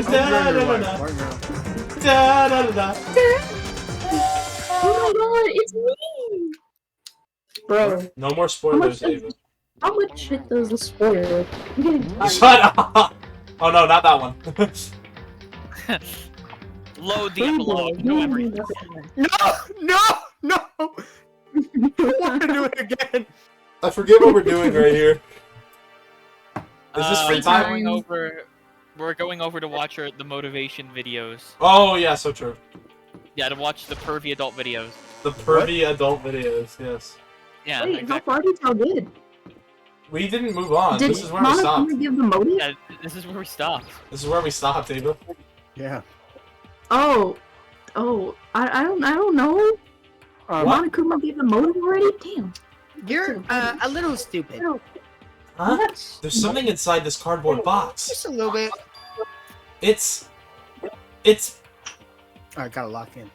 Oh my god, it's me! Bro. No more spoilers, Ava. How much shit does this spoil? I'm getting tired. Shut up! Oh no, not that one. Load the epilogue. No! I want to do it again. I forget what we're doing right here. Is this free time? We're going over to watch the motivation videos. Oh yeah, so true. Yeah, to watch the pervy adult videos. The pervy adult videos, yes. Yeah, Wait, exactly. how far did y'all get? We didn't move on. Did This is where we stopped. Monokuma give the motive? Yeah, this is where we stopped. This is where we stopped, Ava. Yeah. Oh, I don't know. Monokuma gave the motive already? Damn. You're a little stupid. Huh? There's something inside this cardboard box. Just a little bit. It's... Alright, gotta lock in.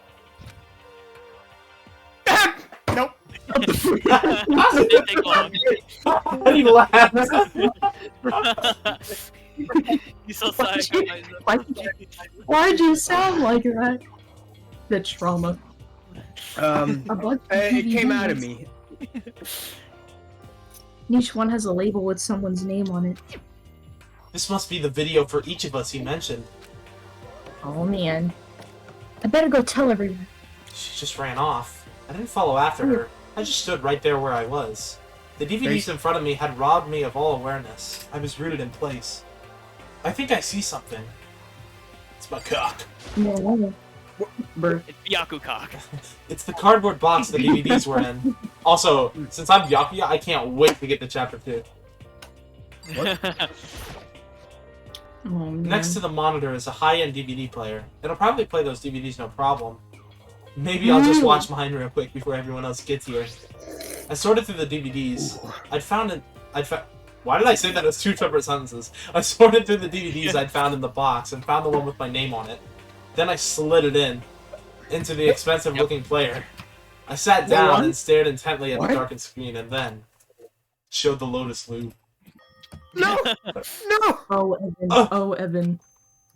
Nope. Didn't take long. He laughed. You saw Sayaka Maizono. Why'd you sound like that? The trauma. It came out of me. Each one has a label with someone's name on it. This must be the video for each of us he mentioned. Oh man. I better go tell everyone. She just ran off. I didn't follow after her. I just stood right there where I was. The DVDs in front of me had robbed me of all awareness. I was rooted in place. I think I see something. It's my cock. No. It's Byaku cock. It's the cardboard box the DVDs were in. Also, since I'm Byakuya, I can't wait to get to chapter 2. Oh, man. Next to the monitor is a high-end DVD player. It'll probably play those DVDs no problem. Maybe I'll just watch mine real quick before everyone else gets here. I sorted through the DVDs. Why did I say that as two separate sentences? I sorted through the DVDs I'd found in the box and found the one with my name on it. Then I slid it into the expensive-looking player. I sat down and stared intently at the darkened screen, and then showed the Lotus Loop. No! No! Oh, Evan. Oh, Evan.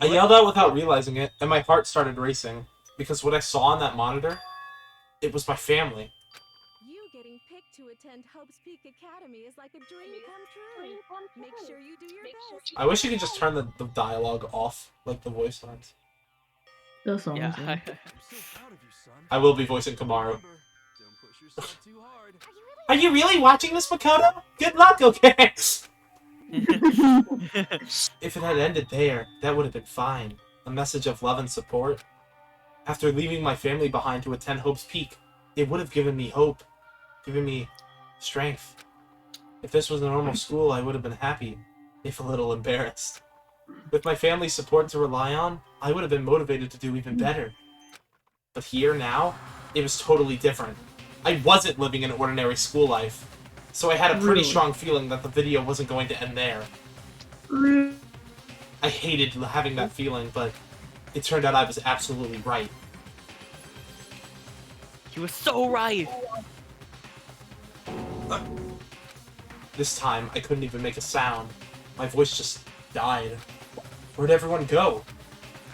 I yelled out without realizing it, and my heart started racing. Because what I saw on that monitor, it was my family. You getting picked to attend Hope's Peak Academy is like a dream come true. Make sure you do your best. I wish you could just turn the dialogue off, like the voice lines. That's all I'm Yeah. saying. I will be voicing Kamaru. Are you really watching this, Makoto? Good luck, okay? If it had ended there, that would have been fine. A message of love and support. After leaving my family behind to attend Hope's Peak, it would have given me hope, given me strength. If this was a normal school, I would have been happy, if a little embarrassed. With my family's support to rely on, I would have been motivated to do even better. But here, now, it was totally different. I wasn't living an ordinary school life, so I had a pretty strong feeling that the video wasn't going to end there. I hated having that feeling, but it turned out I was absolutely right. You were so right. This time, I couldn't even make a sound. My voice just died. Where'd everyone go?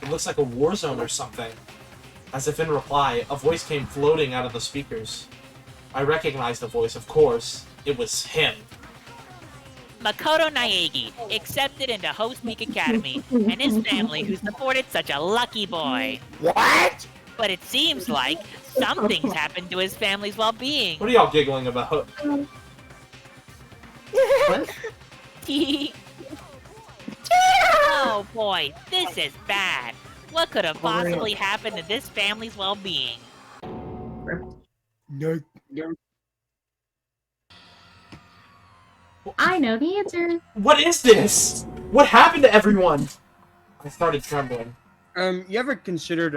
It looks like a war zone or something. As if in reply, a voice came floating out of the speakers. I recognized the voice, of course. It was him. Makoto Naegi, accepted into Hope's Peak Academy, and his family who supported such a lucky boy. What? But it seems like something's happened to his family's well-being. What are y'all giggling about? What? Oh boy, this is bad. What could have possibly happened to this family's well-being? No. I know the answer. What is this? What happened to everyone? I started trembling. You ever considered,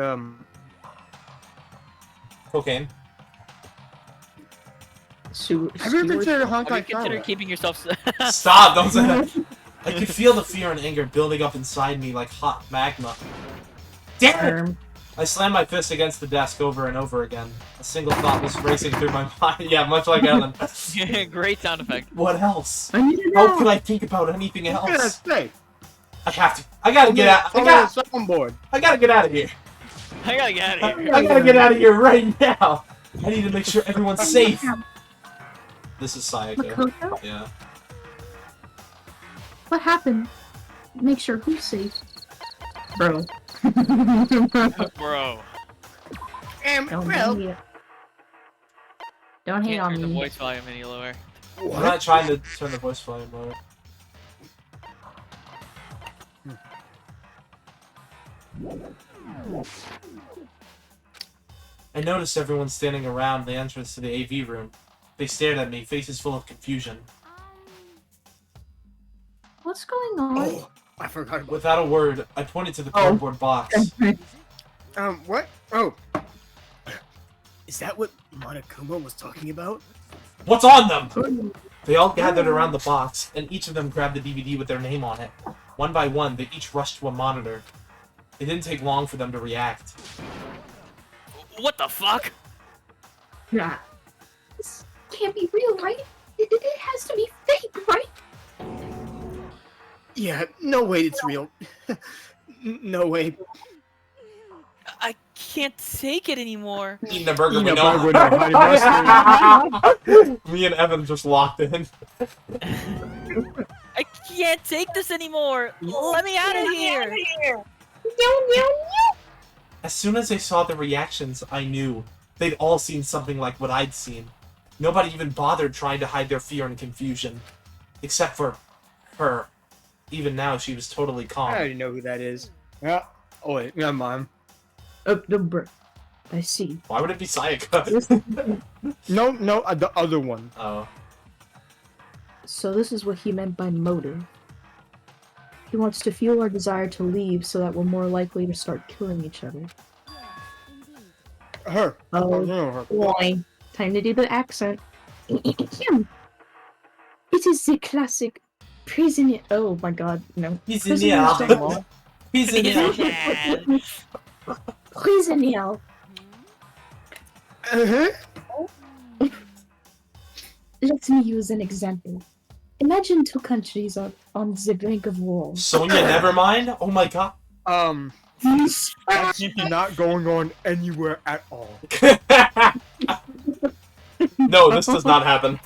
Cocaine. have you ever considered Have you Honkai considered Star? keeping yourself... Stop, don't say that. I could feel the fear and anger building up inside me like hot magma. Damn it! I slammed my fist against the desk over and over again. A single thought was racing through my mind. Yeah, much like Ellen. Great sound effect. What else? I need to know. How could I think about anything What can I else? say? I have to. I gotta get out. On the soundboard. I gotta get out of here. I gotta get out of here. I gotta get out of here right now. I need to make sure everyone's safe. This is Sayaka. Makoto? Yeah. What happened? Make sure who's safe. Bro. Bro. Don't Bro. hate Don't hate Can't on turn the me. voice volume any lower. I'm not trying to turn the voice volume lower. I noticed everyone standing around the entrance to the AV room. They stared at me, faces full of confusion. What's going on? Oh, I forgot about Without a word, I pointed to the cardboard box. What? Oh. Is that what Monokuma was talking about? What's on them? They all gathered around the box, and each of them grabbed the DVD with their name on it. One by one, they each rushed to a monitor. It didn't take long for them to react. What the fuck? Yeah. This can't be real, right? It has to be fake, right? Yeah, no way it's real. No way. I can't take it anymore. Eating a burger Eating with a no... burger with no honey mustard. Me and Evan just locked in. I can't take this anymore. Let me out of here. As soon as I saw the reactions, I knew. They'd all seen something like what I'd seen. Nobody even bothered trying to hide their fear and confusion. Except for her. Even now, she was totally I calm. already know who that is. Yeah. Oh wait, yeah, mom. Bro. I see. Why would it be Sayaka? No, the other one. Oh. So this is what he meant by motive. He wants to fuel our desire to leave so that we're more likely to start killing each other. Her. Oh, No, her. why? Time to do the accent. It is the classic prisoner. Oh my god, no. Prisoner. Prisoner. Prisoner. Prisoner. Let me use an example. Imagine two countries are on the brink of war. Sonya, never mind? Oh my god. That's not going on anywhere at all. No, this does not happen.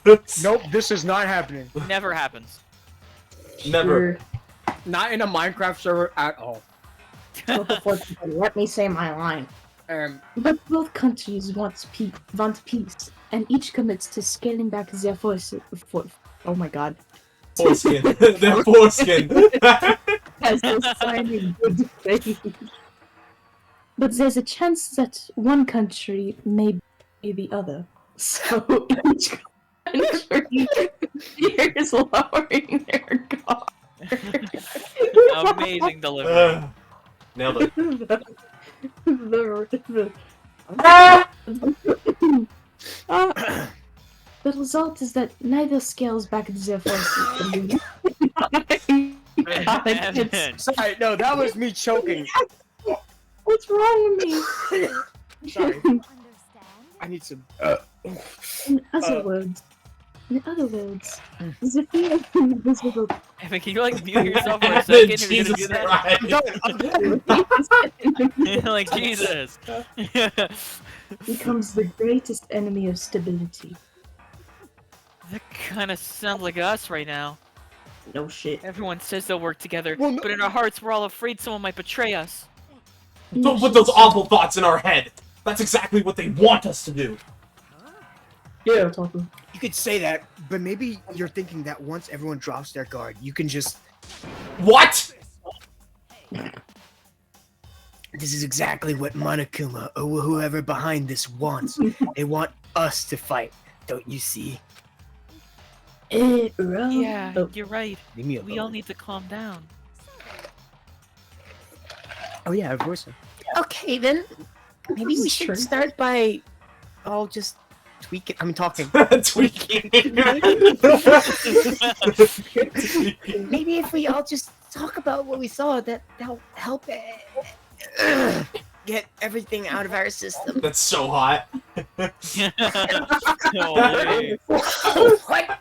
Nope, this is not happening. Never happens. Never. Not in a Minecraft server at all. Let me say my line. But both countries want peace, and each commits to scaling back their forces. Oh my god. Foreskin. Their foreskin. As a sign of good faith. But there's a chance that one country may be the other. So each country is lowering their guard. Amazing delivery. Nailed it. The result is that neither scales back their forces. Evan. Sorry, no, that was me choking. What's wrong with me? Sorry. I need some. In other words, the fear of invisible. Evan, can you like mute yourself for a second if you're gonna Jesus do that? Christ. Like Jesus. becomes the greatest enemy of stability. That kind of sounds like us right now. No shit. Everyone says they'll work together, Well, no- but in our hearts we're all afraid someone might betray us. Don't put those awful thoughts in our head. That's exactly what they want us to do. Yeah, Taco. You could say that, but maybe you're thinking that once everyone drops their guard, you can just... What? This is exactly what Monokuma or whoever behind this wants. They want us to fight, don't you see? Yeah, Oh, you're right. Leave me We all alone. need to calm down. Oh yeah, of course. Okay then, maybe we should start by all just tweaking. I'm talking. Tweaking. Maybe if we all just talk about what we saw, that'll help get everything out of our system. That's so hot. No way. What?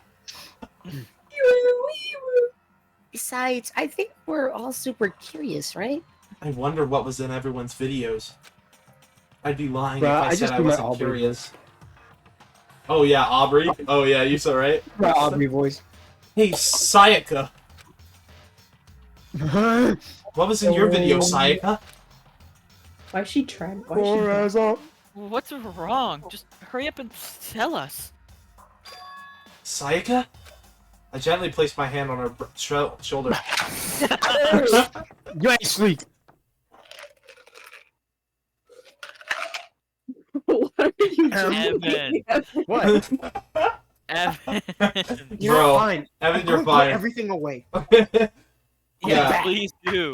Besides, I think We're all super curious, right? I wonder what was in everyone's videos. I'd be lying Bruh, if I I said just I do my wasn't Aubrey curious. Oh yeah, Aubrey? Oh yeah, you so right. My Aubrey voice. Hey, Sayaka! What was in your video, Sayaka? Why is she trying? Why is she Four eyes up. What's wrong? Just hurry up and tell us. Sayaka? I gently placed my hand on her shoulder. You ain't sleep. What are you Evan. doing? What? Evan. You're Bro, fine. Evan, I'm you're gonna put fired. everything away. Yeah, Yeah. please do.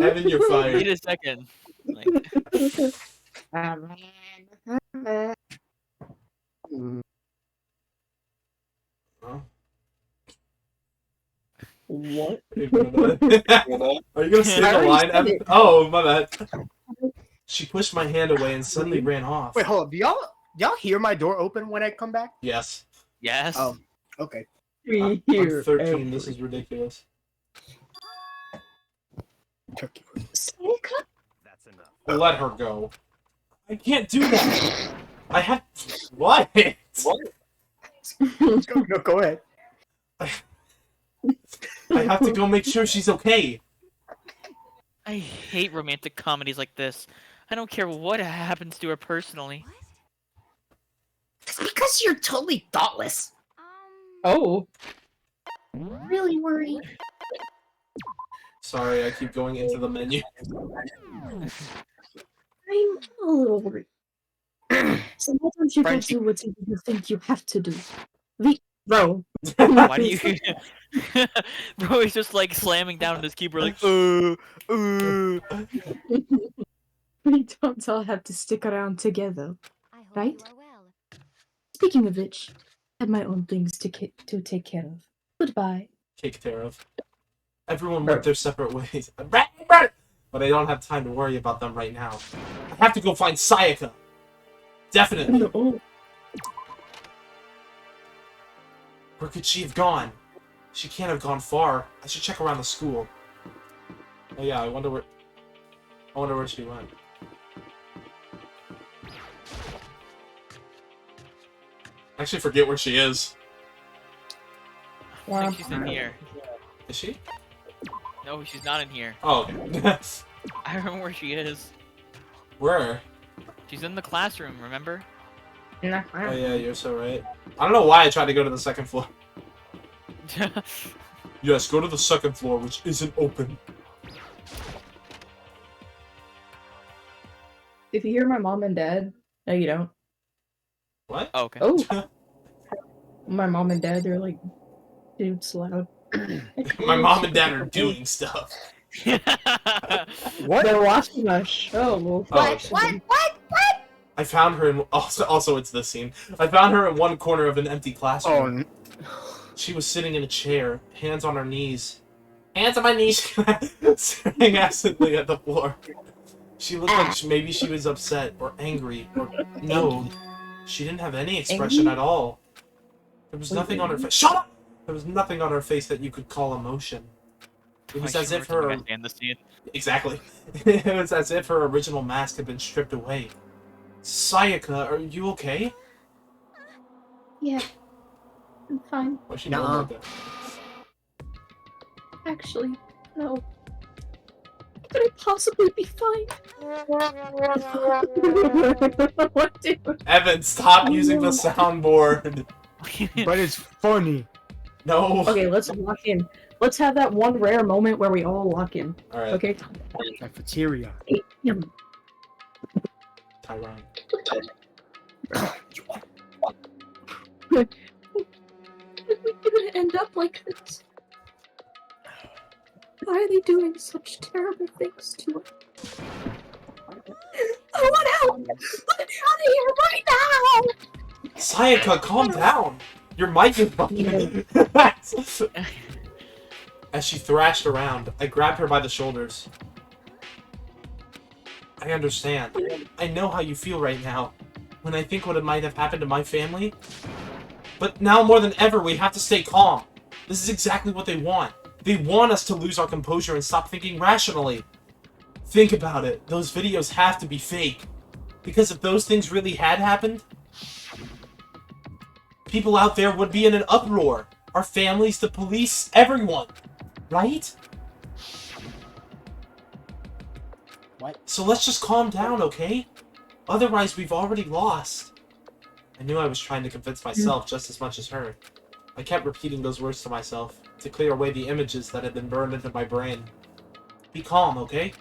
Evan, you're Wait fired. a second. Like, Huh? What? Are you gonna say I the already line? said Evan? it. Oh, my bad. She pushed my hand away and suddenly ran off. Wait, hold up. Do y'all hear my door open when I come back? Yes. yes. Oh, okay. I'm 13. This is ridiculous. Sayaka? Let her go. I can't do that. I have. What? Go ahead. I have to go make sure she's okay. I hate romantic comedies like this. I don't care what happens to her personally. It's because you're totally thoughtless. Oh. Really worried. Sorry, I keep going into the menu. I'm a little worried. Sometimes you don't Frenchie. do what you think you have to do. Bro. Why do you? Bro, he's just like slamming down on his keyboard, like, We don't all have to stick around together. I hope Right? you are well. Speaking of which, I have my own things to take care of. Goodbye. Take care of. Everyone went their separate ways. But I don't have time to worry about them right now. I have to go find Sayaka. Definitely. Oh. Where could she have gone? She can't have gone far. I should check around the school. Oh yeah, I wonder where she went. I actually forget where she is. I think she's in here. Is she? No, she's not in here. Oh, okay. I remember where she is. Where? She's in the classroom, remember? Oh yeah, you're so right. I don't know why I tried to go to the second floor. Yes, go to the second floor, which isn't open. If you hear my mom and dad, no, you don't. What? Oh, okay. Oh. My mom and dad, they're like, dude, it's loud. My mom and dad are doing stuff. What? They're watching a show. What? I found her in also it's this scene. I found her in one corner of an empty classroom. She was sitting in a chair, hands on her knees. Hands on my knees, staring absently at the floor. She looked like maybe she was upset or angry or no. She didn't have any expression at all. There was nothing on her face. Shut up! There was nothing on her face that you could call emotion. It was as if her exactly. It was as if her original mask had been stripped away. Sayaka, are you okay? Yeah. I'm fine. Why's she doing like that? Actually, no. How could I possibly be fine? What do? Evan, stop using the soundboard. But it's funny. No. Okay, let's lock in. Let's have that one rare moment where we all lock in. Alright. Okay? Cafeteria. Tyrone. We're gonna end up like this. Why are they doing such terrible things to us? I want help! Let me out of here right now! Sayaka, calm down! Your mic is fucking. As she thrashed around, I grabbed her by the shoulders. I understand. I know how you feel right now. When I think what might have happened to my family. But now more than ever, we have to stay calm. This is exactly what they want. They want us to lose our composure and stop thinking rationally. Think about it. Those videos have to be fake. Because if those things really had happened, people out there would be in an uproar. Our families, the police, everyone. Right? What? So let's just calm down, okay? Otherwise, we've already lost. I knew I was trying to convince myself just as much as her. I kept repeating those words to myself, to clear away the images that had been burned into my brain. Be calm, okay?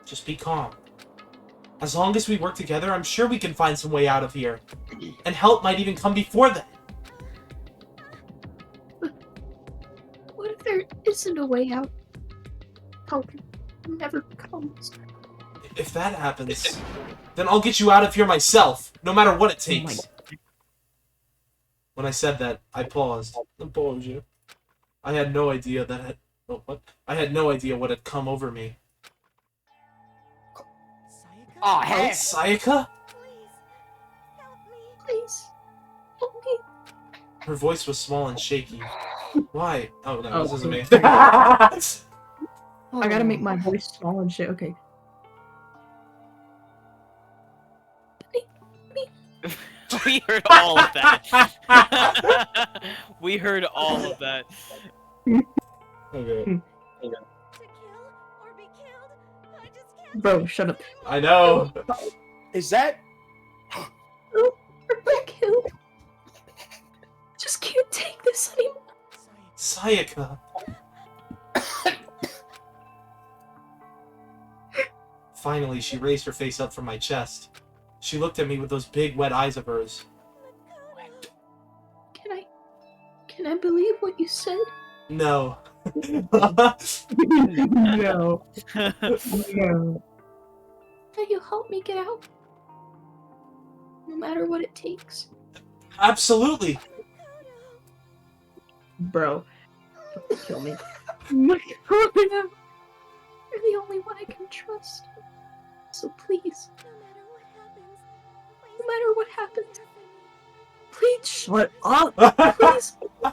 Just be calm. As long as we work together, I'm sure we can find some way out of here. And help might even come before that. What if there isn't a way out? Help never comes. If that happens, then I'll get you out of here myself, no matter what it takes. When I said that, I paused. Apology. I had no idea that had... Oh, what? I had no idea what had come over me. Oh, hey! Sayaka? Please, help me. Her voice was small and shaky. Why? Oh, no, Oh, this isn't me. I gotta make my voice small and shit. Okay. We heard all of that. We heard all of that. Okay. To kill or be killed? I just can't. Bro, shut up. I know. Is that? Oh, we're killed. Just can't take this anymore. Sayaka. Finally, she raised her face up from my chest. She looked at me with those big, wet eyes of hers. Can I believe what you said? No. No. No. Will you help me get out? No matter what it takes. Absolutely. Bro. Kill me. My God. You're the only one I can trust. So please, no matter what happens, please shut up. Please. I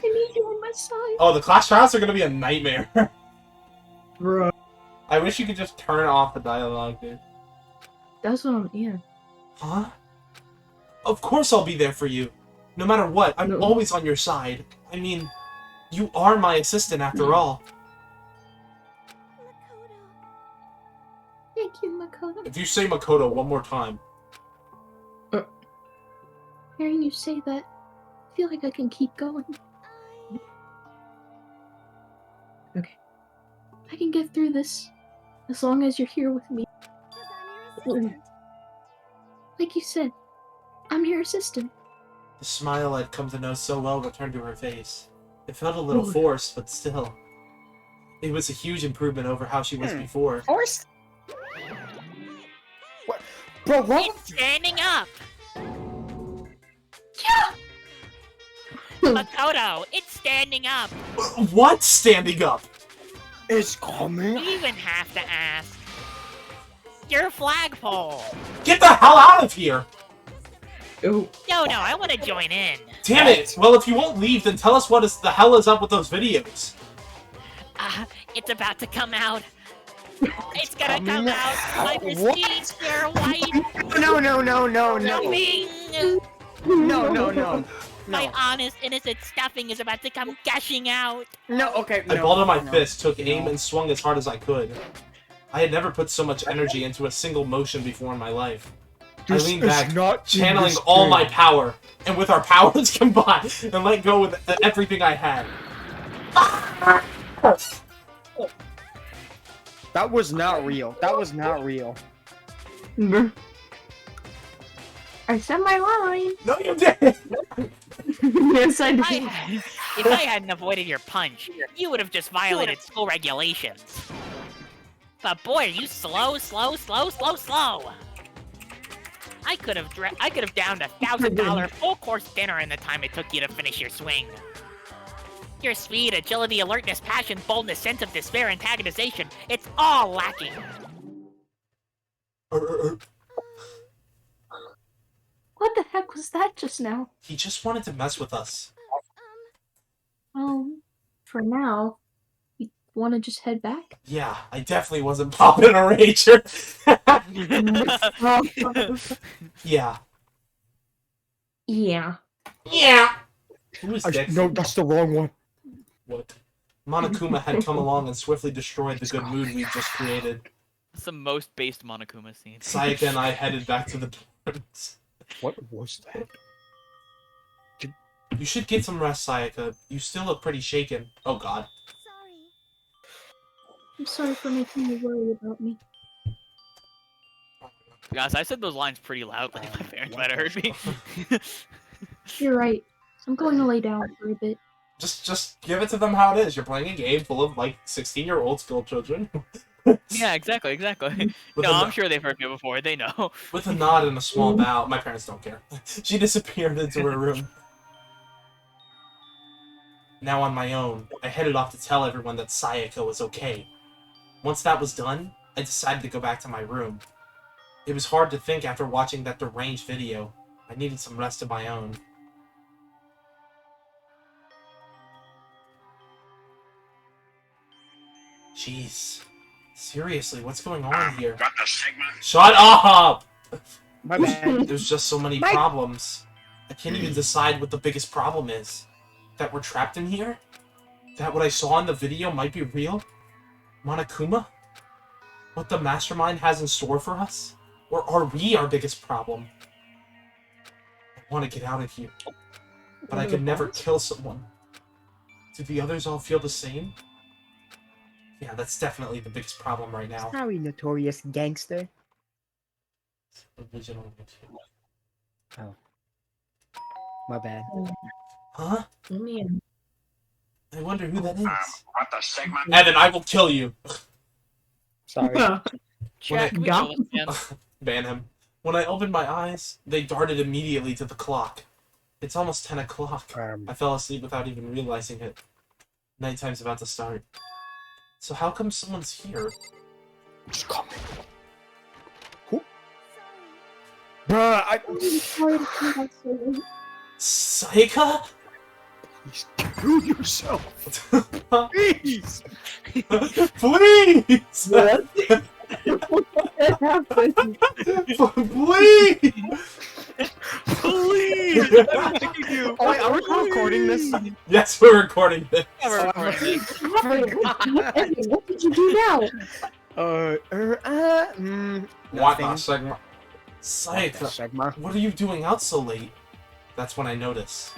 need you on my side. Oh, the class trials are gonna be a nightmare. Bro. I wish you could just turn off the dialogue, dude. That's what I'm, yeah. Huh? Of course I'll be there for you. No matter what, I'm No. always on your side. I mean, you are my assistant after all. Thank you, Makoto. If you say Makoto one more time. Hearing you say that, I feel like I can keep going. Okay. I can get through this, as long as you're here with me. Like you said, I'm your assistant. The smile I'd come to know so well returned to her face. It felt a little forced, but still. It was a huge improvement over how she was before. Forced? What? Bro, what? It's standing up! Yeah! Makoto, it's standing up! What's standing up? It's coming. You even have to ask. Your flagpole! Get the hell out of here! Oh. No, I want to join in. Damn it! Well, if you won't leave, then tell us what the hell is up with those videos. It's about to come out. It's gonna come out. My What? prestige pure white. No. Nothing. No. My honest, innocent stuffing is about to come gushing out. No, okay. I no, balled on my no. fist, took aim, and swung as hard as I could. I had never put so much energy into a single motion before in my life. This I leaned is back, not channeling this all game. my power, and with our powers combined, and let go with everything I had. That was not real. That was not real. I said my line. No, you didn't! Yes, I did. If I hadn't avoided your punch, you would have just violated school regulations. But boy, are you slow. I could have downed $1,000 full course dinner in the time it took you to finish your swing. Your speed, agility, alertness, passion, boldness, sense of despair, antagonization, it's all lacking. What the heck was that just now? He just wanted to mess with us. for now, you want to just head back? Yeah, I definitely wasn't popping a rager. Yeah. Yeah. Yeah. Who is that? No, that's the wrong one. What? Monokuma had come along and swiftly destroyed the good mood we just created. It's the most based Monokuma scene. Sayaka and I headed back to the dorms. What was that? You should get some rest, Sayaka. You still look pretty shaken. Oh god. Sorry. I'm sorry for making you worry about me. Guys, I said those lines pretty loudly. My parents might have heard me. You're right. I'm going to lay down for a bit. Just give it to them how it is. You're playing a game full of, like, 16-year-old school children. Yeah, exactly. With No, a- I'm sure they've heard me before. They know. With a nod and a small bow. My parents don't care. She disappeared into her room. Now on my own, I headed off to tell everyone that Sayaka was okay. Once that was done, I decided to go back to my room. It was hard to think after watching that deranged video. I needed some rest of my own. Jeez. Seriously, what's going on here? What the Sigma? Shut up! My bad. There's just so many problems. I can't even decide what the biggest problem is. That we're trapped in here? That what I saw in the video might be real? Monokuma? What the mastermind has in store for us? Or are we our biggest problem? I want to get out of here. But I could never kill someone. Do the others all feel the same? Yeah, that's definitely the biggest problem right now. Sorry, notorious gangster. Original. Oh. My bad. Huh? Man. I wonder who that is. What the Sigma? Evan, I will kill you. Sorry. Jack, can we got- kill this man? Ban him. When I opened my eyes, they darted immediately to the clock. It's almost 10 o'clock. I fell asleep without even realizing it. Nighttime's about to start. So how come someone's here? Just come. Who? Bruh, I'm really sorry to come back so late. Sayaka? please kill yourself. Please. Please! What? What happened? Please! Please. I'm begging you. Oh, wait, are we recording this? Yes, we're recording this. Yeah, we're recording this. Evan, what did you do now? What Nothing. the Sigma? Sayaka, Sigma. what are you doing out so late? That's when I noticed.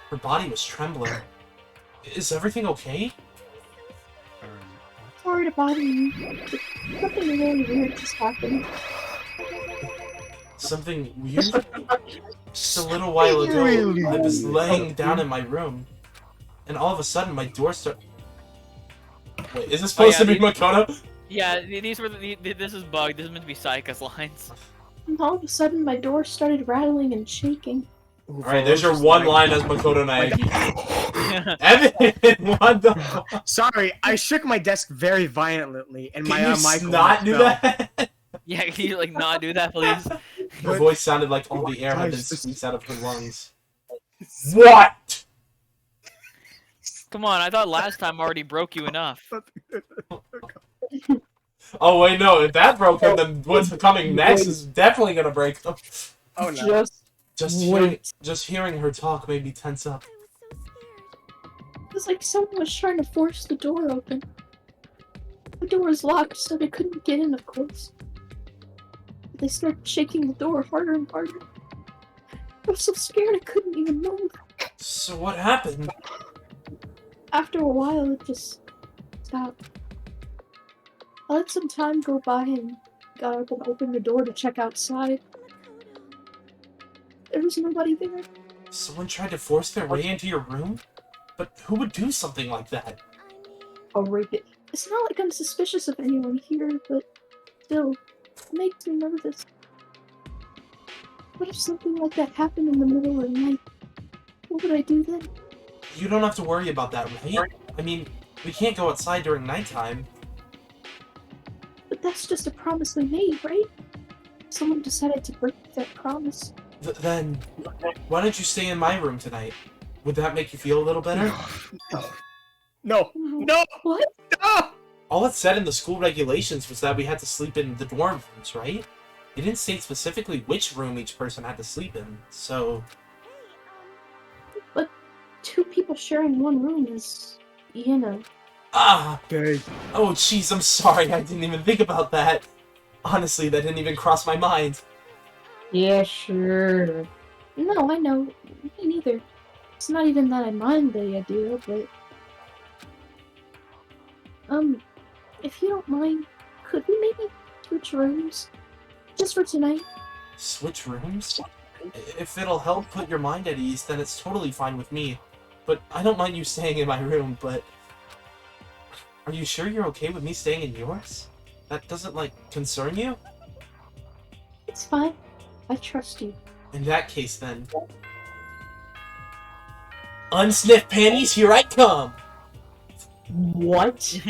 Her body was trembling. Is everything okay? Sorry to bother you. Something really weird just happened. Something weird? Just a little while ago, I was laying down in my room, and all of a sudden my door started... Wait, is this supposed to be Makoto? Yeah, these were this is bugged. This is meant to be Sayaka's lines. And all of a sudden my door started rattling and shaking. Alright, there's your one line as Makoto Naegi. Evan, what the fuck? Sorry, I shook my desk very violently, and my Can mic you not do fell. that? Yeah, can you like not do that, please? Her voice sounded like all the air had been Guys, this- squeezed out of her lungs. What? Come on, I thought last time already broke you enough. Oh wait, no, if that broke him, then what's coming next is definitely gonna break him. Oh no. Just hearing her talk made me tense up. It was like someone was trying to force the door open. The door was locked, so they couldn't get in, of course. But they started shaking the door harder and harder. I was so scared I couldn't even move. So what happened? After a while, it just stopped. I let some time go by and got up and opened the door to check outside. There was nobody there. Someone tried to force their way into your room? But who would do something like that? I'll rape it. It's not like I'm suspicious of anyone here, but still, it makes me nervous. What if something like that happened in the middle of the night? What would I do then? You don't have to worry about that, right? I mean, we can't go outside during nighttime. But that's just a promise we made, right? Someone decided to break that promise. Then, why don't you stay in my room tonight? Would that make you feel a little better? No. No. What? No. All it said in the school regulations was that we had to sleep in the dorm rooms, right? It didn't state specifically which room each person had to sleep in, so... But 2 people sharing one room is, you know... Ah! Okay. Oh, jeez, I'm sorry, I didn't even think about that. Honestly, that didn't even cross my mind. Yeah, sure. No, I know. Me neither. It's not even that I mind the idea, but... if you don't mind, could we maybe switch rooms? Just for tonight? Switch rooms? If it'll help put your mind at ease, then it's totally fine with me. But I don't mind you staying in my room, but... Are you sure you're okay with me staying in yours? That doesn't, like, concern you? It's fine. I trust you. In that case, then... Unsniff panties, here I come! What?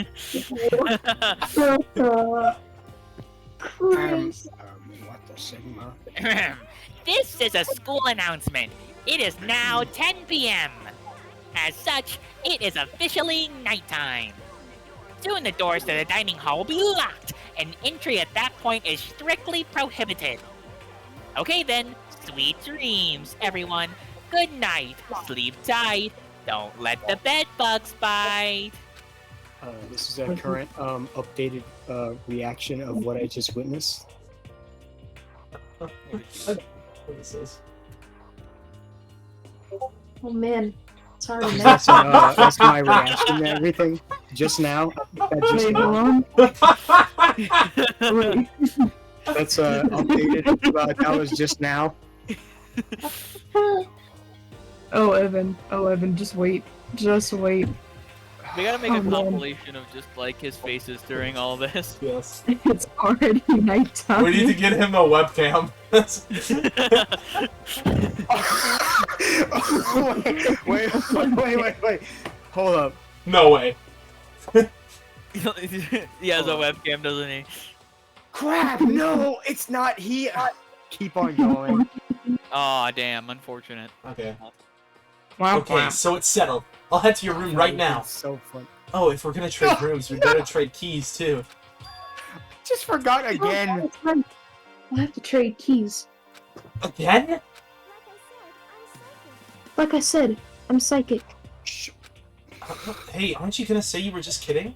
Chris. What the Sigma? This is a school announcement. It is now 10 p.m. As such, it is officially nighttime. Soon the doors to the dining hall will be locked, and entry at that point is strictly prohibited. Okay then, sweet dreams, everyone. Good night. Sleep tight. Don't let the bed bugs bite. This is a current updated reaction of what I just witnessed. What is this? Oh man, sorry man. That's my reaction to everything just now. Just Wait, now. hold on. Wait. That's updated. That was just now. Oh Evan, just wait. Just wait. We gotta make a Oh, man. compilation of just like his faces during all this. Yes. It's already nighttime. We need to get him a webcam. Wait. Hold up. No way. He has a webcam, doesn't he? Crap! No, it's not he. Keep on going. Aw, damn, unfortunate. Okay. Wow. Okay, so it's settled. I'll head to your room right now. It's so fun. Oh, if we're gonna trade rooms, we better trade keys too. Just forgot again. We'll have to trade keys. Again? Like I said, I'm psychic. Hey, aren't you gonna say you were just kidding?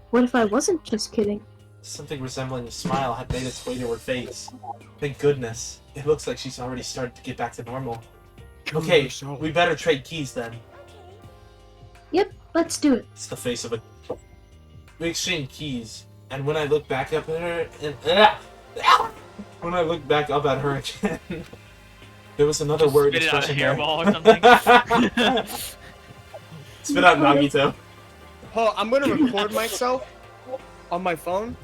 What if I wasn't just kidding? Something resembling a smile had made its way to her face. Thank goodness. It looks like she's already started to get back to normal. Okay, we better trade keys then. Yep, let's do it. It's the face of a... We exchanged keys, and when I look back up at her... When I look back up at her again... there was another Just word spit it out a expression there. hairball or something. Spit out Nagito. Hold on, I'm gonna record myself on my phone.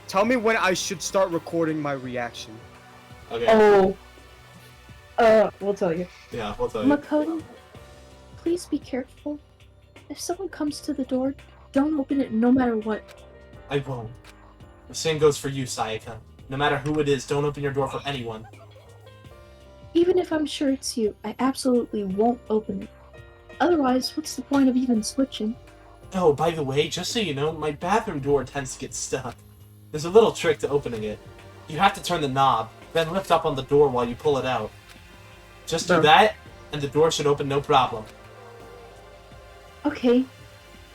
Tell me when I should start recording my reaction. Okay. Oh. We'll tell you. Yeah, we'll tell you. Makoto, please be careful. If someone comes to the door, don't open it no matter what. I won't. The same goes for you, Sayaka. No matter who it is, don't open your door for anyone. Even if I'm sure it's you, I absolutely won't open it. Otherwise, what's the point of even switching? Oh, by the way, just so you know, my bathroom door tends to get stuck. There's a little trick to opening it. You have to turn the knob, then lift up on the door while you pull it out. Just do that, and the door should open no problem. Okay,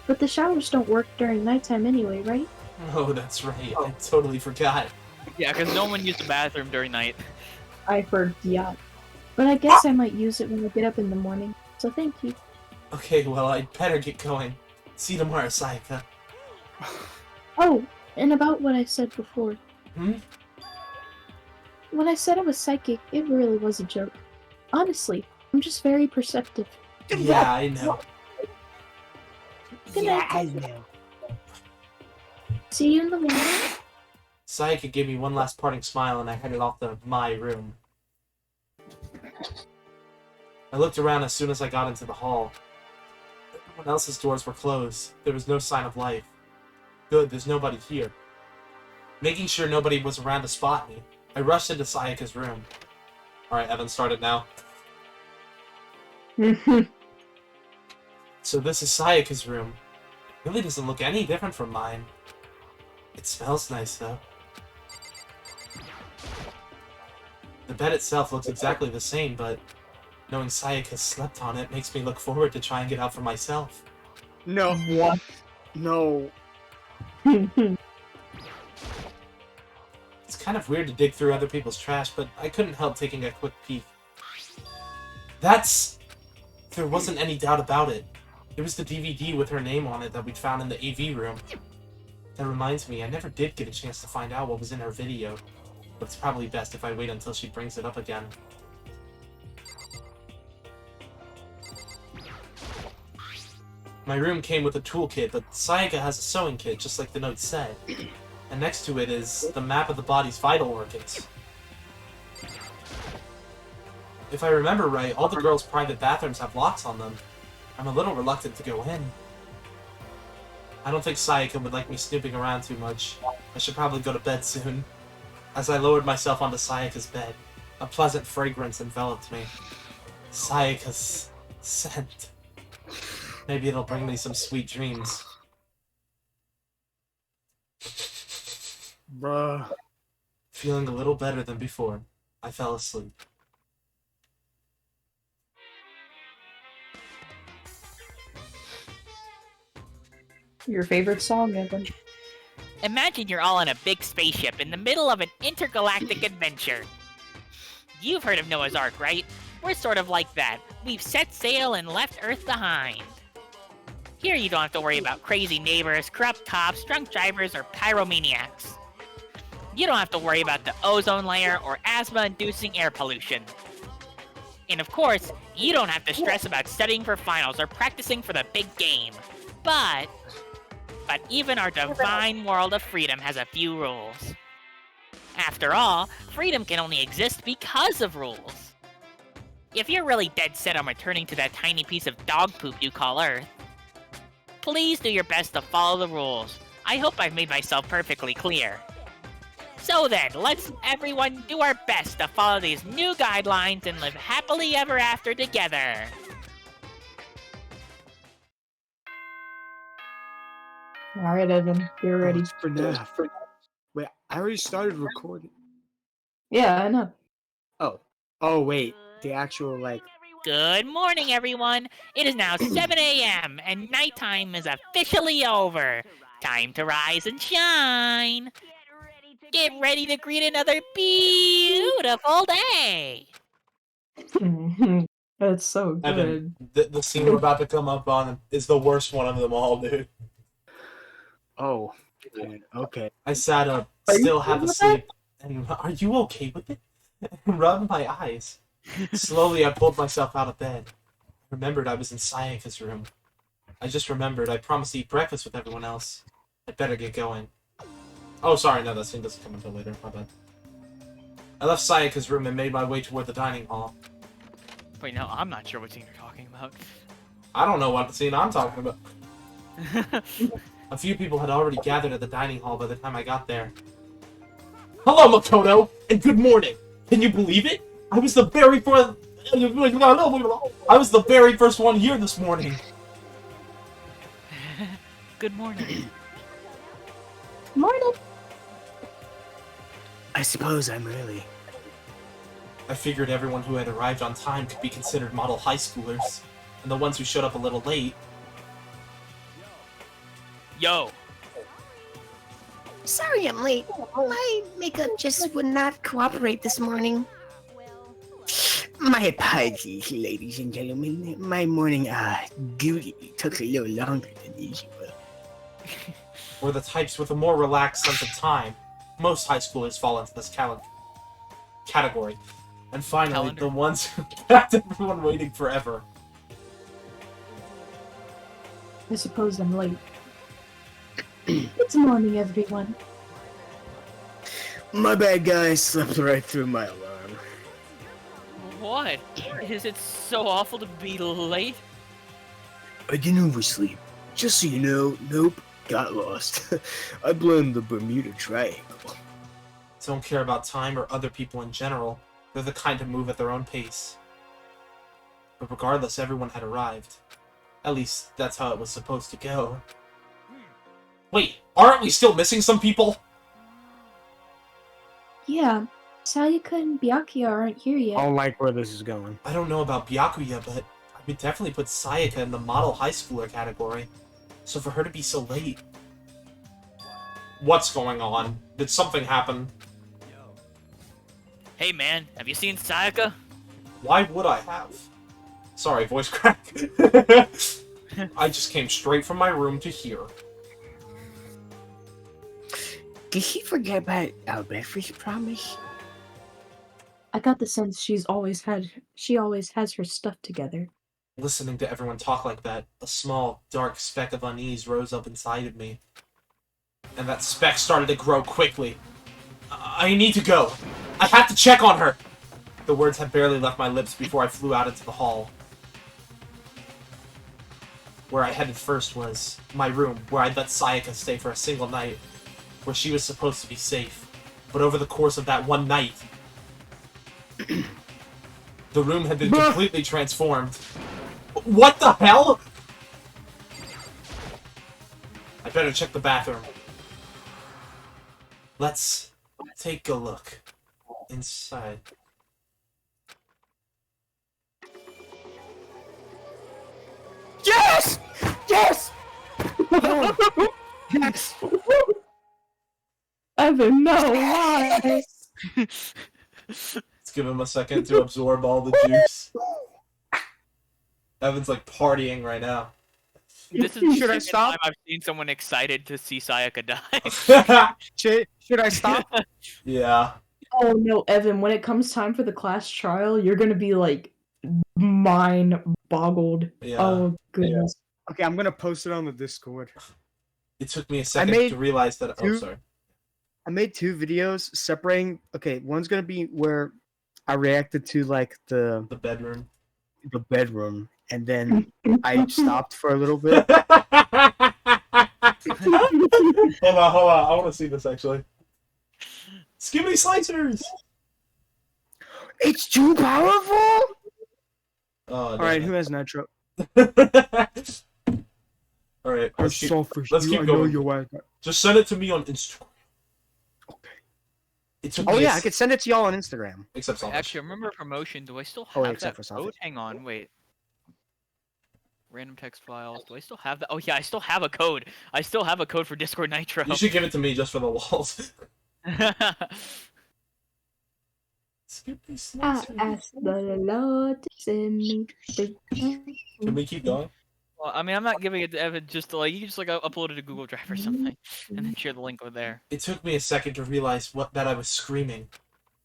but the showers don't work during nighttime anyway, right? Oh, that's right. I totally forgot. Yeah, because no one used the bathroom during night. I forgot. But I guess I might use it when I get up in the morning, so thank you. Okay, well, I'd better get going. See you tomorrow, Sayaka. Oh, and about what I said before. Hmm? When I said I was psychic, it really was a joke. Honestly, I'm just very perceptive. Yeah, I know. Good Yeah, night. I know. See you in the morning. Sayaka gave me one last parting smile and I headed off to my room. I looked around as soon as I got into the hall. Everyone else's doors were closed. There was no sign of life. Good, there's nobody here. Making sure nobody was around to spot me, I rushed into Sayaka's room. Alright, Evan, start it now. So this is Sayaka's room. It really doesn't look any different from mine. It smells nice, though. The bed itself looks exactly the same, but knowing Sayaka slept on it makes me look forward to try and get out for myself. No. What? No. It's kind of weird to dig through other people's trash, but I couldn't help taking a quick peek. There wasn't any doubt about it. It was the DVD with her name on it that we'd found in the AV room. That reminds me, I never did get a chance to find out what was in her video, but it's probably best if I wait until she brings it up again. My room came with a toolkit, but Sayaka has a sewing kit, just like the note said. And next to it is the map of the body's vital organs. If I remember right, all the girls' private bathrooms have locks on them. I'm a little reluctant to go in. I don't think Sayaka would like me snooping around too much. I should probably go to bed soon. As I lowered myself onto Sayaka's bed, a pleasant fragrance enveloped me. Sayaka's scent. Maybe it'll bring me some sweet dreams. Bruh. Feeling a little better than before, I fell asleep. Your favorite song, Evan? Imagine you're all on a big spaceship in the middle of an intergalactic adventure. You've heard of Noah's Ark, right? We're sort of like that. We've set sail and left Earth behind. Here you don't have to worry about crazy neighbors, corrupt cops, drunk drivers, or pyromaniacs. You don't have to worry about the ozone layer or asthma-inducing air pollution. And of course, you don't have to stress about studying for finals or practicing for the big game. But even our divine world of freedom has a few rules. After all, freedom can only exist because of rules. If you're really dead set on returning to that tiny piece of dog poop you call Earth, please do your best to follow the rules. I hope I've made myself perfectly clear. So then, let's everyone do our best to follow these new guidelines and live happily ever after together. Alright, Evan, you're ready. It's FNAF. Wait, I already started recording. Yeah, I know. Oh. Oh, wait. The actual, like... Good morning, everyone. It is now 7 a.m. and nighttime is officially over. Time to rise and shine. Get ready to greet another beautiful day. That's so good. Evan, the scene we're about to come up on is the worst one of them all, dude. Oh. Man, okay. I sat up, Are you still okay half with asleep, and are you okay with it? Rubbed my eyes. Slowly, I pulled myself out of bed. Remembered I was in Sayaka's room. I just remembered I promised to eat breakfast with everyone else. I'd better get going. Oh, sorry, no, that scene doesn't come until later. My bad. I left Sayaka's room and made my way toward the dining hall. Wait, no, I'm not sure what scene you're talking about. I don't know what scene I'm talking about. A few people had already gathered at the dining hall by the time I got there. Hello, Makoto, and good morning. Can you believe it? I was the very first one here this morning. Good morning. Morning. I suppose I'm early. I figured everyone who had arrived on time could be considered model high schoolers, and the ones who showed up a little late. Yo, Sorry I'm late. My makeup just would not cooperate this morning. My apologies, ladies and gentlemen. My morning duty took a little longer than usual. Were the types with a more relaxed sense of time. Most high schoolers fall into this category. And finally, Calendar. the ones who kept everyone waiting forever. I suppose I'm late. Good morning, everyone. My bad, guys. Slept right through my alarm. What? Is it so awful to be late? I didn't oversleep. Just so you know, nope, got lost. I blame the Bermuda Triangle. Don't care about time or other people in general. They're the kind to move at their own pace. But regardless, everyone had arrived. At least, that's how it was supposed to go. Wait, aren't we still missing some people? Yeah, Sayaka and Byakuya aren't here I yet. don't like where this is going. I don't know about Byakuya, but I would definitely put Sayaka in the model high schooler category. So for her to be so late... What's going on? Did something happen? Hey man, have you seen Sayaka? Why would I have? Sorry, voice crack. I just came straight from my room to here. Did she forget about our breakfast promise? I got the sense she always has her stuff together. Listening to everyone talk like that, a small, dark speck of unease rose up inside of me. And that speck started to grow quickly. I need to go. I have to check on her! The words had barely left my lips before I flew out into the hall. Where I headed first was my room, where I'd let Sayaka stay for a single night, where she was supposed to be safe. But over the course of that one night, the room had been completely transformed. What the hell? I better check the bathroom. Let's take a look inside. Yes! Yes! Yes! Evan, no, why? Let's give him a second to absorb all the juice. Evan's like partying right now. This is Should I the second stop? time I've seen someone excited to see Sayaka die. Should I stop? Yeah. Oh no, Evan, when it comes time for the class trial, you're gonna be like mind boggled. Yeah. Oh goodness. Okay, I'm gonna post it on the Discord. It took me a second made to realize that. Oh, two- sorry. I made 2 videos separating. Okay, one's gonna be where I reacted to like the bedroom. and then I stopped for a little bit. Hold on. I want to see this actually. Skibbity slicers! It's too powerful! Oh, Alright, who has nitro? Alright, I'm let's keep selfish. let's I keep know going. your wife. Just send it to me on Instagram. Okay. It took Oh me yeah, I could send it to y'all on Instagram. except Sawfish. Actually, I remember promotion. Do I still Oh, have except that for code? Sawfish. Hang on, wait. Random text files. Do I still have that? Oh yeah, I still have a code. I still have a code for Discord Nitro. You should give it to me just for the walls. Skibbity I slicers. asked the Lord to send me. Can we keep going? Well, I mean, I'm not giving it to Evan just to like, you can just like upload it to Google Drive or something, and then share the link over there. It took me a second to realize that I was screaming.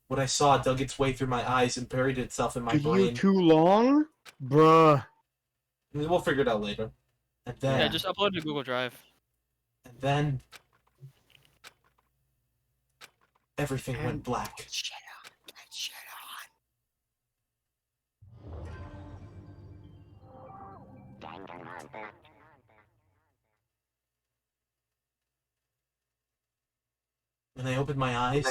What I saw dug its way through my eyes and buried itself in my Video brain. too long? Bruh. We'll figure it out later. And then, Yeah, just upload it to Google Drive. and then, everything went black. Shut When I opened my eyes,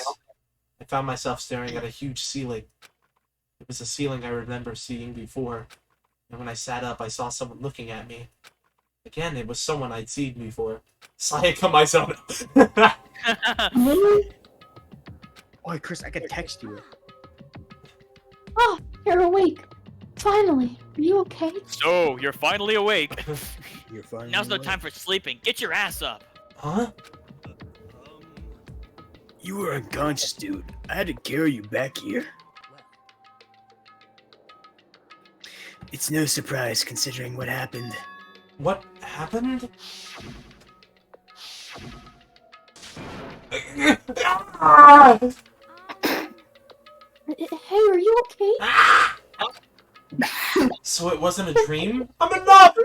I found myself staring at a huge ceiling. It was a ceiling I remember seeing before, and when I sat up, I saw someone looking at me. Again, it was someone I'd seen before. Sayaka Maizono. Really? Oh, Chris, I could text you. Oh, you're awake. Finally. Are you okay? So, you're finally awake. You're fine. Now's no time for sleeping. Get your ass up. Huh? You were unconscious, dude. I had to carry you back here. It's no surprise considering what happened. What happened? Hey, are you okay? So it wasn't a dream? I'm enough!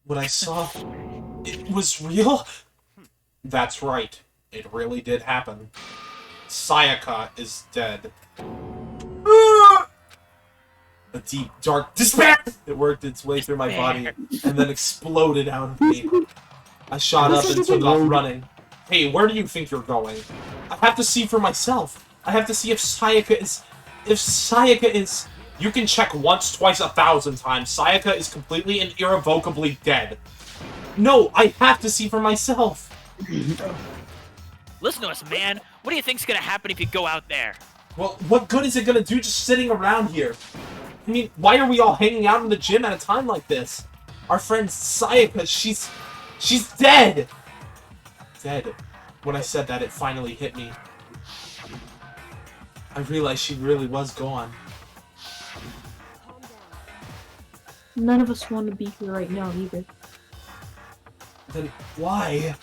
What I saw, it was real? That's right. It really did happen. Sayaka is dead. A deep, dark despair! It worked its way through my body and then exploded out of me. I shot up and took off running. Hey, where do you think you're going? I have to see for myself. I have to see if Sayaka is... You can check once, twice, 1,000 times. Sayaka is completely and irrevocably dead. No, I have to see for myself. Listen to us, man. What do you think's gonna happen if you go out there? Well, what good is it gonna do just sitting around here? I mean, why are we all hanging out in the gym at a time like this? Our friend Sayaka, she's dead! Dead. When I said that, it finally hit me. I realized she really was gone. None of us want to be here right now either. Then why?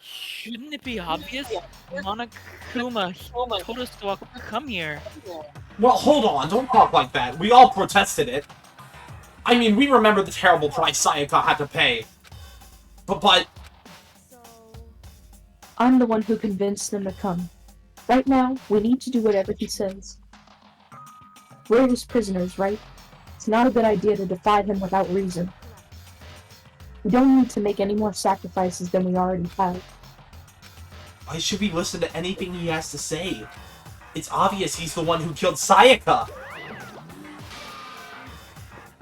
Shouldn't it be obvious? Monokuma told us to come here. Well, hold on, don't talk like that. We all protested it. I mean, we remember the terrible price Sayaka had to pay. But... I'm the one who convinced them to come. Right now, we need to do whatever he says. We're his prisoners, right? It's not a good idea to defy him without reason. We don't need to make any more sacrifices than we already have. Why should we listen to anything he has to say? It's obvious he's the one who killed Sayaka!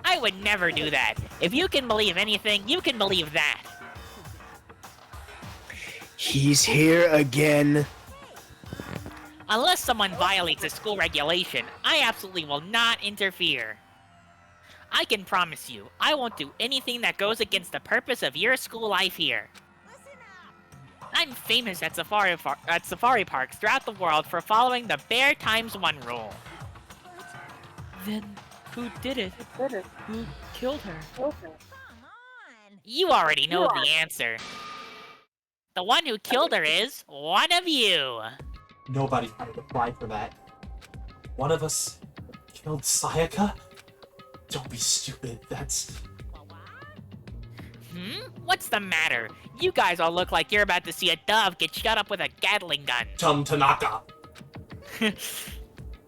I would never do that. If you can believe anything, you can believe that. He's here again. Unless someone violates a school regulation, I absolutely will not interfere. I can promise you, I won't do anything that goes against the purpose of your school life here. I'm famous at safari parks throughout the world for following the Bear ×1 rule. Then who did it? Who killed her? You already know the answer. The one who killed her is one of you. Nobody had to apply for that. One of us killed Sayaka? Don't be stupid, that's... What's the matter? You guys all look like you're about to see a dove get shut up with a Gatling gun. Tanaka.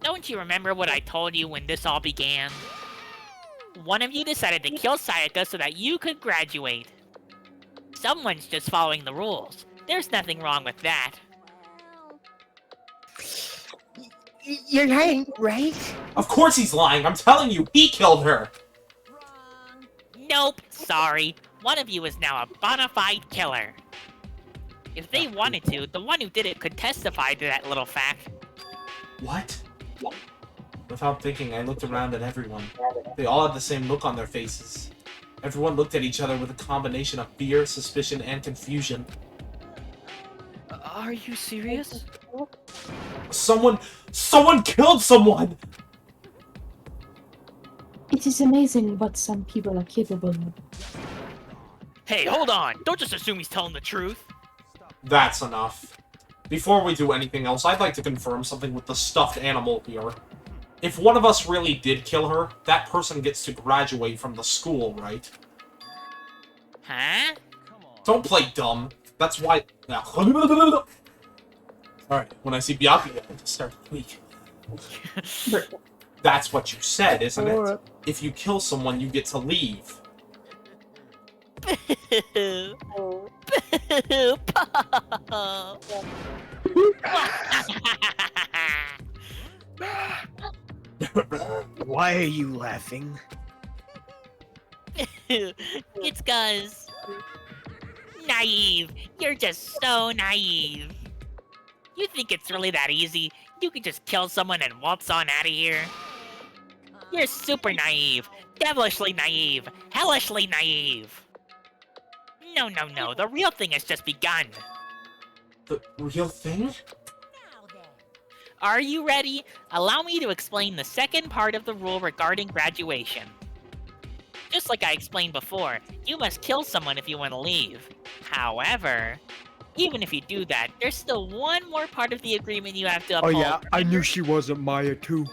Don't you remember what I told you when this all began? One of you decided to kill Sayaka so that you could graduate. Someone's just following the rules. There's nothing wrong with that. You're lying, right? Of course he's lying, I'm telling you, he killed her! Nope, sorry. One of you is now a bona fide killer. If they wanted to, the one who did it could testify to that little fact. What? Without thinking, I looked around at everyone. They all had the same look on their faces. Everyone looked at each other with a combination of fear, suspicion, and confusion. Are you serious? Someone killed someone! It is amazing what some people are capable of. Hey, hold on! Don't just assume he's telling the truth! That's enough. Before we do anything else, I'd like to confirm something with the stuffed animal here. If one of us really did kill her, that person gets to graduate from the school, right? Huh? Don't play dumb. That's why... Alright, when I see Byakuya, I just start to tweak. That's what you said, isn't it? If you kill someone, you get to leave. Why are you laughing? It's 'cause... Naive. You're just so naive. You think it's really that easy? You can just kill someone and waltz on out of here? You're super naive. Devilishly naive. Hellishly naive. No, no, no. The real thing has just begun. The real thing? Are you ready? Allow me to explain the second part of the rule regarding graduation. Just like I explained before, you must kill someone if you want to leave. However, even if you do that, there's still one more part of the agreement you have to Oh uphold. yeah, I knew she wasn't Maya too.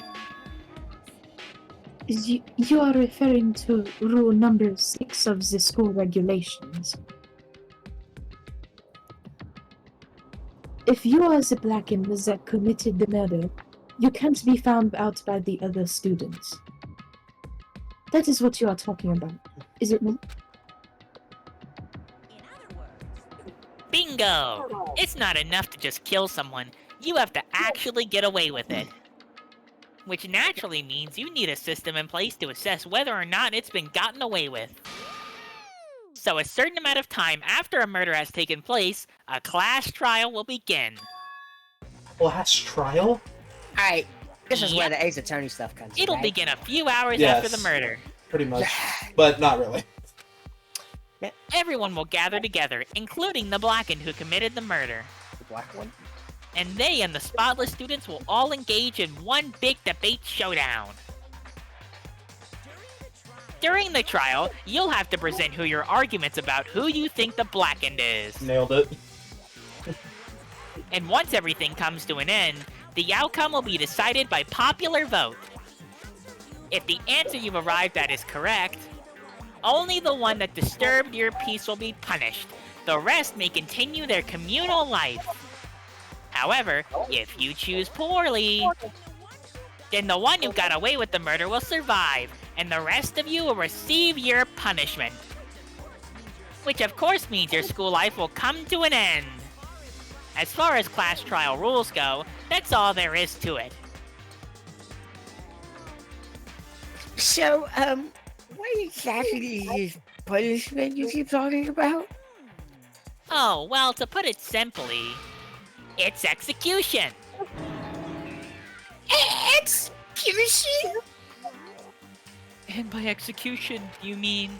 You are referring to rule number 6 of the school regulations. If you are the Blackens that committed the murder, you can't be found out by the other students. That is what you are talking about, is it not? Bingo! It's not enough to just kill someone. You have to actually get away with it. which naturally means you need a system in place to assess whether or not it's been gotten away with. So a certain amount of time after a murder has taken place, a class trial will begin. Last trial? Alright, this is where Yep. the Ace Attorney stuff comes in, It'll right? begin a few hours Yes. after the murder. Pretty much. But not really. Everyone will gather together, including the Blackened who committed the murder. The black one? And they and the spotless students will all engage in one big debate showdown. During the trial, you'll have to present your arguments about who you think the Blackened is. Nailed it. And once everything comes to an end, the outcome will be decided by popular vote. If the answer you've arrived at is correct, only the one that disturbed your peace will be punished. The rest may continue their communal life. However, if you choose poorly, then the one who got away with the murder will survive, and the rest of you will receive your punishment. Which of course means your school life will come to an end. As far as class trial rules go, that's all there is to it. So, what exactly is this punishment you keep talking about? Oh, well, to put it simply, it's execution. Execution? And by execution, you mean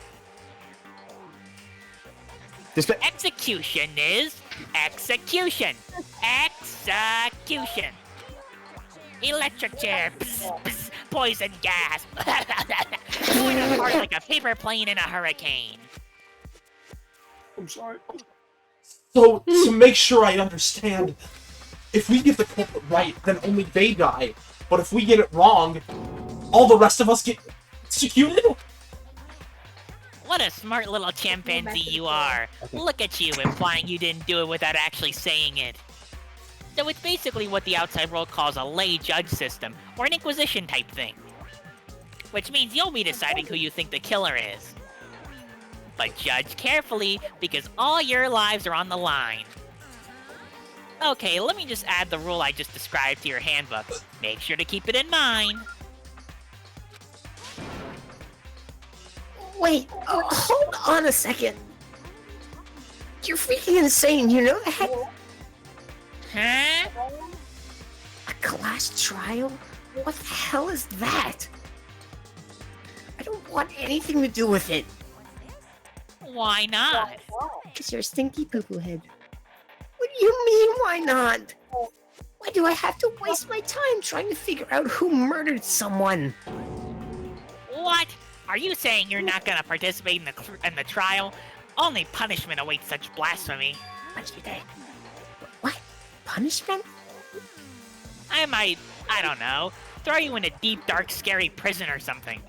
execution is execution. Execution. Electric chair. Bzz, bzz, poison gas. Going apart like a paper plane in a hurricane. I'm sorry. So, to make sure I understand, if we get the culprit right, then only they die. But if we get it wrong, all the rest of us get executed? What a smart little chimpanzee you are. Look at you, implying you didn't do it without actually saying it. So it's basically what the outside world calls a lay judge system, or an inquisition type thing. Which means you'll be deciding who you think the killer is. But judge carefully, because all your lives are on the line. Okay, let me just add the rule I just described to your handbook. Make sure to keep it in mind. Wait, hold on a second. You're freaking insane, you know that? Huh? A class trial? What the hell is that? I don't want anything to do with it. Why not? Because you're a stinky poo-poo head. What do you mean, why not? Why do I have to waste my time trying to figure out who murdered someone? What? Are you saying you're not gonna participate in the trial? Only punishment awaits such blasphemy. What? Punishment? I might, I don't know, throw you in a deep, dark, scary prison or something.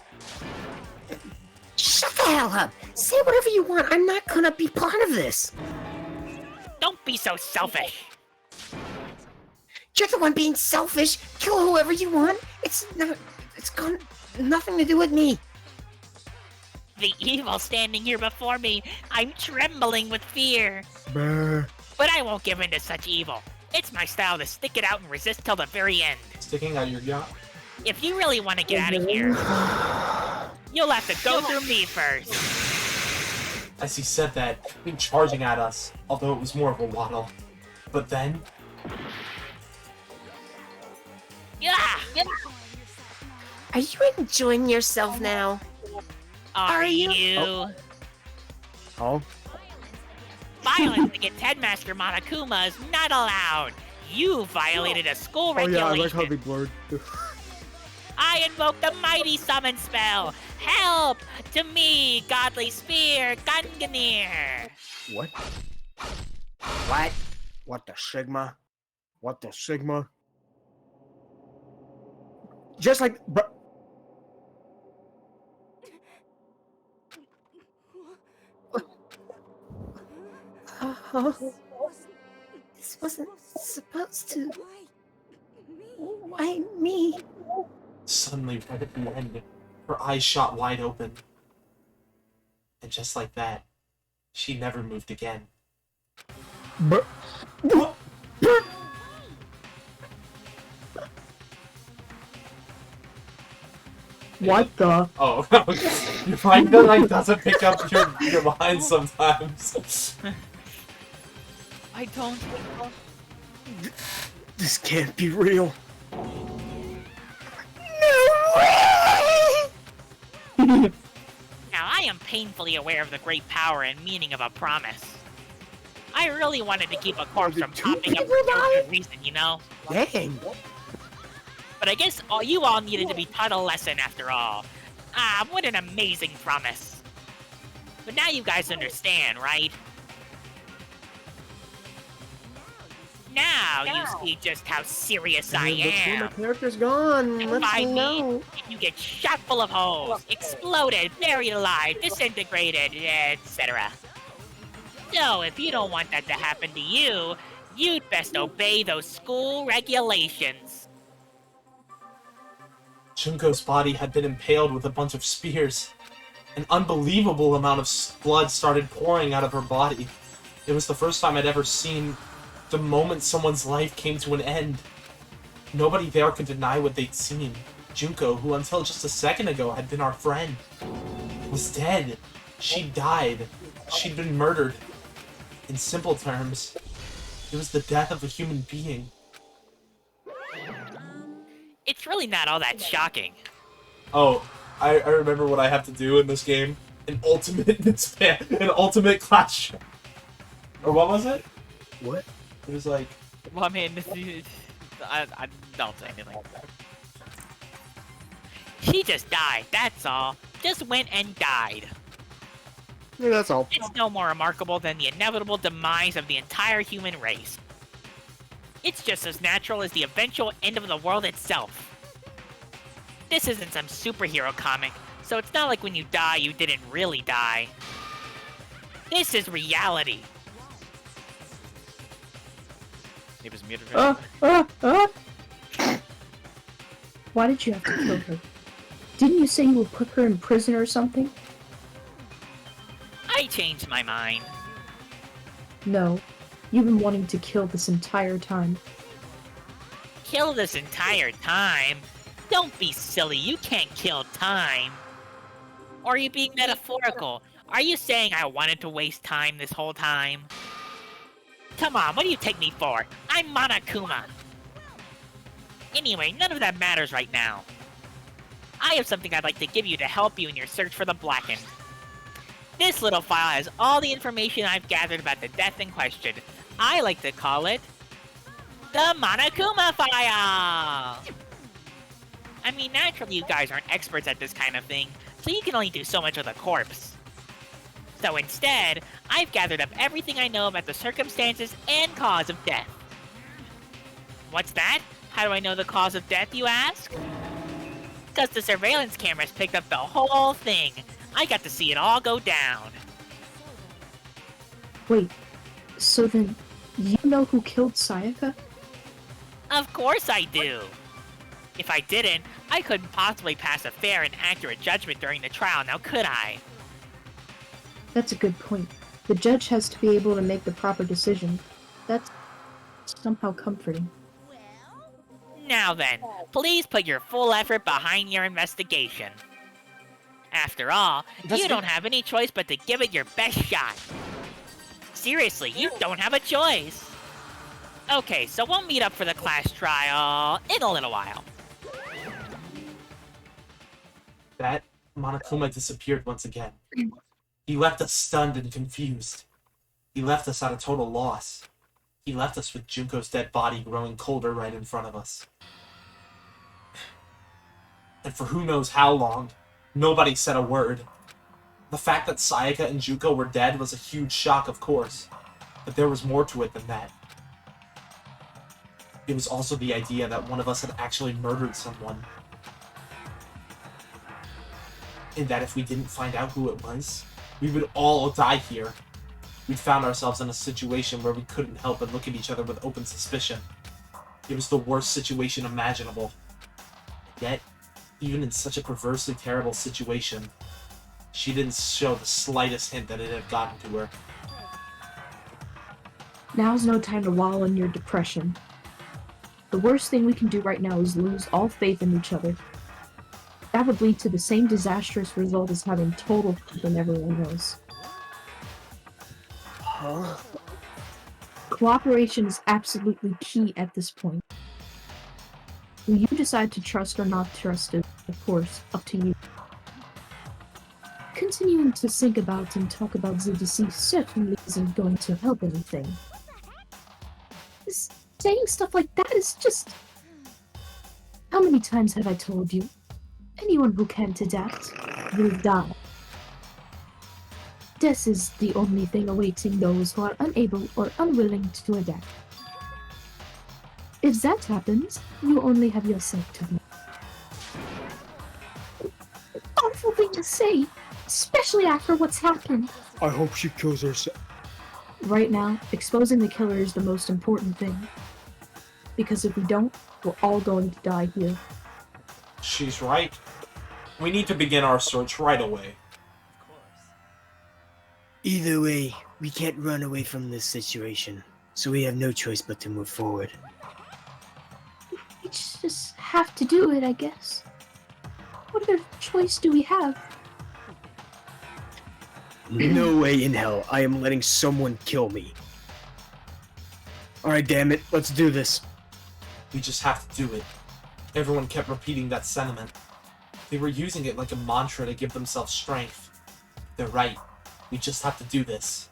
Shut the hell up! Say whatever you want, I'm not gonna be part of this! Don't be so selfish. You're the one being selfish! Kill whoever you want! It's got nothing to do with me! The evil standing here before me, I'm trembling with fear. Brr. But I won't give in to such evil. It's my style to stick it out and resist till the very end. Sticking out your yacht? If you really want to get out of here, you'll have to go through me first. As he said that, he came charging at us, although it was more of a waddle. But then, Yeah! Are you enjoying yourself now? Are you? you? Oh, Violence against Headmaster Monokuma is not allowed. You violated a school oh yeah, I regulation. like how they blurred. I invoke the mighty summon spell. Help to me, godly spear, Gunganir. What? What? What the Sigma? What the Sigma? Just like, bro. This wasn't supposed to. Why me? suddenly, right at the end, her eyes shot wide open. And just like that, she never moved again. But, What the? Oh, your mind like doesn't pick up your lines sometimes. I don't. This can't be real. Now, I am painfully aware of the great power and meaning of a promise. I really wanted to keep a corpse from popping up for no good reason, you know? Dang. But I guess you all needed to be taught a lesson after all. Ah, what an amazing promise. But now you guys understand, right? Now you see just how serious I am. My character's gone. And Let's by know. me, you get shot full of holes, exploded, buried alive, disintegrated, etc. So, if you don't want that to happen to you, you'd best obey those school regulations. Junko's body had been impaled with a bunch of spears. An unbelievable amount of blood started pouring out of her body. It was the first time I'd ever seen the moment someone's life came to an end. Nobody there could deny what they'd seen. Junko, who until just a second ago had been our friend, was dead. She died. She'd been murdered. In simple terms, it was the death of a human being. It's really not all that shocking. Oh, I remember what I have to do in this game. An ultimate clash. Or what was it? What? It was like... Well, I mean, I don't say anything. She just died, that's all. Just went and died. Yeah, that's all. It's no more remarkable than the inevitable demise of the entire human race. It's just as natural as the eventual end of the world itself. This isn't some superhero comic, so it's not like when you die, you didn't really die. This is reality. It was muted. Why did you have to kill her? Didn't you say you would put her in prison or something? I changed my mind. No. You've been wanting to kill this entire time. Kill this entire time? Don't be silly, you can't kill time. Or are you being metaphorical? Are you saying I wanted to waste time this whole time? Come on, what do you take me for? I'm Monokuma. Anyway, none of that matters right now. I have something I'd like to give you to help you in your search for the Blackened. This little file has all the information I've gathered about the death in question. I like to call it the Monokuma file! I mean, naturally you guys aren't experts at this kind of thing, so you can only do so much with a corpse. So instead, I've gathered up everything I know about the circumstances and cause of death. What's that? How do I know the cause of death, you ask? Because the surveillance cameras picked up the whole thing. I got to see it all go down. Wait, so then you know who killed Sayaka? Of course I do. If I didn't, I couldn't possibly pass a fair and accurate judgment during the trial, now could I? That's a good point. The judge has to be able to make the proper decision. That's somehow comforting. Now then, please put your full effort behind your investigation. After all, you don't have any choice but to give it your best shot. Seriously, you don't have a choice. Okay, so we'll meet up for the class trial in a little while. That Monokuma disappeared once again. He left us stunned and confused. He left us at a total loss. He left us with Junko's dead body growing colder right in front of us. And for who knows how long, nobody said a word. The fact that Sayaka and Junko were dead was a huge shock, of course, but there was more to it than that. It was also the idea that one of us had actually murdered someone. And that if we didn't find out who it was, we would all die here. We'd found ourselves in a situation where we couldn't help but look at each other with open suspicion. It was the worst situation imaginable. Yet, even in such a perversely terrible situation, she didn't show the slightest hint that it had gotten to her. Now's no time to wallow in your depression. The worst thing we can do right now is lose all faith in each other. that would lead to the same disastrous result as having total faith in everyone else. Huh? Cooperation is absolutely key at this point. Will you decide to trust or not trust is, of course, up to you. Continuing to think about and talk about the deceased certainly isn't going to help anything. Saying stuff like that is just... How many times have I told you? Anyone who can't adapt will die. Death is the only thing awaiting those who are unable or unwilling to adapt. If that happens, you only have yourself to blame. Awful thing to say, especially after what's happened. I hope she kills herself. Right now, exposing the killer is the most important thing. Because if we don't, we're all going to die here. She's right. We need to begin our search right away. Either way, we can't run away from this situation, so we have no choice but to move forward. We just have to do it, I guess. What other choice do we have? No way in hell I am letting someone kill me. Alright, damn it, let's do this. We just have to do it. Everyone kept repeating that sentiment. They were using it like a mantra to give themselves strength. They're right. We just have to do this.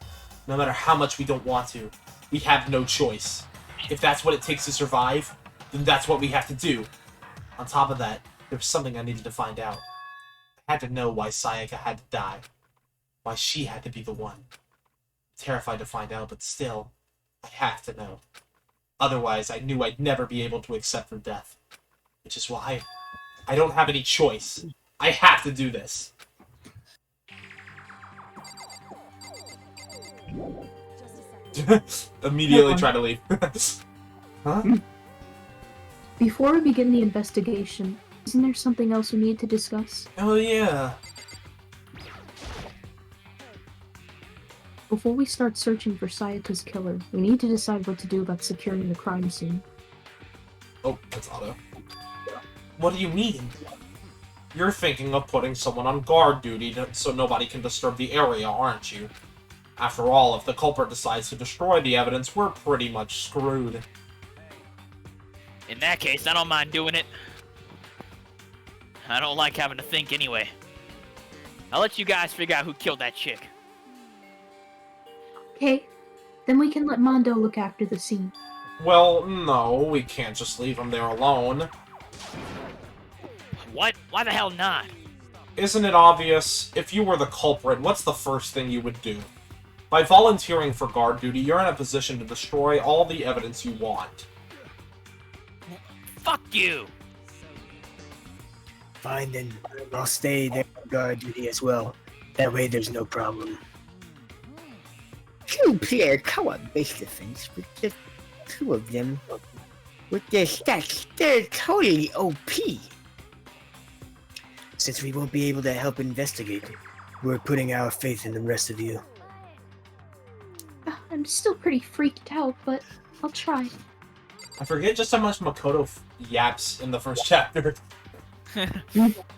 No matter how much we don't want to, we have no choice. If that's what it takes to survive, then that's what we have to do. On top of that, there was something I needed to find out. I had to know why Sayaka had to die. Why she had to be the one. I'm terrified to find out, but still, I have to know. Otherwise, I knew I'd never be able to accept her death. Which is why I don't have any choice. I have to do this. Immediately try to leave. Huh? Before we begin the investigation, isn't there something else we need to discuss? Oh yeah. Before we start searching for Sayaka's killer, we need to decide what to do about securing the crime scene. Oh, that's auto. What do you mean? You're thinking of putting someone on guard duty so nobody can disturb the area, aren't you? After all, if the culprit decides to destroy the evidence, we're pretty much screwed. In that case, I don't mind doing it. I don't like having to think anyway. I'll let you guys figure out who killed that chick. Okay, then we can let Mondo look after the scene. Well, no, we can't just leave him there alone. What? Why the hell not? Isn't it obvious? If you were the culprit, what's the first thing you would do? By volunteering for guard duty, you're in a position to destroy all the evidence you want. Fuck you! Fine then, I'll stay there on guard duty as well. That way there's no problem. Two-player co-op base defense with just two of them. With their stats, they're totally OP. Since we won't be able to help investigate, we're putting our faith in the rest of you. I'm still pretty freaked out, but I'll try. I forget just how much Makoto yaps in the first chapter.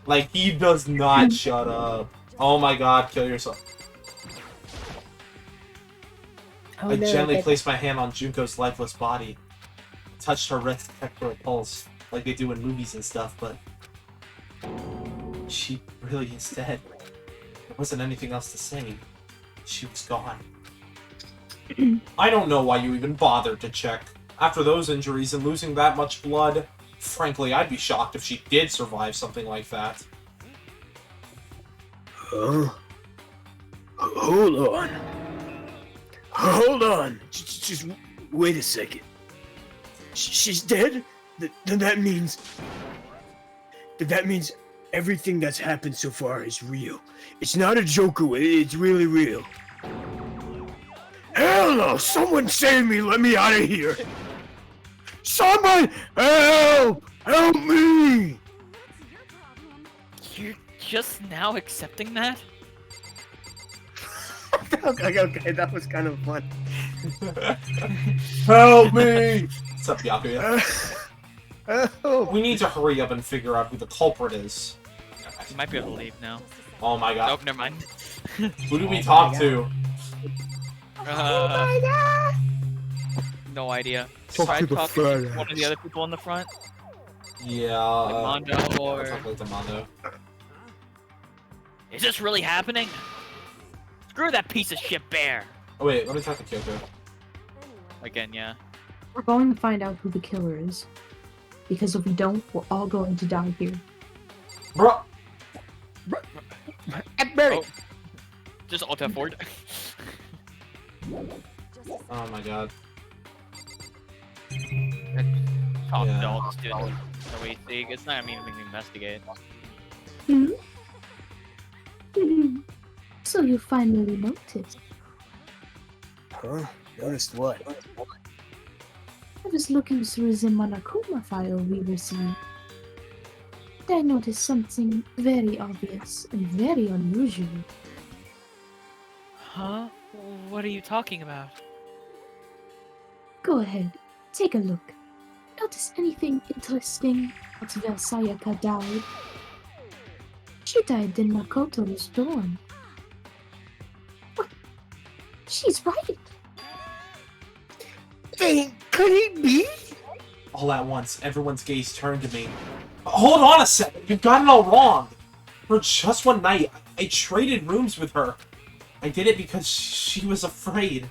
Like, he does not shut up. Oh my god, kill yourself. Oh, I no, gently that- placed my hand on Junko's lifeless body. Touched her wrist to detect her pulse, like they do in movies and stuff, but... she really is dead. There wasn't anything else to say. She was gone. I don't know why you even bothered to check. After those injuries and losing that much blood, frankly, I'd be shocked if she did survive something like that. Huh? Hold on. Hold on. Just wait a second. She's dead? Then that means... That means everything that's happened so far is real. It's not a joke away, it's really real. Hell no! Someone save me! Let me out of here! Someone! Help! Help me! You're just now accepting that? Okay, that was kind of fun. Help me! What's up, Byakuya? Oh, We need to hurry up and figure out who the culprit is. You might be able to leave now. Oh my god. Nope, never mind. Who do we talk to? No idea. Talk Try to the talking fat to one of the other people in the front. Yeah. Like Mondo or... I'll talk to Mondo. Is this really happening? Screw that piece of shit bear. Oh wait, let me talk to Kyoko. Again, yeah. We're going to find out who the killer is. Because if we don't, we're all going to die here. Bro. Oh. Just alt F4. Oh my god. Talk Yeah. to all this dude. No way, see, it's not even making me investigate. Hmm? So you finally noticed. Huh? Noticed what? I was looking through the Monokuma file we received. I noticed something very obvious and very unusual. Huh? What are you talking about? Go ahead, take a look. Notice anything interesting about where Sayaka died? She died in Makoto's dorm. What? She's right. Could it be? All at once, everyone's gaze turned to me. Hold on a second, you've got it all wrong. For just one night, I traded rooms with her. I did it because she was afraid.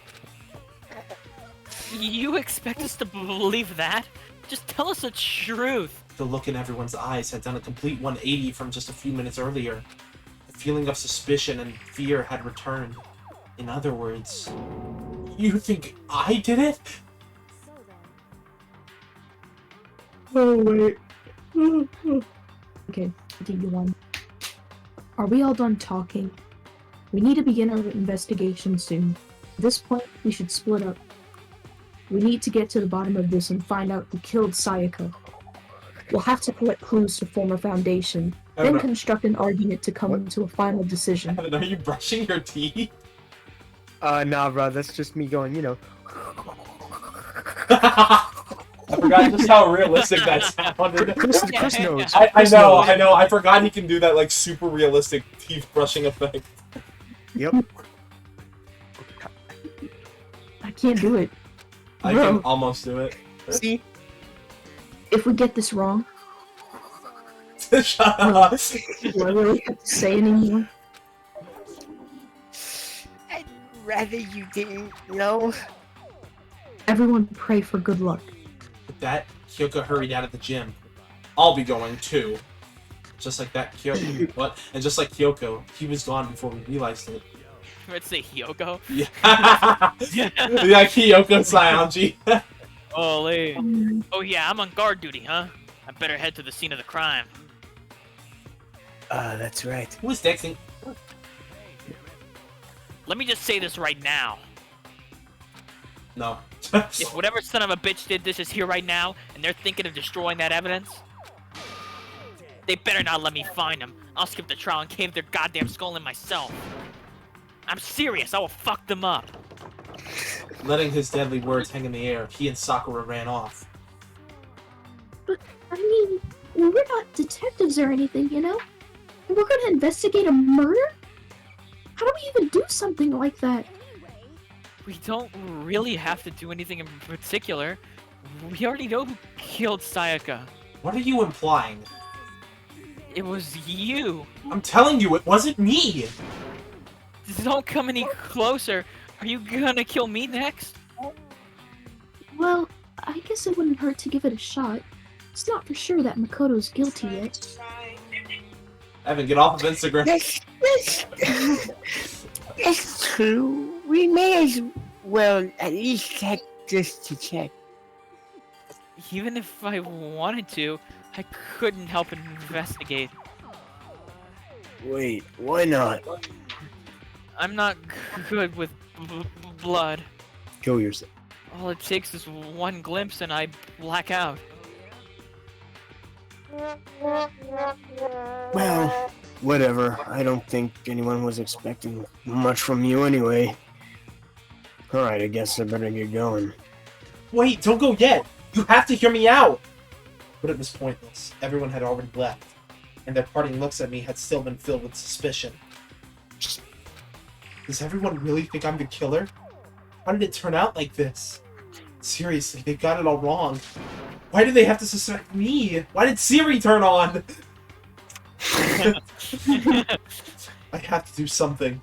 You expect us to believe that? Just tell us the truth. The look in everyone's eyes had done a complete 180 from just a few minutes earlier. The feeling of suspicion and fear had returned. In other words, you think I did it? Oh, wait. Okay, continue on. Are we all done talking? We need to begin our investigation soon. At this point, we should split up. We need to get to the bottom of this and find out who killed Sayaka. We'll have to collect clues to form a foundation, then construct an argument to come to a final decision. Evan, are you brushing your teeth? Nah, bro, that's just me going, you know. I forgot just how realistic that sounded. Chris knows. I know. I forgot he can do that like super realistic teeth brushing effect. Yep. I can't do it. I can almost do it. See? If we get this wrong, Shut up. do I really have to say anymore? I'd rather you didn't know. Everyone pray for good luck. With that, Kyoko hurried out of the gym. I'll be going too. Just like that, Kyoko. What? And just like Kyoko, he was gone before we realized it. Let's say Hyoko. Yeah. Yeah, Kyoko Saionji. Holy. Oh yeah, I'm on guard duty, huh? I better head to the scene of the crime. That's right. Who was texting? Let me just say this right now. No. If whatever son of a bitch did this is here right now, and they're thinking of destroying that evidence, they better not let me find them. I'll skip the trial and cave their goddamn skull in myself. I'm serious, I will fuck them up. Letting his deadly words hang in the air, he and Sakura ran off. But, I mean, we're not detectives or anything, you know? And we're gonna investigate a murder? How do we even do something like that? We don't really have to do anything in particular. We already know who killed Sayaka. What are you implying? It was you. I'm telling you, it wasn't me! Don't come any closer. Are you gonna kill me next? Well, I guess it wouldn't hurt to give it a shot. It's not for sure that Makoto's guilty yet. Evan, get off of Instagram. That's true. We may as well at least check just to check. Even if I wanted to, I couldn't help investigate. Wait, why not? I'm not good with blood. Kill yourself. All it takes is one glimpse and I black out. Well, whatever. I don't think anyone was expecting much from you anyway. Alright, I guess I better get going. Wait, don't go yet! You have to hear me out! But it was pointless. Everyone had already left. and their parting looks at me had still been filled with suspicion. Does everyone really think I'm the killer? How did it turn out like this? Seriously, they got it all wrong. Why did they have to suspect me? Why did Siri turn on? I have to do something.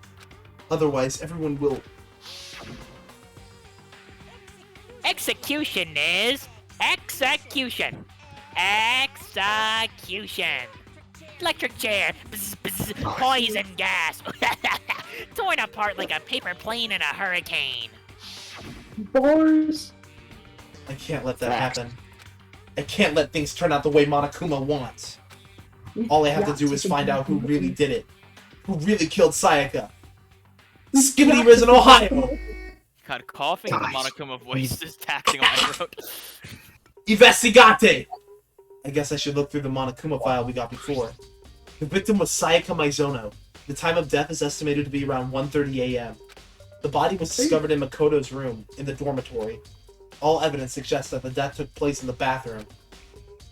Otherwise, everyone will... Execution is execution. Execution. Electric chair. Bzz, bzz, poison gas. Torn apart like a paper plane in a hurricane. Bars. I can't let that happen. I can't let things turn out the way Monokuma wants. All I have to do is find out who really did it. Who really killed Sayaka. Skibbity Riz in Ohio! God, coughing and the Monokuma voice is taxing on my throat. Investigate! I guess I should look through the Monokuma file we got before. The victim was Sayaka Maizono. The time of death is estimated to be around 1:30 a.m. The body was discovered in Makoto's room, in the dormitory. All evidence suggests that the death took place in the bathroom.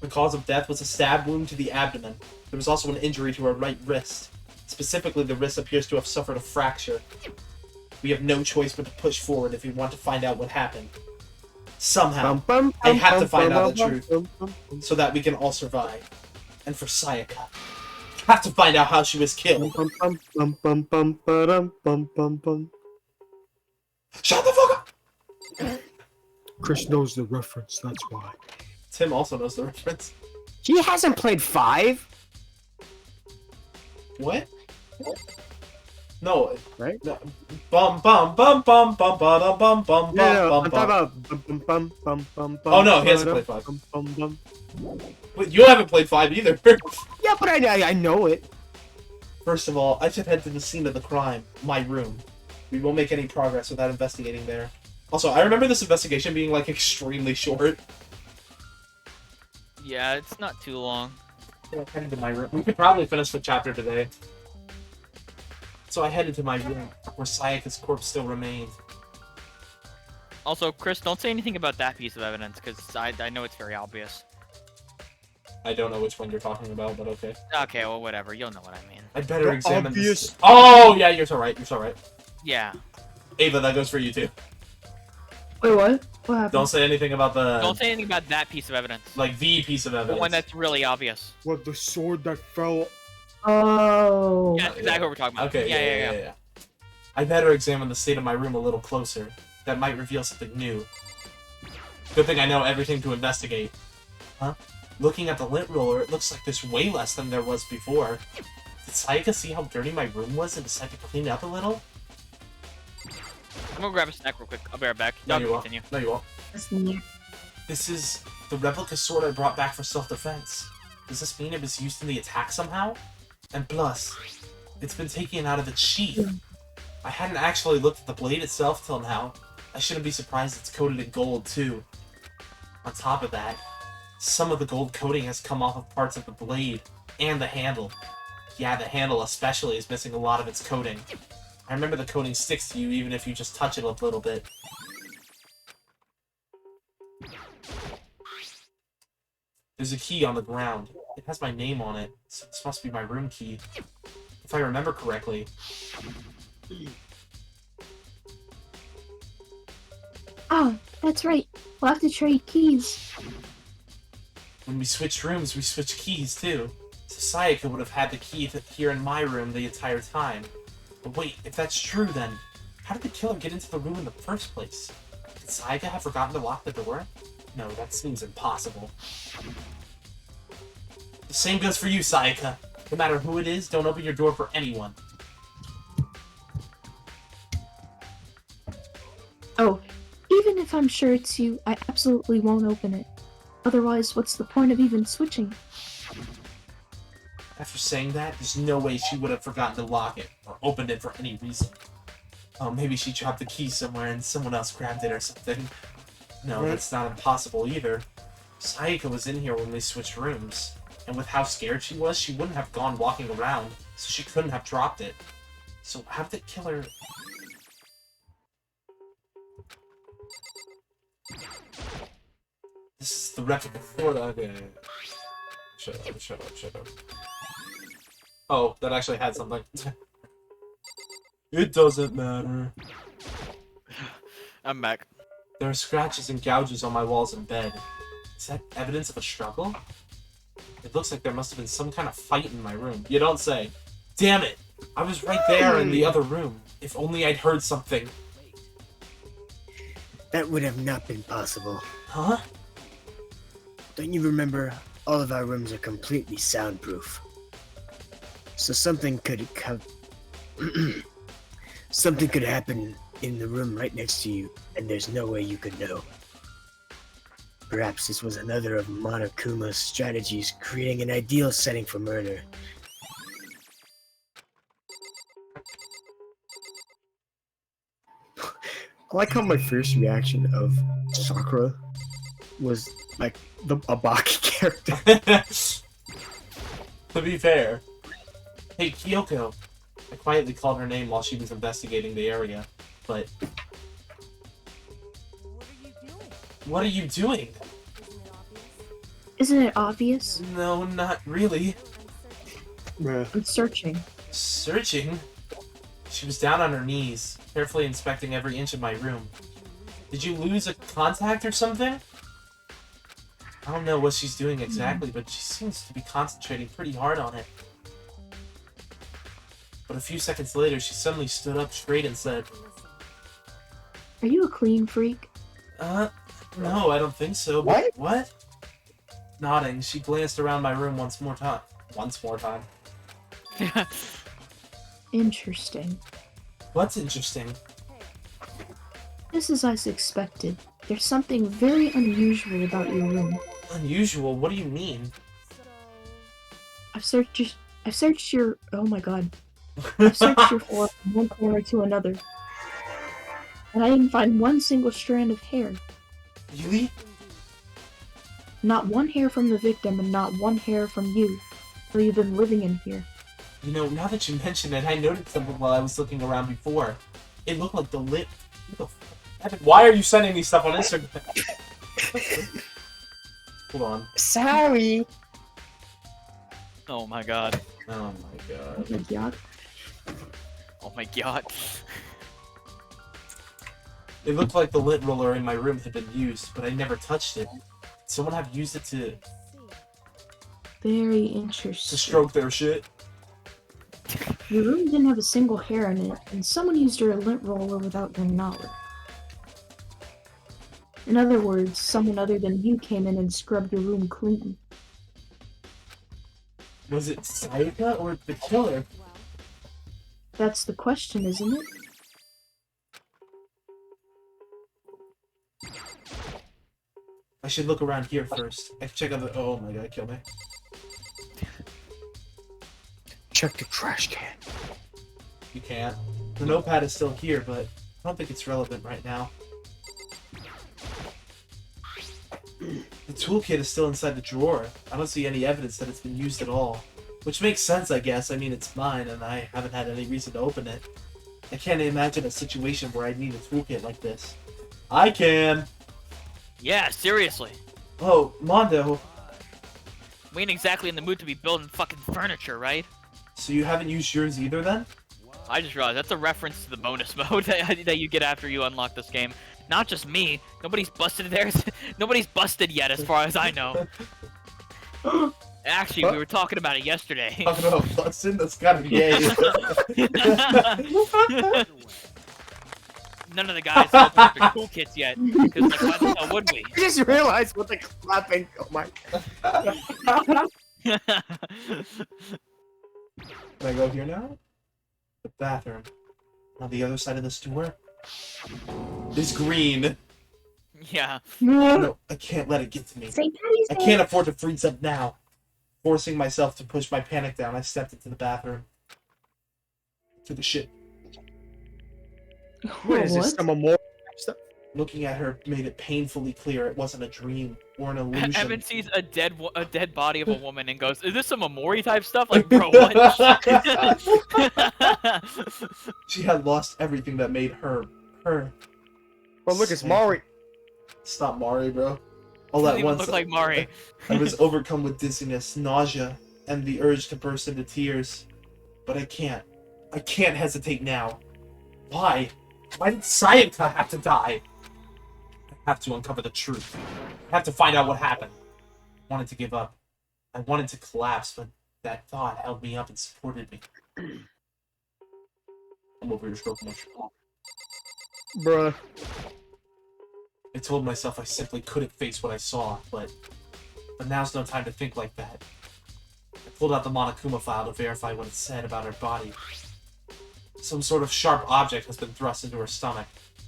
The cause of death was a stab wound to the abdomen. There was also an injury to her right wrist. Specifically, the wrist appears to have suffered a fracture. We have no choice but to push forward if we want to find out what happened. Somehow, I have to find out the truth, so that we can all survive. And for Sayaka, I have to find out how she was killed. Shut the fuck up! Chris knows the reference, that's why. Tim also knows the reference. He hasn't played 5. What? No. Right? No. Bum bum bum bum bum bum bum bum No, bum I'm bum. talking about Oh no, he hasn't played 5. bum. Wait, you haven't played 5 either. Yeah, but I know it. First of all, I should head to the scene of the crime, my room. We won't make any progress without investigating there. Also, I remember this investigation being like extremely short. Yeah, it's not too long. So I headed to my room. We could probably finish the chapter today. So I headed to my room, where Sayaka's corpse still remained. Also, Chris, don't say anything about that piece of evidence, because I know it's very obvious. I don't know which one you're talking about, but okay. Okay, well, whatever. You'll know what I mean. I better The examine obvious- this. Oh, yeah, you're so right. You're so right. Yeah. Ava, that goes for you too. Wait, what? What happened? Don't say anything about the... Don't say anything about that piece of evidence. Like, the piece of The evidence. one that's really obvious. What, the sword that fell? Oh. Yeah, that's exactly what we're talking about. Okay, yeah. I better examine the state of my room a little closer. That might reveal something new. Good thing I know everything to investigate. Huh? Looking at the lint roller, it looks like there's way less than there was before. Did Sayaka see how dirty my room was and decide to clean it up a little? I'm gonna grab a snack real quick. I'll be right back. No, Y'all you can won't. continue. No, you won't. That's neat. This is the replica sword I brought back for self-defense. Does this mean it was used in the attack somehow? And plus, it's been taken out of its sheath. I hadn't actually looked at the blade itself till now. I shouldn't be surprised it's coated in gold, too. On top of that, some of the gold coating has come off of parts of the blade and the handle. Yeah, the handle especially is missing a lot of its coating. I remember the coating sticks to you even if you just touch it a little bit. There's a key on the ground. It has my name on it, so this must be my room key. If I remember correctly. Ah, that's right. We'll have to trade keys. When we switched rooms, we switched keys too. So Sayaka would have had the key here in my room the entire time. But wait, if that's true then, how did the killer get into the room in the first place? Did Sayaka have forgotten to lock the door? No, that seems impossible. The same goes for you, Sayaka. No matter who it is, don't open your door for anyone. Oh, even if I'm sure it's you, I absolutely won't open it. Otherwise, what's the point of even switching? After saying that, there's no way she would have forgotten to lock it, or opened it for any reason. Oh, maybe she dropped the key somewhere and someone else grabbed it or something. No, that's not impossible either. Sayaka was in here when we switched rooms, and with how scared she was, she wouldn't have gone walking around, so she couldn't have dropped it. So how did the killer... This is the replica sword. Okay. Shut up. Oh, that actually had something. It doesn't matter. I'm back. There are scratches and gouges on my walls and bed. Is that evidence of a struggle? It looks like there must have been some kind of fight in my room. You don't say. Damn it! I was right there in the other room. If only I'd heard something. That would have not been possible. Huh? Don't you remember, all of our rooms are completely soundproof. So something could have... something could happen in the room right next to you, and there's no way you could know. Perhaps this was another of Monokuma's strategies, creating an ideal setting for murder. I like how my first reaction of Sakura was like a Baki character. To be fair. Hey, Kyoko. I quietly called her name while she was investigating the area, but... What are you doing? What are you doing? Isn't it obvious? Isn't it obvious? No, not really. I'm searching. Searching? She was down on her knees, carefully inspecting every inch of my room. Did you lose a contact or something? I don't know what she's doing exactly, but she seems to be concentrating pretty hard on it. But a few seconds later, she suddenly stood up straight and said, Are you a clean freak? No, I don't think so. But what? Nodding, she glanced around my room once more time. Interesting. What's interesting? Just as I expected. There's something very unusual about your room. Unusual? What do you mean? I've searched your... Oh my god. I've searched your floor from one corner to another. And I didn't find one single strand of hair. Really? Not one hair from the victim and not one hair from you. Or you've been living in here. You know, now that you mention it, I noticed something while I was looking around before. It looked like the lip... Why are you sending me stuff on Instagram? Hold on. Sorry. Oh my god. Oh my god. Oh my god. Oh my god. It looked like the lint roller in my room had been used, but I never touched it. Did someone have used it to Very interesting. stroke their shit? Your room didn't have a single hair in it, and someone used your lint roller without your knowledge. In other words, someone other than you came in and scrubbed your room clean. Was it Sayaka or the killer? That's the question, isn't it? I should look around here first. I should check out the... Oh my god, kill me. Check the trash can. You can't. The notepad is still here, but I don't think it's relevant right now. The toolkit is still inside the drawer. I don't see any evidence that it's been used at all. Which makes sense, I guess. I mean, it's mine, and I haven't had any reason to open it. I can't imagine a situation where I'd need a toolkit like this. I can! Yeah, seriously. Oh, Mondo. We ain't exactly in the mood to be building fucking furniture, right? So you haven't used yours either, then? I just realized that's a reference to the bonus mode that you get after you unlock this game. Not just me. Nobody's busted theirs. Nobody's busted yet, as far as I know. Actually, we were talking about it yesterday. Talking about busting? That's gotta be gay. None of the guys have opened up their toolkits yet, because like, why the hell would we? I just realized what the clapping. Oh my. Can I go here now? The bathroom. On the other side of this door is green. Yeah. No, I can't let it get to me. St. Patty's I Day. can't afford to freeze up now. Forcing myself to push my panic down, I stepped into the bathroom. To the shit. What is this? What? Some more stuff? Looking at her made it painfully clear it wasn't a dream or an illusion. Evan sees a dead body of a woman and goes, "Is this some Amori type stuff?" Like, bro, what? She had lost everything that made her. Oh look, it's Mari. Stop Mari, bro. All Doesn't at even once, look like Mari. I was overcome with dizziness, nausea, and the urge to burst into tears. But I can't. I can't hesitate now. Why? Why did Sayaka have to die? I have to uncover the truth. I have to find out what happened. I wanted to give up. I wanted to collapse, but that thought held me up and supported me. I'm over here stroking my shoulder. Bruh. I told myself I simply couldn't face what I saw, but now's no time to think like that. I pulled out the Monokuma file to verify what it said about her body. Some sort of sharp object has been thrust into her stomach.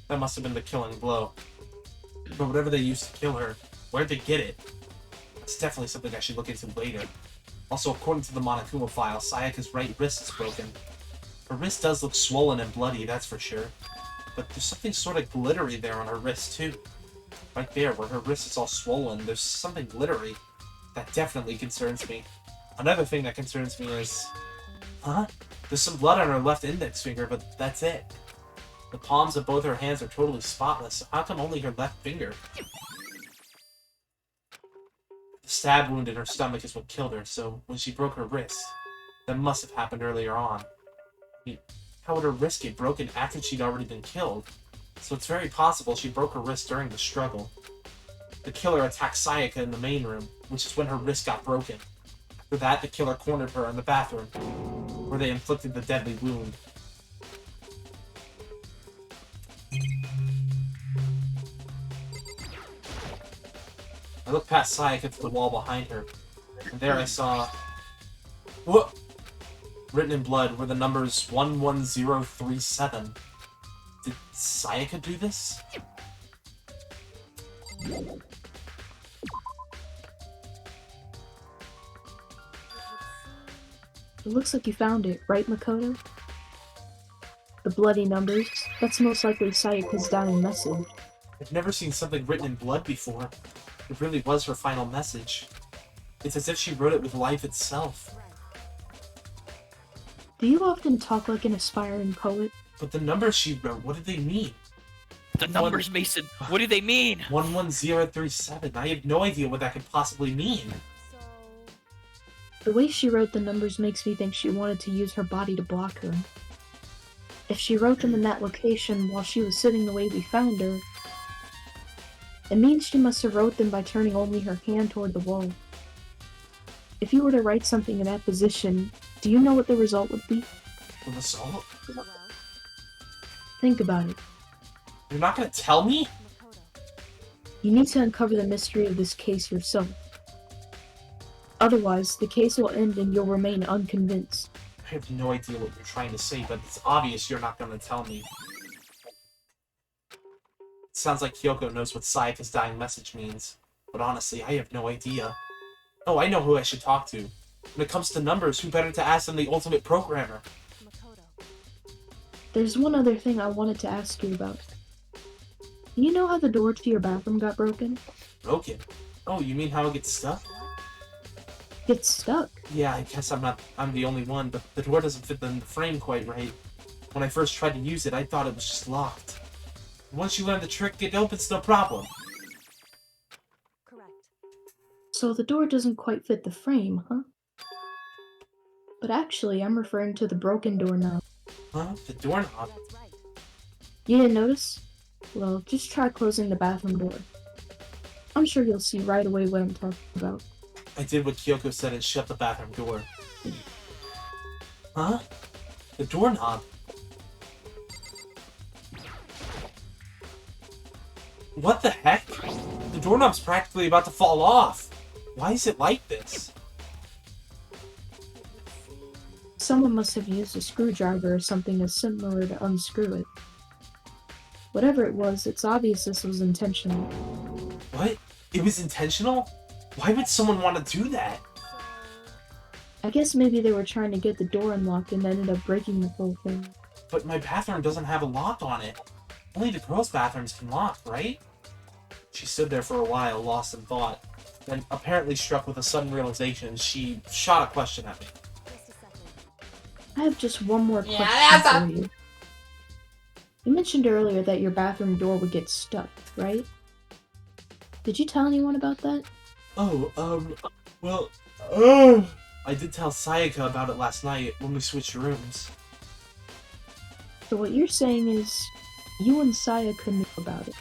That must have been the killing blow. But whatever they used to kill her, where'd they get it? That's definitely something I should look into later. Also, according to the Monokuma file, Sayaka's right wrist is broken. Her wrist does look swollen and bloody, that's for sure. But there's something sort of glittery there on her wrist, too. Right there, where her wrist is all swollen, there's something glittery. That definitely concerns me. Another thing that concerns me is... Huh? There's some blood on her left index finger, but that's it. The palms of both her hands are totally spotless, so how come only her left finger? The stab wound in her stomach is what killed her, so when she broke her wrist, that must have happened earlier on. I mean, how would her wrist get broken after she'd already been killed? So it's very possible she broke her wrist during the struggle. The killer attacked Sayaka in the main room, which is when her wrist got broken. After that, the killer cornered her in the bathroom, where they inflicted the deadly wound. I looked past Sayaka to the wall behind her, and there I saw... What? Written in blood were the numbers 11037. Did Sayaka do this? It looks like you found it, right, Makoto? The bloody numbers? That's most likely Sayaka's dying message. I've never seen something written in blood before. It really was her final message. It's as if she wrote it with life itself. Do you often talk like an aspiring poet? But the numbers she wrote, what did they mean? The numbers, Mason. What do they mean? 11037. I have no idea what that could possibly mean. The way she wrote the numbers makes me think she wanted to use her body to block her. If she wrote them in that location while she was sitting the way we found her, it means she must have wrote them by turning only her hand toward the wall. If you were to write something in that position, do you know what the result would be? The result? Think about it. You're not gonna tell me? You need to uncover the mystery of this case yourself. Otherwise, the case will end and you'll remain unconvinced. I have no idea what you're trying to say, but it's obvious you're not gonna tell me. It sounds like Kyoko knows what Sayaka's dying message means, but honestly, I have no idea. Oh, I know who I should talk to. When it comes to numbers, who better to ask than the ultimate programmer? There's one other thing I wanted to ask you about. Do you know how the door to your bathroom got broken? Broken? Oh, you mean how it gets stuck? Gets stuck? Yeah, I guess I'm the only one, but the door doesn't fit in the frame quite right. When I first tried to use it, I thought it was just locked. Once you learn the trick, it opens no problem. Correct. So the door doesn't quite fit the frame, huh? But actually, I'm referring to the broken doorknob. Huh? The doorknob? That's right. You didn't notice? Well, just try closing the bathroom door. I'm sure you'll see right away what I'm talking about. I did what Kyoko said and shut the bathroom door. Huh? The doorknob? What the heck? The doorknob's practically about to fall off. Why is it like this? Someone must have used a screwdriver or something as similar to unscrew it. Whatever it was, it's obvious this was intentional. What? It was intentional? Why would someone want to do that? I guess maybe they were trying to get the door unlocked and ended up breaking the whole thing. But my bathroom doesn't have a lock on it. Only the girls' bathrooms can lock, right? She stood there for a while, lost in thought. Then, apparently struck with a sudden realization, she shot a question at me. Just a second. I have just one more question for you. You mentioned earlier that your bathroom door would get stuck, right? Did you tell anyone about that? Oh, well, I did tell Sayaka about it last night when we switched rooms. So what you're saying is, you and Sayaka knew about it.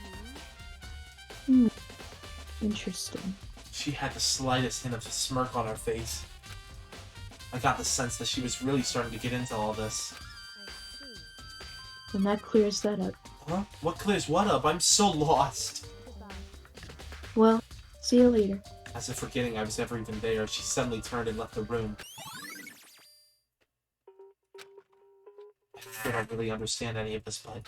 Interesting. She had the slightest hint of a smirk on her face. I got the sense that she was really starting to get into all this. And that clears that up. Huh? What clears what up? I'm so lost. Well, see you later. As if forgetting I was ever even there, she suddenly turned and left the room. I still don't really understand any of this, but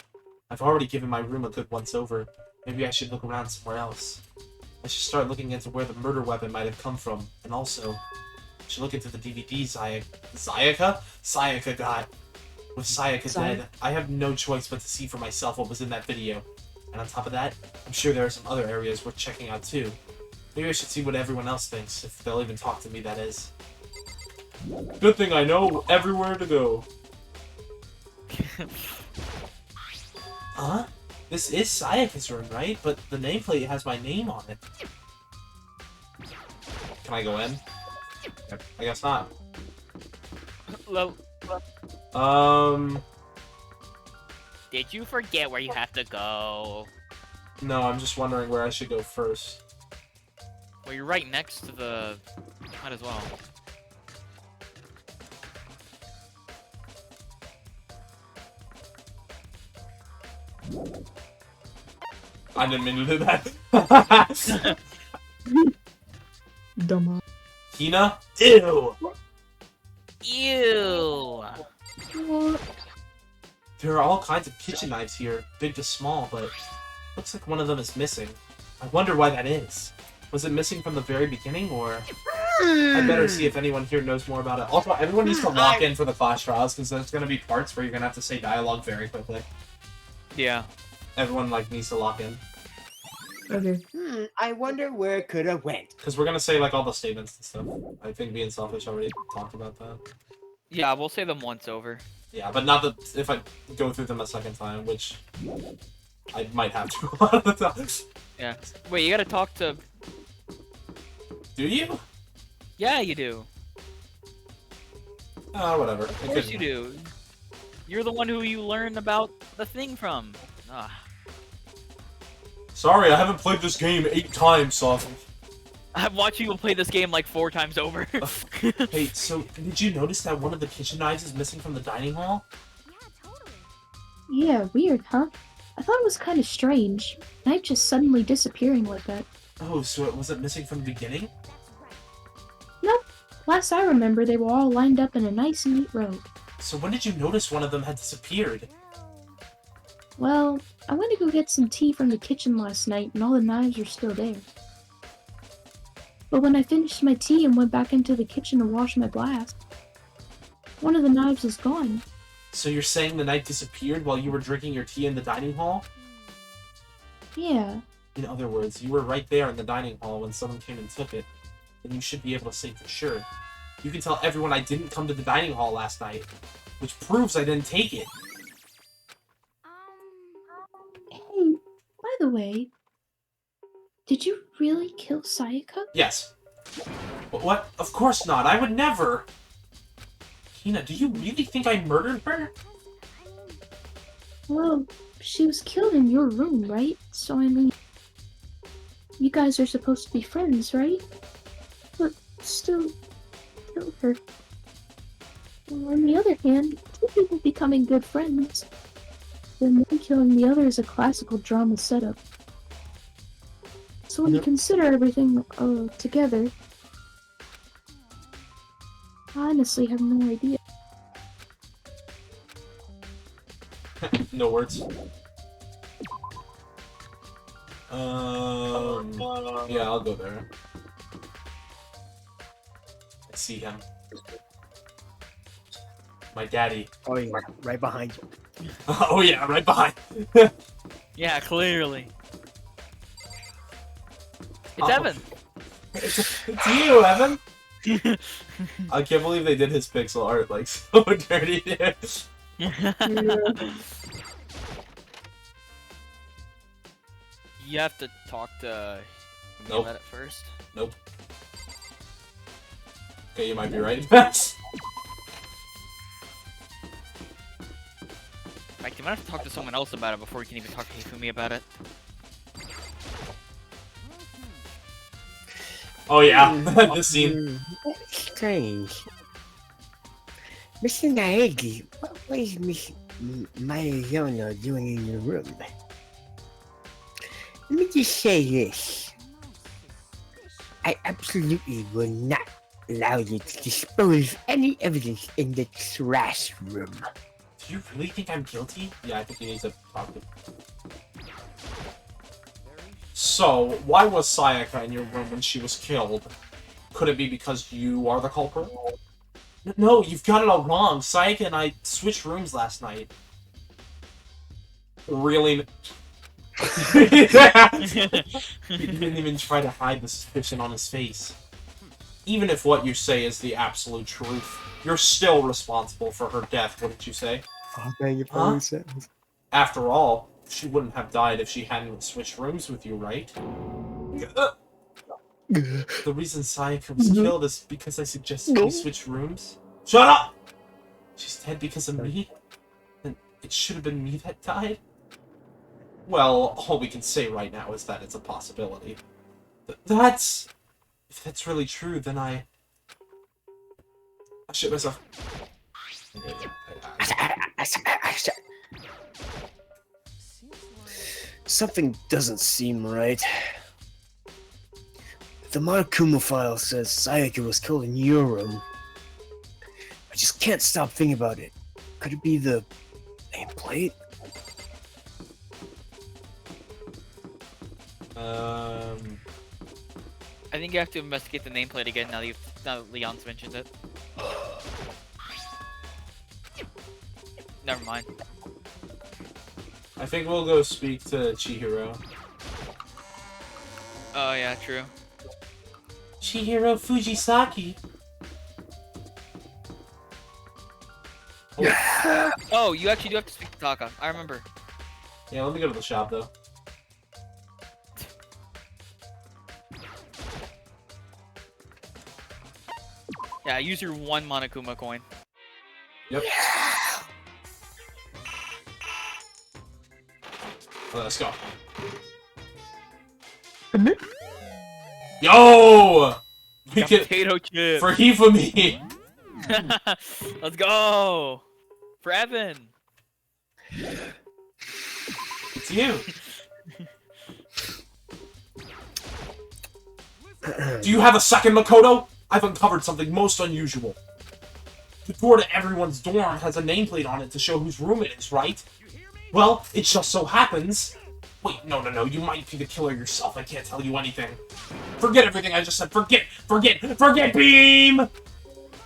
I've already given my room a good once-over. Maybe I should look around somewhere else. I should start looking into where the murder weapon might have come from, and also, I should look into the DVD Sayaka got. With Sayaka dead, I have no choice but to see for myself what was in that video. And on top of that, I'm sure there are some other areas worth checking out too. Maybe I should see what everyone else thinks, if they'll even talk to me, that is. Good thing I know everywhere to go. Huh? This is Sayaka's room, right? But the nameplate has my name on it. Can I go in? I guess not. Hello. Did you forget where you have to go? No, I'm just wondering where I should go first. Well, you're right next to the... Might as well. I didn't mean to do that. Dumb. Hina? Ew! Ew! There are all kinds of kitchen knives here, big to small, but looks like one of them is missing. I wonder why that is. Was it missing from the very beginning, or... I better see if anyone here knows more about it. Also, everyone needs to lock in for the class trials, because there's going to be parts where you're going to have to say dialogue very quickly. Yeah. Everyone, needs to lock in. Okay. I wonder where it could have went. Because we're going to say, all the statements and stuff. I think me and Sawfish already talked about that. Yeah, we'll say them once over. Yeah, but not if I go through them a second time, which I might have to a lot of the times. Yeah. Wait, you gotta talk to... Do you? Yeah, you do. Whatever. Of course you do. You're the one who you learn about the thing from. Sorry, I haven't played this game 8 times, Sawfish. I've watched people play this game 4 times over. Hey, so did you notice that one of the kitchen knives is missing from the dining hall? Yeah, totally. Yeah, weird, huh? I thought it was kind of strange. Knife just suddenly disappearing like that. Oh, so it wasn't missing from the beginning? Nope. Last I remember, they were all lined up in a nice, neat row. So when did you notice one of them had disappeared? Well, I went to go get some tea from the kitchen last night, and all the knives are still there. But when I finished my tea and went back into the kitchen to wash my glass, one of the knives is gone. So you're saying the knife disappeared while you were drinking your tea in the dining hall? Yeah. In other words, you were right there in the dining hall when someone came and took it. Then you should be able to say for sure. You can tell everyone I didn't come to the dining hall last night, which proves I didn't take it. Hey, by the way, did you really kill Sayaka? Yes. But what? Of course not. I would never. Hina, do you really think I murdered her? Well, she was killed in your room, right? So, I mean, you guys are supposed to be friends, right? But still, kill her. Well, on the other hand, 2 people becoming good friends, then one killing the other is a classical drama setup. So when you consider everything together, I honestly have no idea. No words. Yeah, I'll go there. I see him. My daddy. Oh yeah, right behind you. Oh yeah, right behind. Yeah, clearly. It's Oh. Evan. It's you, Evan. I can't believe they did his pixel art so dirty, dude. You have to talk to Nope. about it first. Nope. Okay, you might be right. Like, you might have to talk to someone else about it before you can even talk to Hifumi about it. Oh yeah, this scene. Strange. Mr. Naegi, what was Miss Maizono doing in your room? Let me just say this. I absolutely will not allow you to dispose of any evidence in the trash room. Do you really think I'm guilty? Yeah, I think he needs to talk to. So, why was Sayaka in your room when she was killed? Could it be because you are the culprit? No, you've got it all wrong. Sayaka and I switched rooms last night. Really? He didn't even try to hide the suspicion on his face. Even if what you say is the absolute truth, you're still responsible for her death, wouldn't you say? Oh man, you're probably sentenced. After all, she wouldn't have died if she hadn't switched rooms with you, right? The reason Sayaka was killed is because I suggested we switch rooms? Shut up! She's dead because of me? And it should have been me that died? Well, all we can say right now is that it's a possibility. That's... If that's really true, then I shit myself. Something doesn't seem right. The Monokuma file says Sayaka was killed in your room. I just can't stop thinking about it. Could it be the nameplate? I think you have to investigate the nameplate again now that Leon's mentioned it. Never mind. I think we'll go speak to Chihiro. Oh yeah, true. Chihiro Fujisaki. Oh, you actually do have to speak to Taka. I remember. Yeah, let me go to the shop though. Yeah, use your one Monokuma coin. Yep. Well, let's go. Yo! We can Potato chip. for Hifumi. Let's go for Evan. It's you. Do you have a second, Makoto? I've uncovered something most unusual. The door to everyone's dorm has a nameplate on it to show whose room it is, right? Well, it just so happens... Wait, no, you might be the killer yourself. I can't tell you anything. Forget everything I just said. Forget, Beam!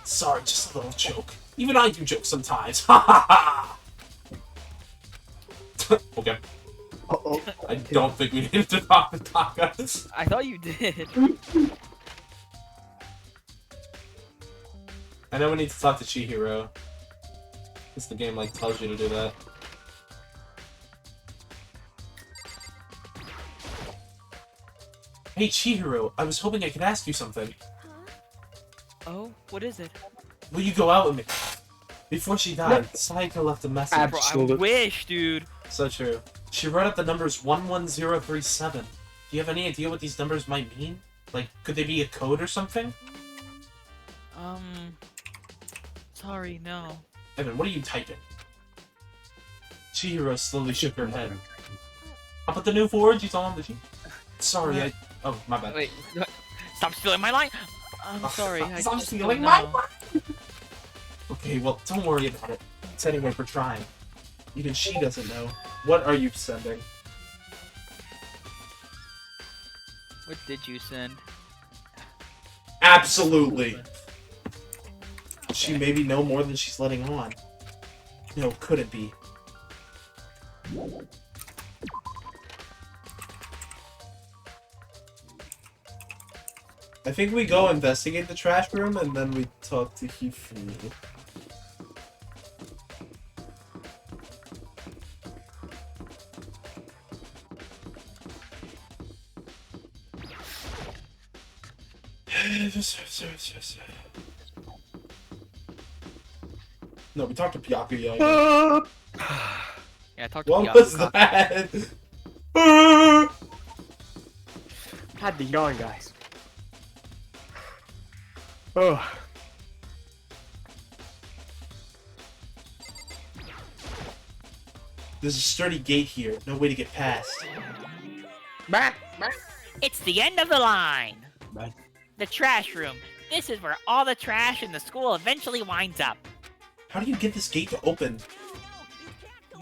Sorry, just a little joke. Even I do jokes sometimes. Ha ha ha! Okay. Uh-oh. I don't think we need to talk to Taka. I thought you did. I know we need to talk to Chihiro. Because the game, like, tells you to do that. Hey, Chihiro, I was hoping I could ask you something. Oh, what is it? Will you go out with me? Before she died, Sayaka left a message. Bro, I wish, dude. So true. She wrote up the numbers 11037. Do you have any idea what these numbers might mean? Like, could they be a code or something? Sorry, no. Evan, what are you typing? Chihiro slowly shook her head. How about the new forge you saw on the sheet? Sorry, Oh, my bad. Wait, stop stealing my line! I'm sorry, I Stop just stealing don't my know. line! Okay, well, don't worry about it. It's anyway for trying. Even she doesn't know. What are you sending? What did you send? Absolutely! She maybe know more than she's letting on. No, could it be? I think we go investigate the trash room and then we talk to Hifumi. No, we talked to Byakuya. Yeah, talk to What was Byakuya. that? Had to yawn, guys. Oh. There's a sturdy gate here. No way to get past. It's the end of the line. Right. The trash room. This is where all the trash in the school eventually winds up. How do you get this gate to open?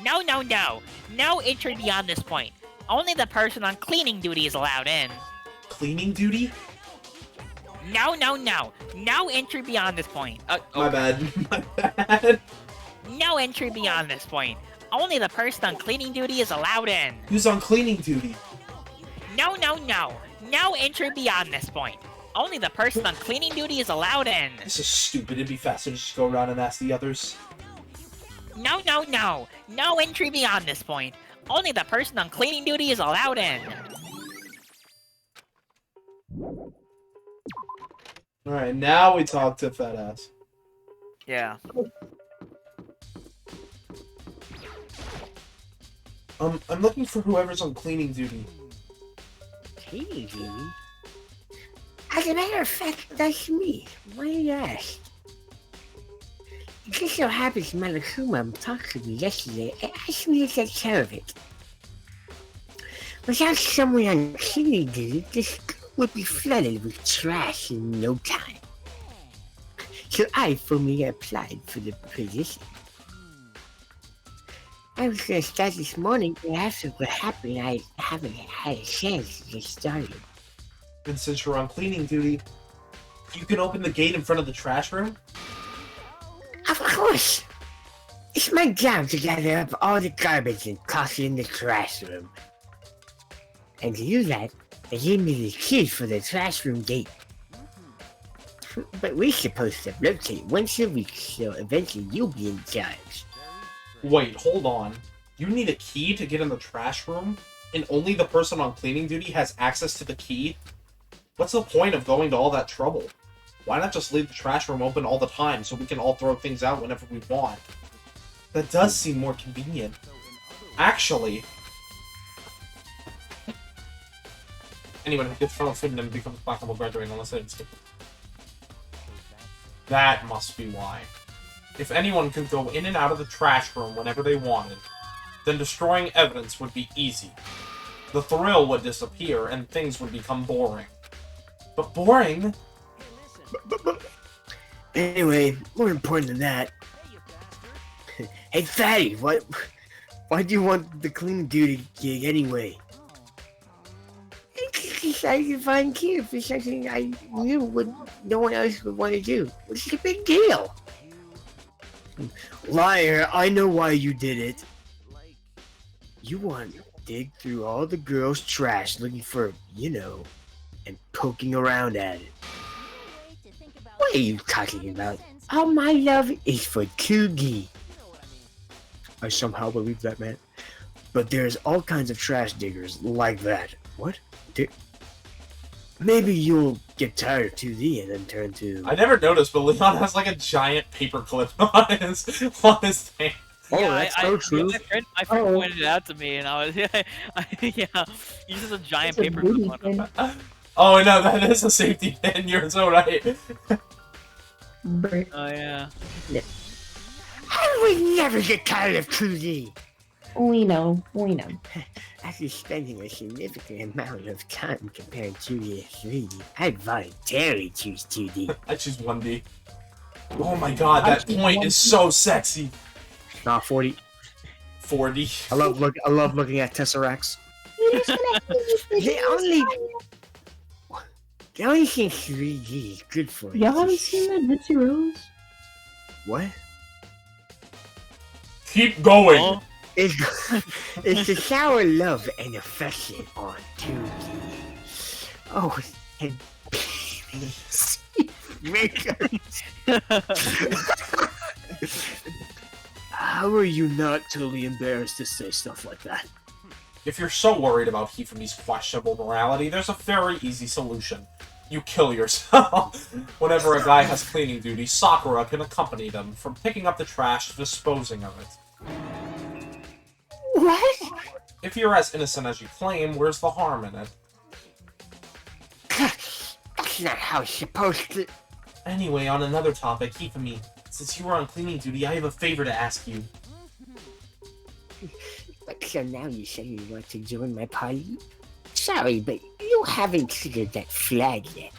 No, no, no. No entry beyond this point. Only the person on cleaning duty is allowed in. Cleaning duty? No, no, no. No entry beyond this point. My bad. My bad. No entry beyond this point. Only the person on cleaning duty is allowed in. Who's on cleaning duty? No, no, no. No entry beyond this point. Only the person on cleaning duty is allowed in. This is stupid. It'd be faster to just go around and ask the others. No, no, no. No entry beyond this point. Only the person on cleaning duty is allowed in. Alright, now we talk to Fat Ass. Yeah. I'm looking for whoever's on cleaning duty. Cleaning duty? As a matter of fact, that's me. Why do you ask? It just so happens Monokuma talked to me yesterday and asked me to take care of it. Without someone on cleaning duty, the school would be flooded with trash in no time. So I formally applied for the position. I was gonna start this morning, but after what happened, I haven't had a chance to get started. And since you're on cleaning duty, you can open the gate in front of the trash room? Of course! It's my job to gather up all the garbage and toss it in the trash room. And to do that, they gave me the keys for the trash room gate. But we're supposed to rotate once a week, so eventually you'll be in charge. Wait, hold on. You need a key to get in the trash room? And only the person on cleaning duty has access to the key? What's the point of going to all that trouble? Why not just leave the trash room open all the time so we can all throw things out whenever we want? That does seem more convenient. Actually... Anyone who gets front food and becomes black will graduate unless it's... That must be why. If anyone could go in and out of the trash room whenever they wanted, then destroying evidence would be easy. The thrill would disappear and things would become boring. But boring? Anyway, more important than that. Hey, Fatty, why do you want the cleaning duty gig anyway? I could volunteer for something I knew no one else would want to do. What's the big deal? Liar, I know why you did it. You want to dig through all the girls' trash looking for, and poking around at it. What are you talking about? All my love is for Kugi. I somehow believe that, man. But there's all kinds of trash diggers like that. What? Maybe you'll get tired of 2D and then turn to... I never noticed, but Leon has like a giant paperclip on his thing. Oh, that's so true. My friend pointed it out to me, and I was, yeah, he uses a giant It's a paper booty clip on him. pin. Oh no, that is a safety pin, you're so right. Brick. Oh, yeah. I would never get tired of 2D. We know. After spending a significant amount of time comparing 2D and 3D, I'd voluntarily choose 2D. I choose 1D. Oh my god, that point is so sexy. Nah, 40. 4D. I love looking at Tesseracts. The only thing 3D is good for Y'all is haven't seen that Mitzi Rose? What? Keep going. Oh. It's the sour love and affection on 2D. Oh, and How are you not totally embarrassed to say stuff like that? If you're so worried about Hifumi's questionable morality, there's a very easy solution. You kill yourself. Whenever a guy has cleaning duty, Sakura can accompany them, from picking up the trash to disposing of it. What? If you're as innocent as you claim, where's the harm in it? That's not how it's supposed to... Anyway, on another topic, Hifumi, since you were on cleaning duty, I have a favor to ask you. But so now you say you want to join my party? Sorry, but you haven't cleared that flag yet.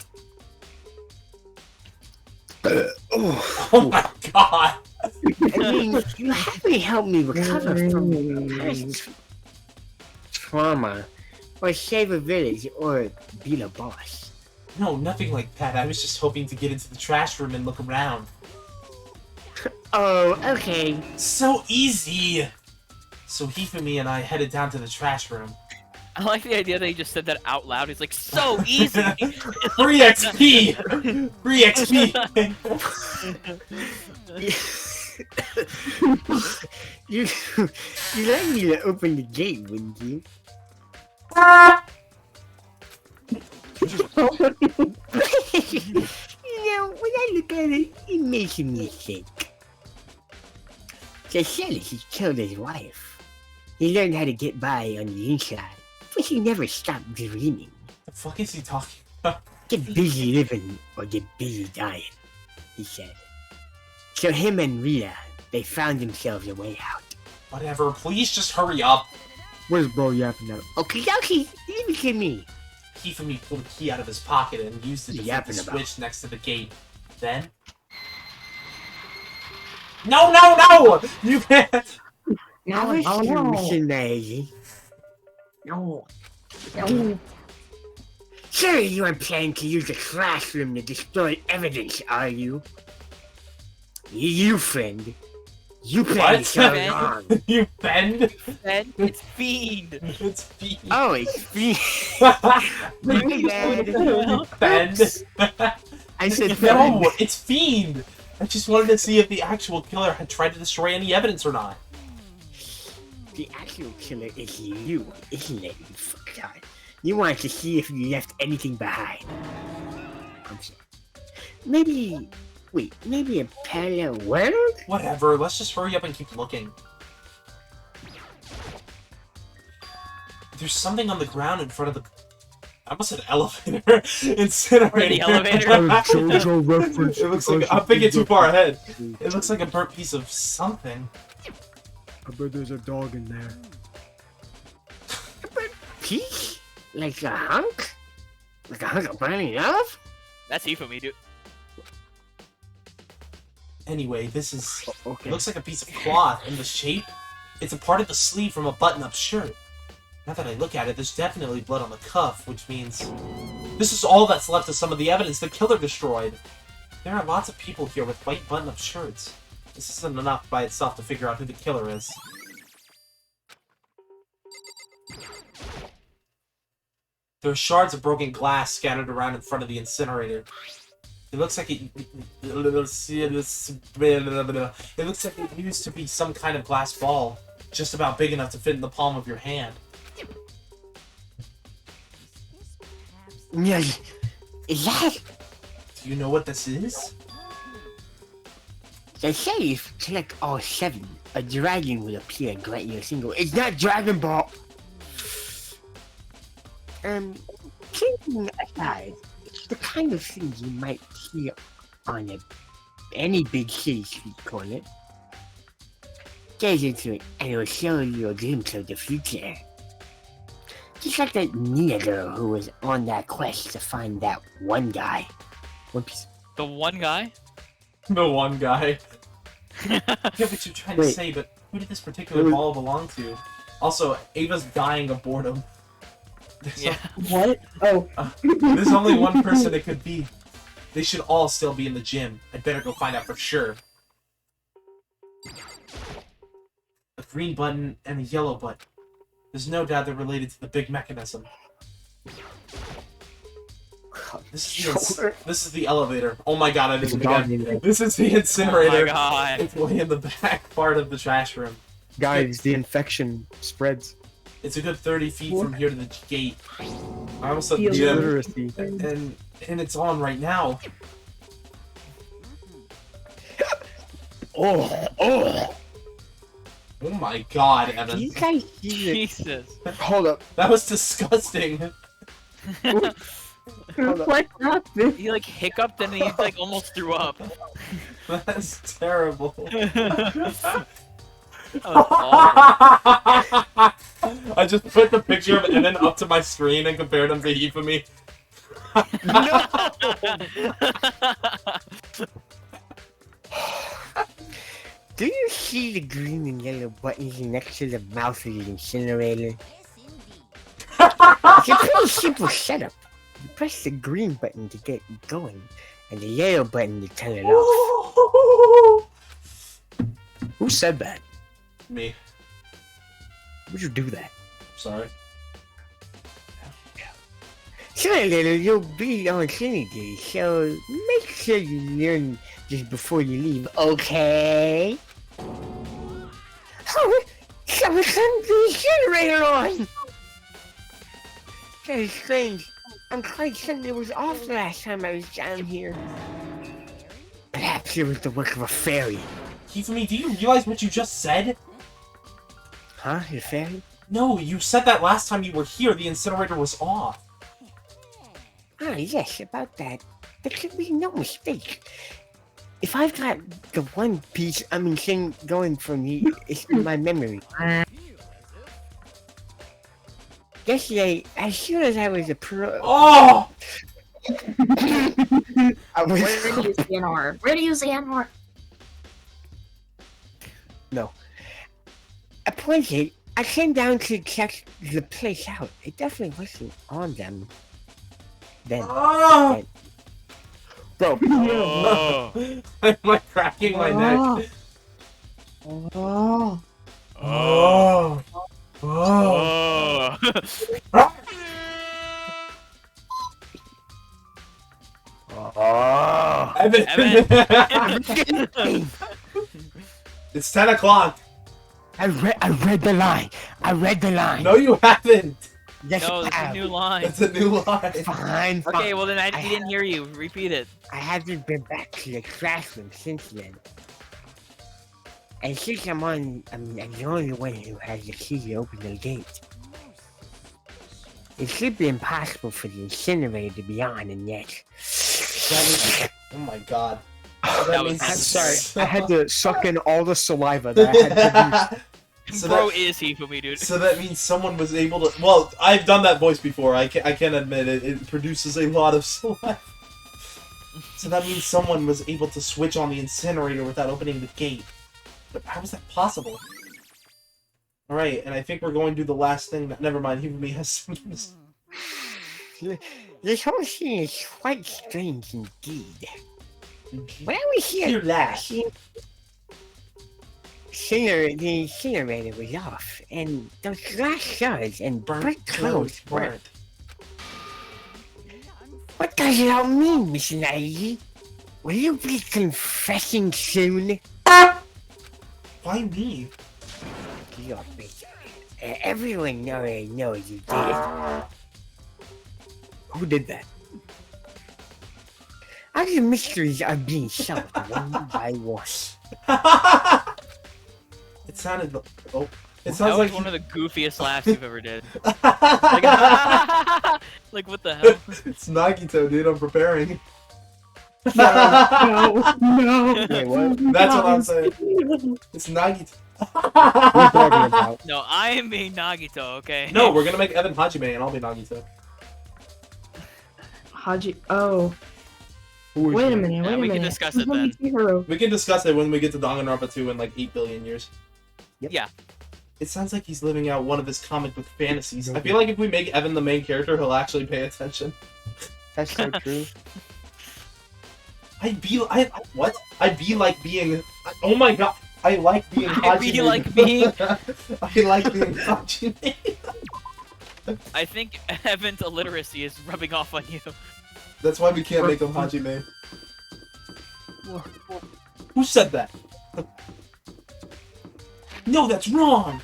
Oh my god! I mean, you haven't helped me recover from the past trauma, or save a village, or beat a boss. No, nothing like that. I was just hoping to get into the trash room and look around. Oh, okay. So easy! So Hifumi and I headed down to the trash room. I like the idea that he just said that out loud. He's like, so easy! Free XP! Free XP! you let me to open the gate, wouldn't you? You know, when I look at it, it makes me think. So he killed his wife. He learned how to get by on the inside, but he never stopped dreaming. The fuck is he talking about? Get busy living or get busy dying, he said. So him and Rita, they found themselves a way out. Whatever, please just hurry up. Where's bro yapping at? Okay, leave it to me. Hifumi pulled a key out of his pocket and used it to flip the Yapping about. switch next to the gate. Then... No, no, no! You can't! Now it's your mission, Naegi. No. No. Sure, you aren't planning to use the classroom to destroy evidence, are you? You, friend. You plan What? so wrong. You bend? And it's Fiend! It's Fiend. Oh, it's me. My bad. Bend? I said No, friend. it's Fiend! I just wanted to see if the actual killer had tried to destroy any evidence or not. The actual killer is you, isn't it, you fucktard? You wanted to see if you left anything behind. I'm sorry. Maybe... Wait, maybe a parallel world? Whatever, let's just hurry up and keep looking. There's something on the ground in front of the... I almost said elevator. Incinerator. The elevator? JoJo reference. It looks like... I'm thinking too far ahead. It looks like a burnt piece of something. I bet there's a dog in there. Peach? Like a hunk? Like a hunk of burning up? That's Hifumi, dude. Anyway, this is... Okay. It looks like a piece of cloth, and the shape... It's a part of the sleeve from a button-up shirt. Now that I look at it, there's definitely blood on the cuff, which means... This is all that's left of some of the evidence the killer destroyed. There are lots of people here with white button-up shirts. This isn't enough by itself to figure out who the killer is. There are shards of broken glass scattered around in front of the incinerator. It looks like it looks like it used to be some kind of glass ball, just about big enough to fit in the palm of your hand. Yeah, is that... Do you know what this is? They say if you collect all 7, a dragon will appear and grant you a single. It's not Dragon Ball! Thinking aside, it's the kind of thing you might see on any big city street corner. Gaze into it, and it will show you a glimpse of the future. Just like that Nia girl who was on that quest to find that one guy. One piece. The one guy? The one guy. I get what you're trying to Wait. say, but who did this particular ball belong to? Also, Ava's dying of boredom. Yeah. What? Oh. There's only one person it could be. They should all still be in the gym. I'd better go find out for sure. A green button and a yellow button. There's no doubt they're related to the big mechanism. This is the elevator. Oh my god, I did it again. This is the Oh incinerator. my god. It's way in the back part of the trash room. Guys, the infection spreads. It's a good 30 feet from here to the gate. I almost said the Field gym. Literacy. And And it's on right now. Oh. Oh my god, Evan. You guys see Jesus. Hold up. That was disgusting. What happened? He like hiccuped and he like almost threw up. That's terrible. That was awful. I just put the picture of Evan up to my screen and compared him to Hifumi. Do you see the green and yellow buttons next to the mouth of the incinerator? It's a pretty simple setup. You press the green button to get it going, and the yellow button to turn it off. Who said that? Me. Would you do that? Sorry. Sooner or later, you'll be on Trinity, so make sure you learn just before you leave, okay? Oh, someone turned the incinerator on! That is strange. I'm quite certain it was off the last time I was down here. Perhaps it was the work of a fairy. Hifumi, do you realize what you just said? Huh? A fairy? No, you said that last time you were here, the incinerator was off. Ah, yes, about that. There could be no mistake. If I've got the one piece thing going for me, it's my memory. Yesterday, as soon as I was Oh! I was... Where do you see an R? Where do you see an R? No. Appointed, I came down to check the place out. It definitely wasn't on them. Then. Oh! Bro. Oh. I'm like cracking my neck. Oh. Oh. Oh. Oh. Oh. Evan. It's 10 o'clock. I read the line. I read the line. No, you haven't. Yes, No, I it's a have. new line. That's a new line. Fine. Okay, well then I he didn't hear you. Repeat it. I haven't been back to the classroom since then. And since I'm the only one who has the key to open the gate. It should be impossible for the incinerator to be on and yet. Oh my god. That was I'm necessary. sorry. I had to suck in all the saliva that I had to So Bro that, is Hifumi, dude. so that means someone was able to. Well, I've done that voice before. I can admit it. It produces a lot of saliva. So that means someone was able to switch on the incinerator without opening the gate. But how is that possible? Alright, and I think we're going to do the last thing. Never mind, Hifumi has This whole scene is quite strange indeed. When I was here Your last. the incinerator was off, and those glass shards and brick clothes weren't. What does it all mean, Miss Naegi? Will you be confessing soon? Why me? You're big. Everyone already knows you did it. Who did that? Other mysteries are being solved one by one. It sounded. Oh, it That sounds was like. one of the goofiest laughs you've ever did. Like, like what the hell? It's Nagito, dude. I'm preparing. No. Wait, what? That's what I'm saying. It's Nagito. What are you talking about? No, I am being Nagito, okay? No, we're gonna make Evan Hajime and I'll be Nagito. Haji. Oh. Who is Wait a that? minute. Yeah, Wait a we can minute. discuss it Hifumi then. Chihiro. We can discuss it when we get to Danganronpa 2 in like 8 billion years. Yeah. It sounds like he's living out one of his comic book fantasies. I feel like if we make Evan the main character, he'll actually pay attention. That's so true. I'd be like being. Oh my god! I like being. I'd be Hajime. like being- I like being Hajime. I think Evan's illiteracy is rubbing off on you. That's why we can't make him Hajime. Who said that? No, that's wrong.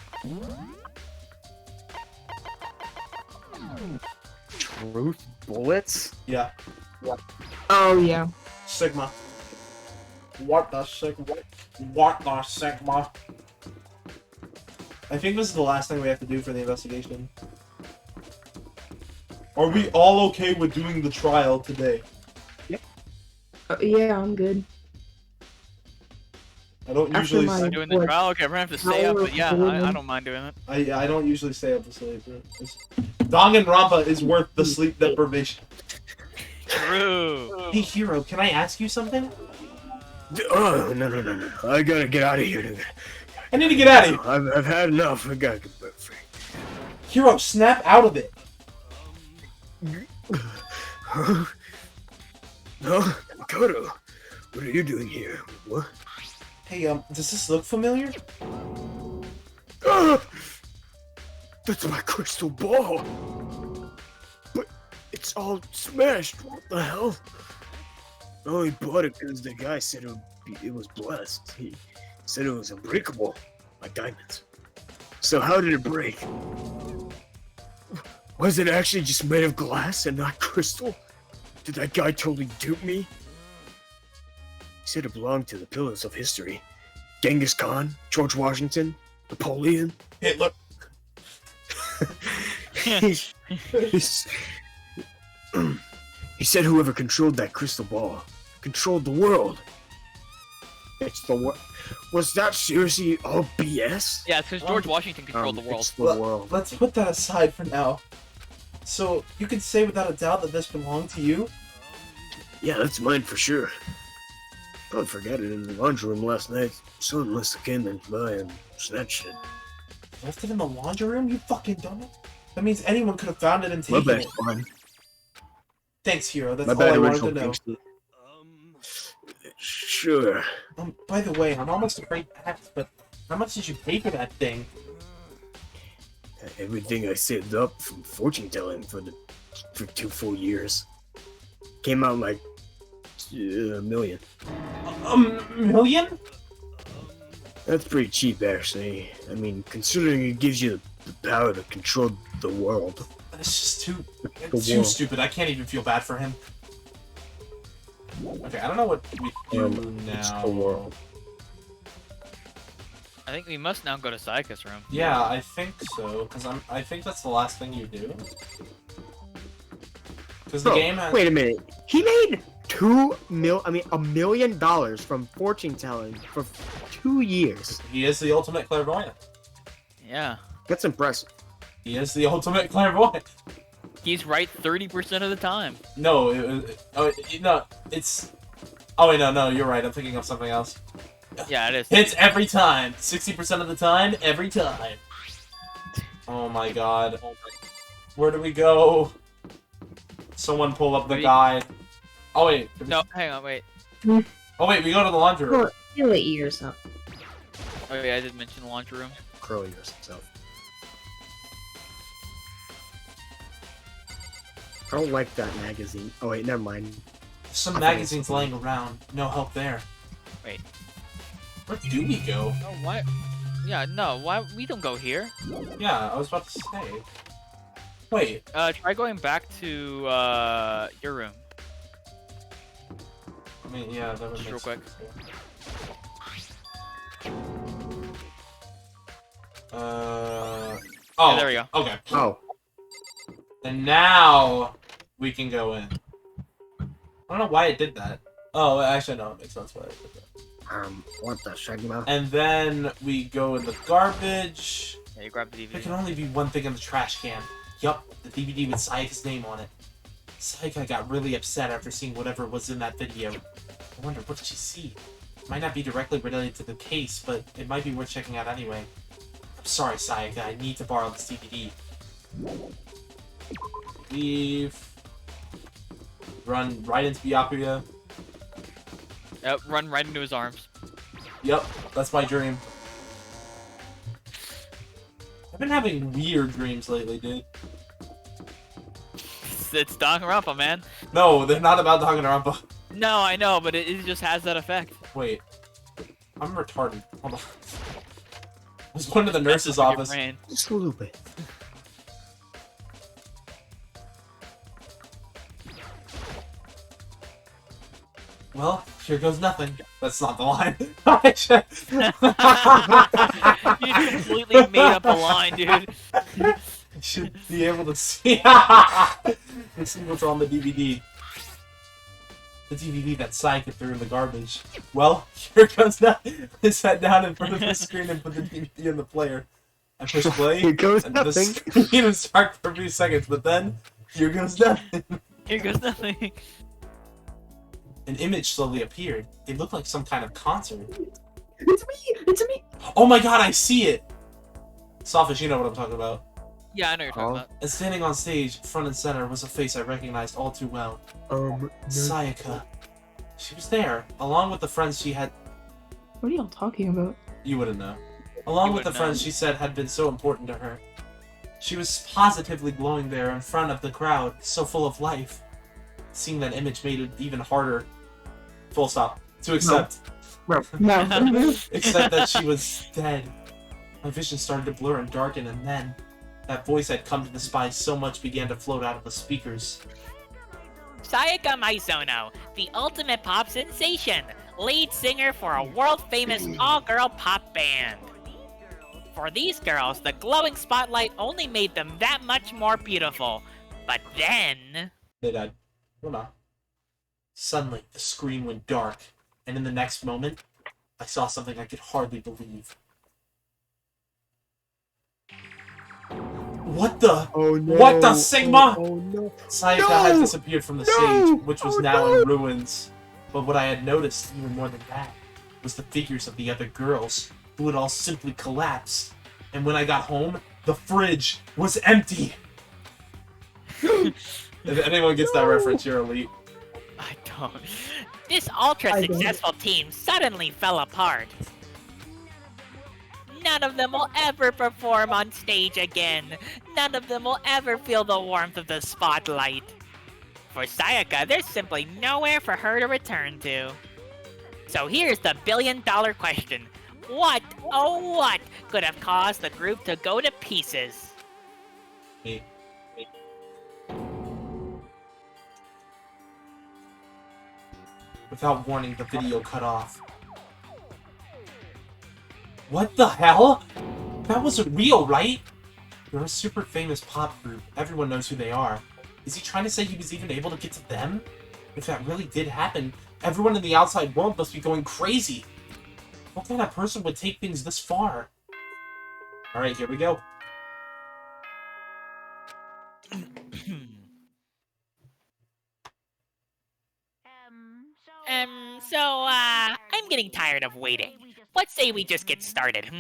Truth bullets? Yeah. Oh yeah. Sigma. What the Sigma? What the Sigma? I think this is the last thing we have to do for the investigation. Are we all okay with doing the trial today? Yeah, I'm good. I don't After usually. my- Doing the trial? Okay, we're gonna have to stay up, but yeah, I don't mind doing it. I don't usually stay up to sleep. Danganronpa is worth the sleep deprivation. True. Hey Hiro, can I ask you something? Oh, no. I gotta get out of here. I need to get out of here. I've had enough. I gotta get back free. Hiro, snap out of it. Huh? No? Makoto, what are you doing here? What? Hey, does this look familiar? Ah! That's my crystal ball! But it's all smashed. What the hell? I only bought it because the guy said it was blessed. He said it was unbreakable, like diamonds. So how did it break? Was it actually just made of glass and not crystal? Did that guy totally dupe me? He said it belonged to the pillars of history. Genghis Khan, George Washington, Napoleon. Hitler. He said whoever controlled that crystal ball controlled the world. It's the world. Was that seriously all BS? Yeah, it's because George Washington controlled the world. It's the world. Let's put that aside for now. So, you can say without a doubt that this belonged to you? Yeah, that's mine for sure. Probably forgot it in the laundry room last night. Someone must have came in by and snatched it. Left it in the laundry room? You fucking dumb it. That means anyone could have found it and My taken bad, it. fine. Thanks, Hiro. That's My all bad, I wanted original to know. gangster. Sure. By the way, I'm almost afraid to ask, but how much did you pay for that thing? Everything I saved up from fortune telling for 2 full years came out like $1 million. A million? That's pretty cheap, actually. I mean, considering it gives you the power to control the world. That's just too The world. stupid. I can't even feel bad for him. Okay, I don't know what we do It's now. the world. I think we must now go to Sayaka's room. Yeah, I think so, because I think that's the last thing you do. Because the Bro, game has... wait a minute. He made $1 million from fortune telling for 2 years. He is the ultimate clairvoyant. Yeah. That's impressive. He is the ultimate clairvoyant. He's right 30% of the time. No, it's... Oh wait, no, you're right. I'm thinking of something else. Yeah, it is. Hits every time. 60% of the time, every time. Oh my god. Where do we go? Someone pull up the guide. Oh wait. No, hang on, wait. Oh wait, we go to the laundry room. You'll let ears up. Oh yeah, I did mention the laundry room. Curl yourself. I don't like that magazine. Oh wait, never mind. There's some magazines laying around. No help there. Wait. Where do we go? Oh, why? Yeah, no, why? We don't go here. Yeah, I was about to say. Wait. Try going back to, your room. I mean, yeah, that would Just make real quick. Oh. Yeah, there we go. Okay. Oh. And now we can go in. I don't know why it did that. Oh, actually, no, it makes sense why it did that. What the Sigma? And then we go in the garbage. Yeah, you grab the There DVD. can only be one thing in the trash can. Yup, the DVD with Sayaka's name on it. Sayaka got really upset after seeing whatever was in that video. I wonder, what did she see? It might not be directly related to the case, but it might be worth checking out anyway. I'm sorry, Sayaka, I need to borrow this DVD. Leave. Run right into Byakuya. Yep, run right into his arms. Yep, that's my dream. I've been having weird dreams lately, dude. It's Danganronpa, man. No, they're not about Danganronpa. No, I know, but it just has that effect. Wait. I'm retarded. Hold on. I was going to the nurse's Your office. brain. Just a little bit. Well, here goes nothing. That's not the line. You completely made up a line, dude. You should be able to see. See what's on the DVD. The DVD that Sayaka threw in the garbage. Well, here goes nothing. I sat down in front of the screen and put the DVD in the player. I pushed play. Here goes and nothing. The screen was dark for a few seconds, but then here goes nothing. Here goes nothing. An image slowly appeared. It looked like some kind of concert. It's me! It's me! Oh my god, I see it! Sawfish, you know what I'm talking about. Yeah, I know what you're talking about. And standing on stage, front and center, was a face I recognized all too well. No. Sayaka. She was there, along with the friends she had... What are y'all talking about? You wouldn't know. Along with the friends she said had been so important to her. She was positively glowing there in front of the crowd, so full of life. Seeing that image made it even harder, full stop, to accept. No. Except that she was dead. My vision started to blur and darken, and then that voice I'd come to despise so much began to float out of the speakers. Sayaka Maizono, the ultimate pop sensation, lead singer for a world-famous all-girl pop band. For these girls, the glowing spotlight only made them that much more beautiful. But then... They died. Well, no. Suddenly, the screen went dark, and in the next moment, I saw something I could hardly believe. What the? Oh no. What the Sigma? Oh no. Sayaka had disappeared from the stage, which was now in ruins. But what I had noticed, even more than that, was the figures of the other girls, who had all simply collapsed. And when I got home, the fridge was empty! If anyone gets that reference, you're elite. I don't. This ultra-successful team suddenly fell apart. None of them will ever perform on stage again. None of them will ever feel the warmth of the spotlight. For Sayaka, there's simply nowhere for her to return to. So here's the billion-dollar question. What, oh what, could have caused the group to go to pieces? Me. Without warning, the video cut off. What the hell? That wasn't real, right? They're a super famous pop group. Everyone knows who they are. Is he trying to say he was even able to get to them? If that really did happen, everyone in the outside world must be going crazy. What kind of person would take things this far? Alright, here we go. I'm getting tired of waiting. What say we just get started,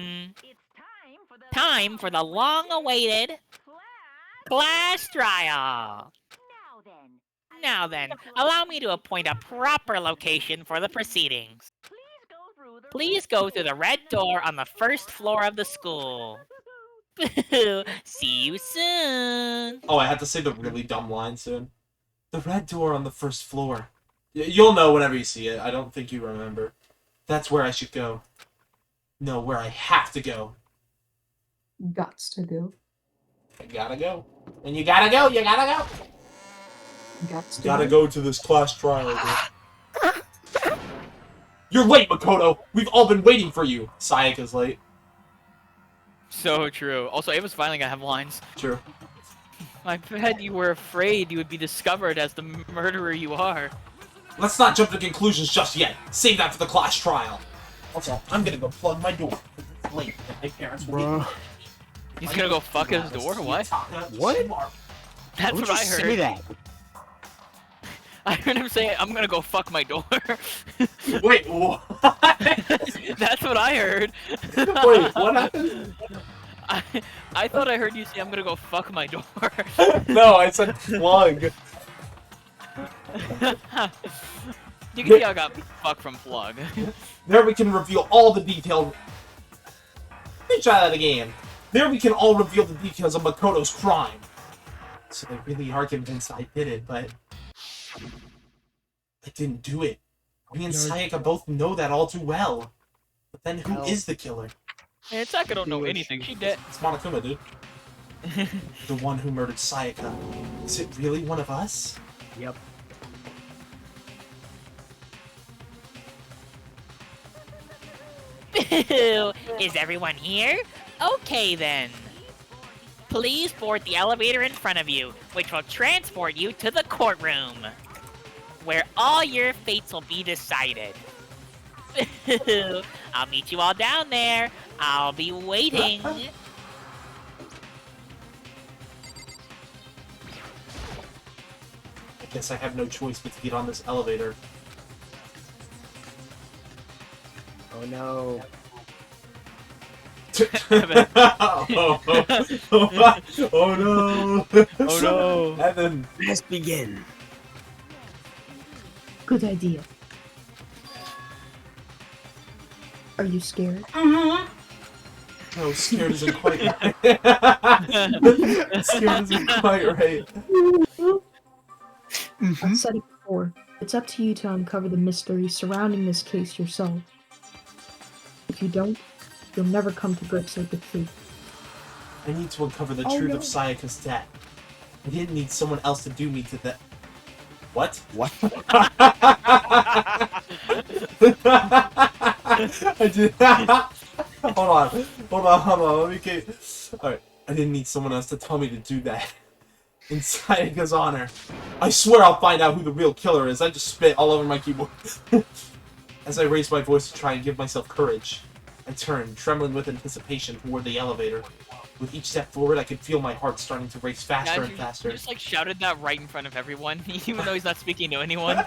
Time for the long-awaited class trial. Now then, allow me to appoint a proper location for the proceedings. Please go through the red door on the first floor of the school. See you soon. Oh, I have to say the really dumb line soon. The red door on the first floor. You'll know whenever you see it. I don't think you remember. That's where I should go. No, where I have to go. Gots to go. I gotta go. When you gotta go, you gotta go. Gots to Gotta go to this class trial. You're late, Makoto! We've all been waiting for you! Sayaka's late. So true. Also, Ava's finally gonna have lines. True. I bet you were afraid you would be discovered as the murderer you are. Let's not jump to conclusions just yet. Save that for the class trial. Also, I'm gonna go plug my door. It's late. My parents will Bro. He's gonna go fuck his door? What? What? That's what I Say heard. that? I heard him say, I'm gonna go fuck my door. Wait, what? That's what I heard. Wait, what happened? I thought I heard you say, I'm gonna go fuck my door. No, I said plug. You can see I got fuck from plug. There we can reveal all the details. Let me try that again. There we can all reveal the details of Makoto's crime. So they really are convinced I did it, but I didn't do it. Me and Sayaka both know that all too well. But then who is the killer? Man, Taka don't know anything. She dead. It's Monokuma, dude. The one who murdered Sayaka. Is it really one of us? Yep. Is everyone here? Okay then. Please board the elevator in front of you, which will transport you to the courtroom, where all your fates will be decided. I'll meet you all down there. I'll be waiting. I guess I have no choice but to get on this elevator. Oh no. Oh no! Oh no! Evan! Let's begin. Good idea. Are you scared? No, scared isn't quite right. Scared isn't quite right. I've said it before. It's up to you to uncover the mystery surrounding this case yourself. If you don't, you'll never come to grips with the truth. I need to uncover the truth of Sayaka's death. I didn't need someone else to do me to that. What? What? I did. Hold on. Let me get. Alright. I didn't need someone else to tell me to do that. In Sayaka's honor. I swear I'll find out who the real killer is. I just spit all over my keyboard. As I raised my voice to try and give myself courage, I turned, trembling with anticipation, toward the elevator. With each step forward, I could feel my heart starting to race faster and faster. You just like shouted that right in front of everyone, even though he's not speaking to anyone.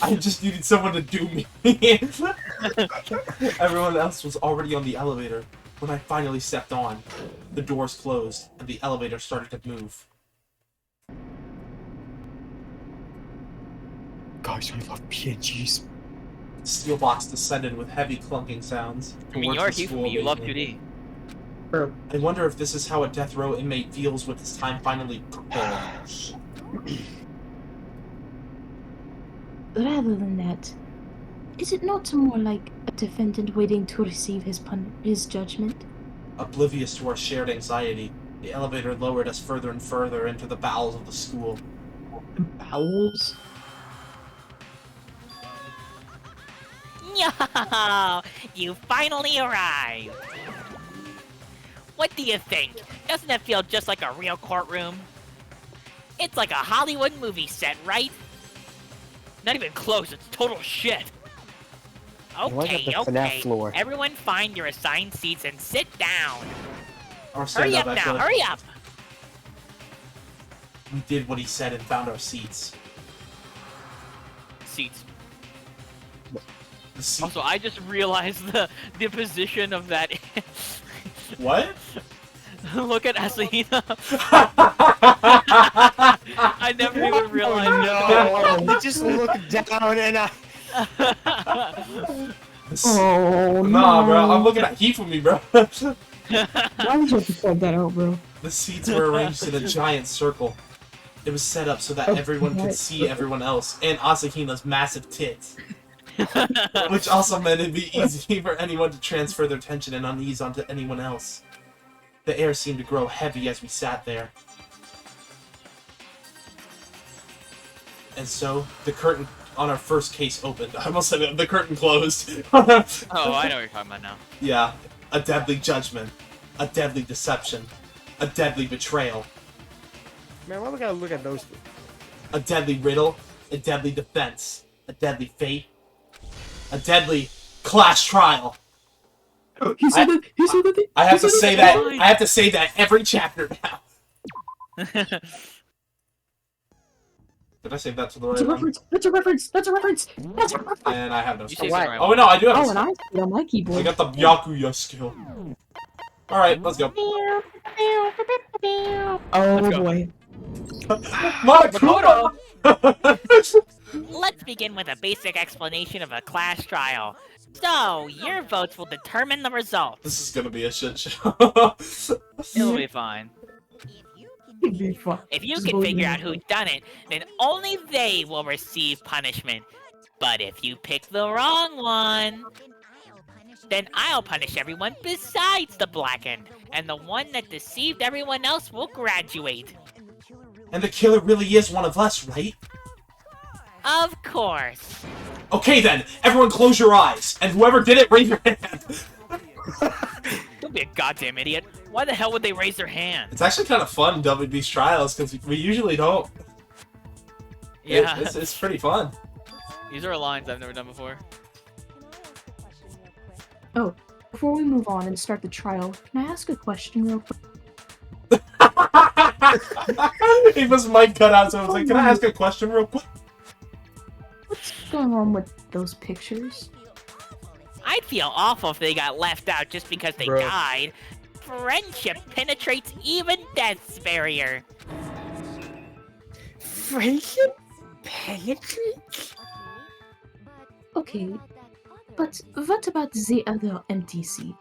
I just needed someone to do me. Everyone else was already on the elevator. When I finally stepped on, the doors closed and the elevator started to move. Guys, I love PNGs. The steel box descended with heavy clunking sounds. I mean, you're Hifumi, you love 2D. I wonder if this is how a death row inmate feels with his time finally prepared. Rather than that, is it not more like a defendant waiting to receive his judgment? Oblivious to our shared anxiety, the elevator lowered us further and further into the bowels of the school. Bowels? Yo! You finally arrived! What do you think? Doesn't it feel just like a real courtroom? It's like a Hollywood movie set, right? Not even close, it's total shit. Okay, the FNAF floor. Everyone find your assigned seats and sit down. Or stand Hurry up now, actually. hurry up! We did what he said and found our seats. Seats. The seat. Also, I just realized the position of that. What? Look at Asahina. I never even realized. No, I just looked down and I. Oh, Nah, bro. I'm looking at Hifumi, bro. Why would you have to point that out, bro? The seats were arranged in a giant circle. It was set up so that everyone could see everyone else, and Asahina's massive tits. Which also meant it'd be easy for anyone to transfer their tension and unease onto anyone else. The air seemed to grow heavy as we sat there. And so, the curtain on our first case opened. I almost said it, the curtain closed. Oh, I know what you're talking about now. Yeah, a deadly judgment, a deadly deception, a deadly betrayal, Man, why we gotta look at those two? a deadly riddle, a deadly defense, a deadly fate, a deadly clash trial. He said that. He said that. I have to say that. I have to say that every chapter now. Did I save that to the That's a right one? reference. That's a reference. That's a reference. That's a reference. And I have no You skill. saved the right Oh one. no, I do have. Oh, a and I skill. see it on my keyboard. I got the Byakuya skill. All right, let's go. Oh Let's go. boy. Makoto. Let's begin with a basic explanation of a class trial. So, your votes will determine the result. This is gonna be a shit show. It'll be fine. It'd be fun. If you Just can believe figure me. out who done it, then only they will receive punishment. But if you pick the wrong one, then I'll punish everyone besides the blackened, and the one that deceived everyone else will graduate. And the killer really is one of us, right? Of course. Okay then, everyone close your eyes, and whoever did it, raise your hand. Don't be a goddamn idiot. Why the hell would they raise their hand? It's actually kind of fun dubbing these trials, because we usually don't. Yeah. It's pretty fun. These are lines I've never done before. Oh, before we move on and start the trial, can I ask a question real quick? He was mic cut out, so I was like, can I ask a question real quick? What's going on with those pictures? I'd feel awful if they got left out just because they Bro. died. Friendship penetrates even death's barrier. Friendship penetrates? Okay, but what about the other MTC?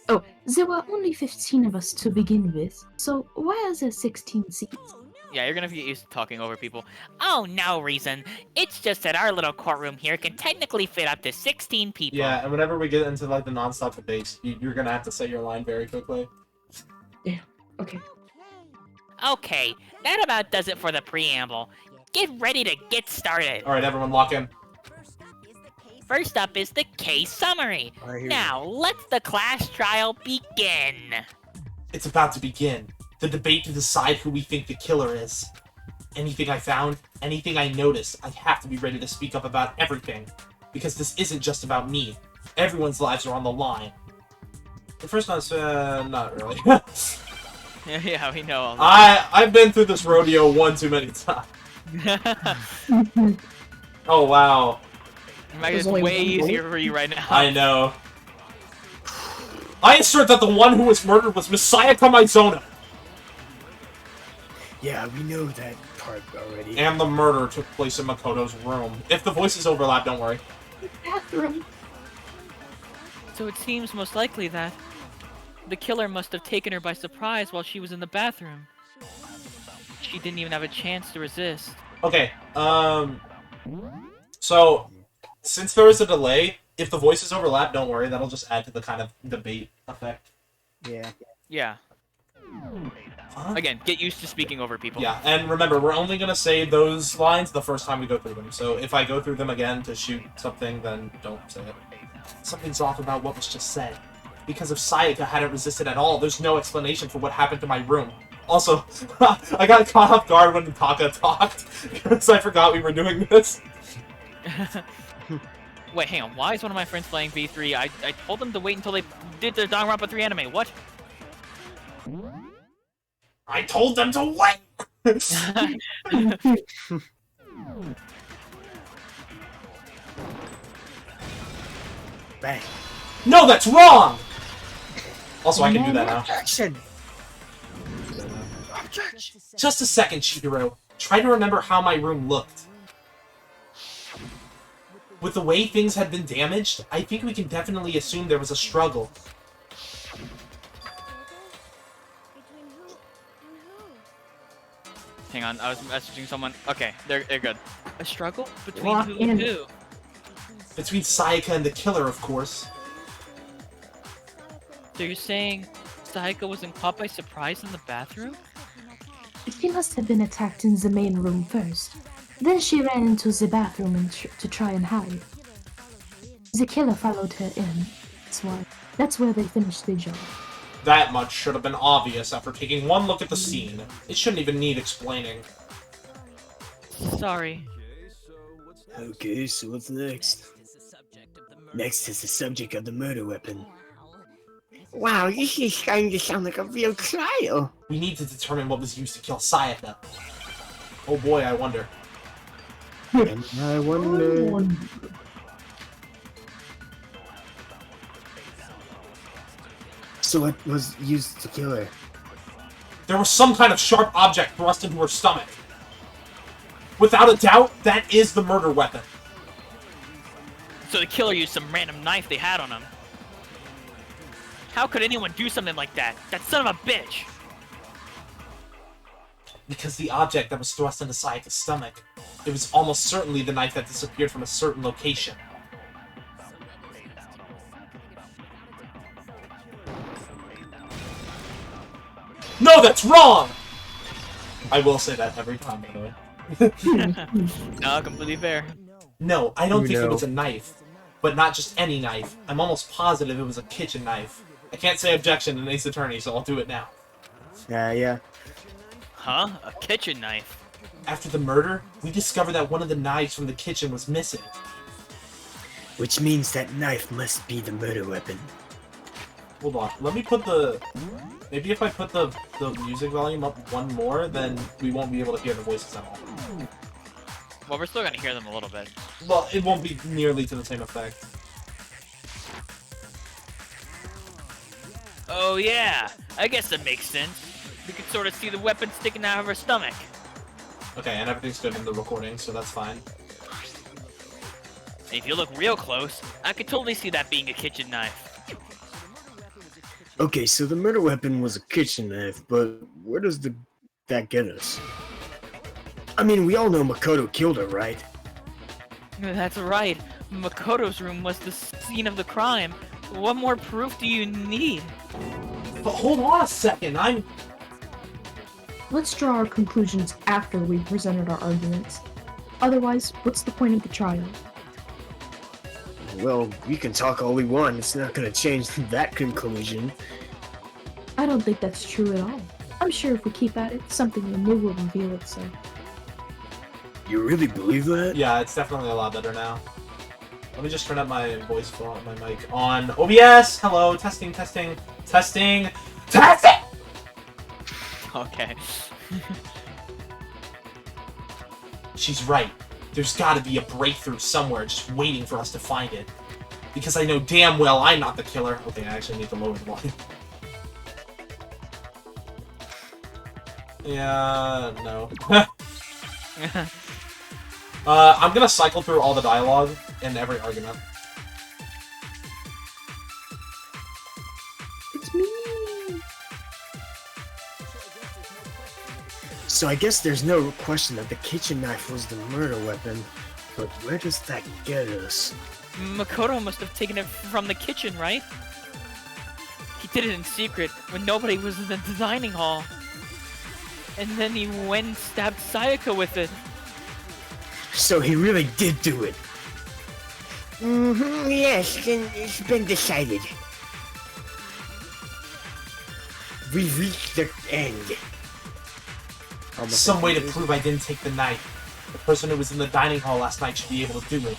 Oh, there were only 15 of us to begin with, so why are there 16 seats? Yeah, you're gonna have to get used to talking over people. Oh, no reason. It's just that our little courtroom here can technically fit up to 16 people. Yeah, and whenever we get into like the non-stop debates, you're gonna have to say your line very quickly. Yeah, okay. Okay, that about does it for the preamble. Get ready to get started. Alright, everyone lock in. First up is the case summary. Alright, here we Now, let the class trial begin. It's about to begin. The debate to decide who we think the killer is. Anything I found, anything I noticed, I have to be ready to speak up about everything. Because this isn't just about me. Everyone's lives are on the line. The first one's, not really. Yeah, we know all that. I've been through this rodeo one too many times. Oh, wow. Make There's it only way one easier for you right now. I know. I assert that the one who was murdered was Miss Sayaka Maizono. Yeah, we know that part already. And the murder took place in Makoto's room. If the voices overlap, don't worry. Bathroom. So it seems most likely that the killer must have taken her by surprise while she was in the bathroom. She didn't even have a chance to resist. Okay, so, since there is a delay, if the voices overlap, don't worry, that'll just add to the kind of debate effect. Yeah. Yeah. Huh? Again, get used to speaking over people. Yeah, and remember, we're only gonna say those lines the first time we go through them, so if I go through them again to shoot something, then don't say it. Something's off about what was just said. Because if Sayaka hadn't resisted at all, there's no explanation for what happened to my room. Also, I got caught off guard when Taka talked, because I forgot we were doing this. Wait, hang on. Why is one of my friends playing V3? I told them to wait until they did their Danganronpa 3 anime. What? I told them to wait! Bang. No, that's wrong! Also, I can do that now. Objection! Just a second, Chihiro. Try to remember how my room looked. With the way things had been damaged, I think we can definitely assume there was a struggle. Hang on, I was messaging someone. Okay, they're good. A struggle? Between Lock who in. and who? Between Sayaka and the killer, of course. So you're saying Sayaka wasn't caught by surprise in the bathroom? She must have been attacked in the main room first. Then she ran into the bathroom and to try and hide. The killer followed her in. That's where they finished the job. That much should have been obvious after taking one look at the scene. It shouldn't even need explaining. Sorry. Okay, so what's next? Next is the subject of the murder weapon. Wow, this is starting to sound like a real trial. We need to determine what was used to kill Sayaka. Oh boy, I wonder. And I wonder. So what was used to kill her? There was some kind of sharp object thrust into her stomach. Without a doubt, that is the murder weapon. So the killer used some random knife they had on him. How could anyone do something like that? That son of a bitch! Because the object that was thrust into Sayaka's stomach, it was almost certainly the knife that disappeared from a certain location. No, that's wrong! I will say that every time, by the way. No, completely fair. No, I don't You think it know. was a knife. But not just any knife. I'm almost positive it was a kitchen knife. I can't say objection in Ace Attorney, so I'll do it now. Yeah. Huh? A kitchen knife? After the murder, we discovered that one of the knives from the kitchen was missing. Which means that knife must be the murder weapon. Hold on, let me put the... Maybe if I put the music volume up one more, then we won't be able to hear the voices at all. Well, we're still gonna hear them a little bit. Well, it won't be nearly to the same effect. Oh yeah, I guess that makes sense. We could sort of see the weapon sticking out of her stomach. Okay, and everything's good in the recording, so that's fine. And if you look real close, I could totally see that being a kitchen knife. Okay, so the murder weapon was a kitchen knife, but where does that get us? I mean, we all know Makoto killed her, right? That's right. Makoto's room was the scene of the crime. What more proof do you need? But hold on a second, Let's draw our conclusions after we've presented our arguments. Otherwise, what's the point of the trial? Well, we can talk all we want. It's not gonna change that conclusion. I don't think that's true at all. I'm sure if we keep at it, something new will reveal itself. You really believe that? Yeah, it's definitely a lot better now. Let me just turn up my voice for my mic on OBS. Hello, testing. Okay. She's right. There's gotta be a breakthrough somewhere just waiting for us to find it. Because I know damn well I'm not the killer. Okay, I actually need to lower the volume. Yeah, no. I'm gonna cycle through all the dialogue in every argument. It's me! So I guess there's no question that the kitchen knife was the murder weapon, but where does that get us? Makoto must have taken it from the kitchen, right? He did it in secret when nobody was in the dining hall. And then he went and stabbed Sayaka with it. So he really did do it. Mm-hmm, yes, then it's been decided. We've reached the end. Some way to prove I didn't take the knife. The person who was in the dining hall last night should be able to do it.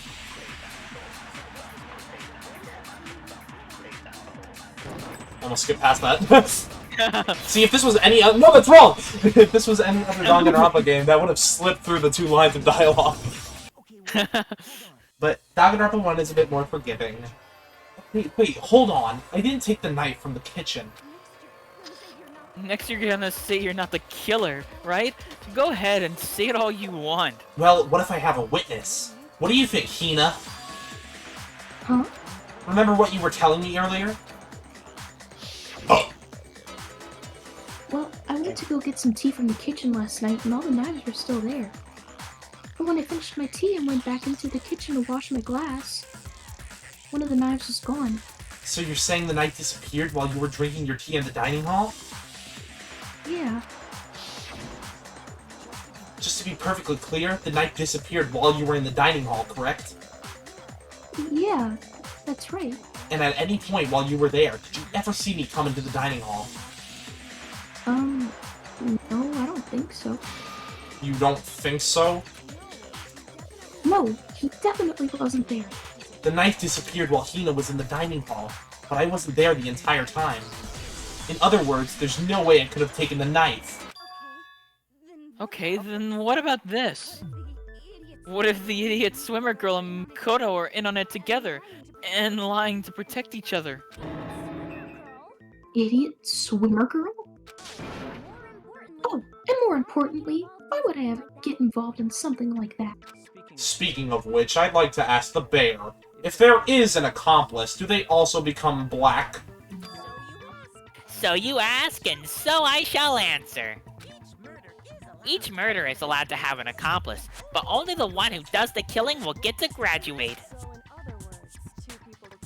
Almost skip past that. See, if this was any other... No, that's wrong! If this was any other Danganronpa game, that would have slipped through the 2 lines of dialogue. But Danganronpa 1 is a bit more forgiving. Wait, hold on. I didn't take the knife from the kitchen. Next you're gonna say you're not the killer, right? Go ahead and say it all you want. Well, what if I have a witness? What do you think, Hina? Huh? Remember what you were telling me earlier? Oh. Well, I went to go get some tea from the kitchen last night and all the knives were still there. But when I finished my tea and went back into the kitchen to wash my glass, one of the knives was gone. So you're saying the knife disappeared while you were drinking your tea in the dining hall? Yeah. Just to be perfectly clear, the knife disappeared while you were in the dining hall, correct? Yeah, that's right. And at any point while you were there, did you ever see me come into the dining hall? No, I don't think so. You don't think so? No, he definitely wasn't there. The knife disappeared while Hina was in the dining hall, but I wasn't there the entire time. In other words, there's no way I could have taken the knife. Okay, then what about this? What if the idiot swimmer girl and Makoto are in on it together, and lying to protect each other? Idiot swimmer girl? Oh, and more importantly, why would I ever get involved in something like that? Speaking of which, I'd like to ask the bear, if there is an accomplice, do they also become black? So you ask, and so I shall answer. Each murderer is allowed to have an accomplice, but only the one who does the killing will get to graduate.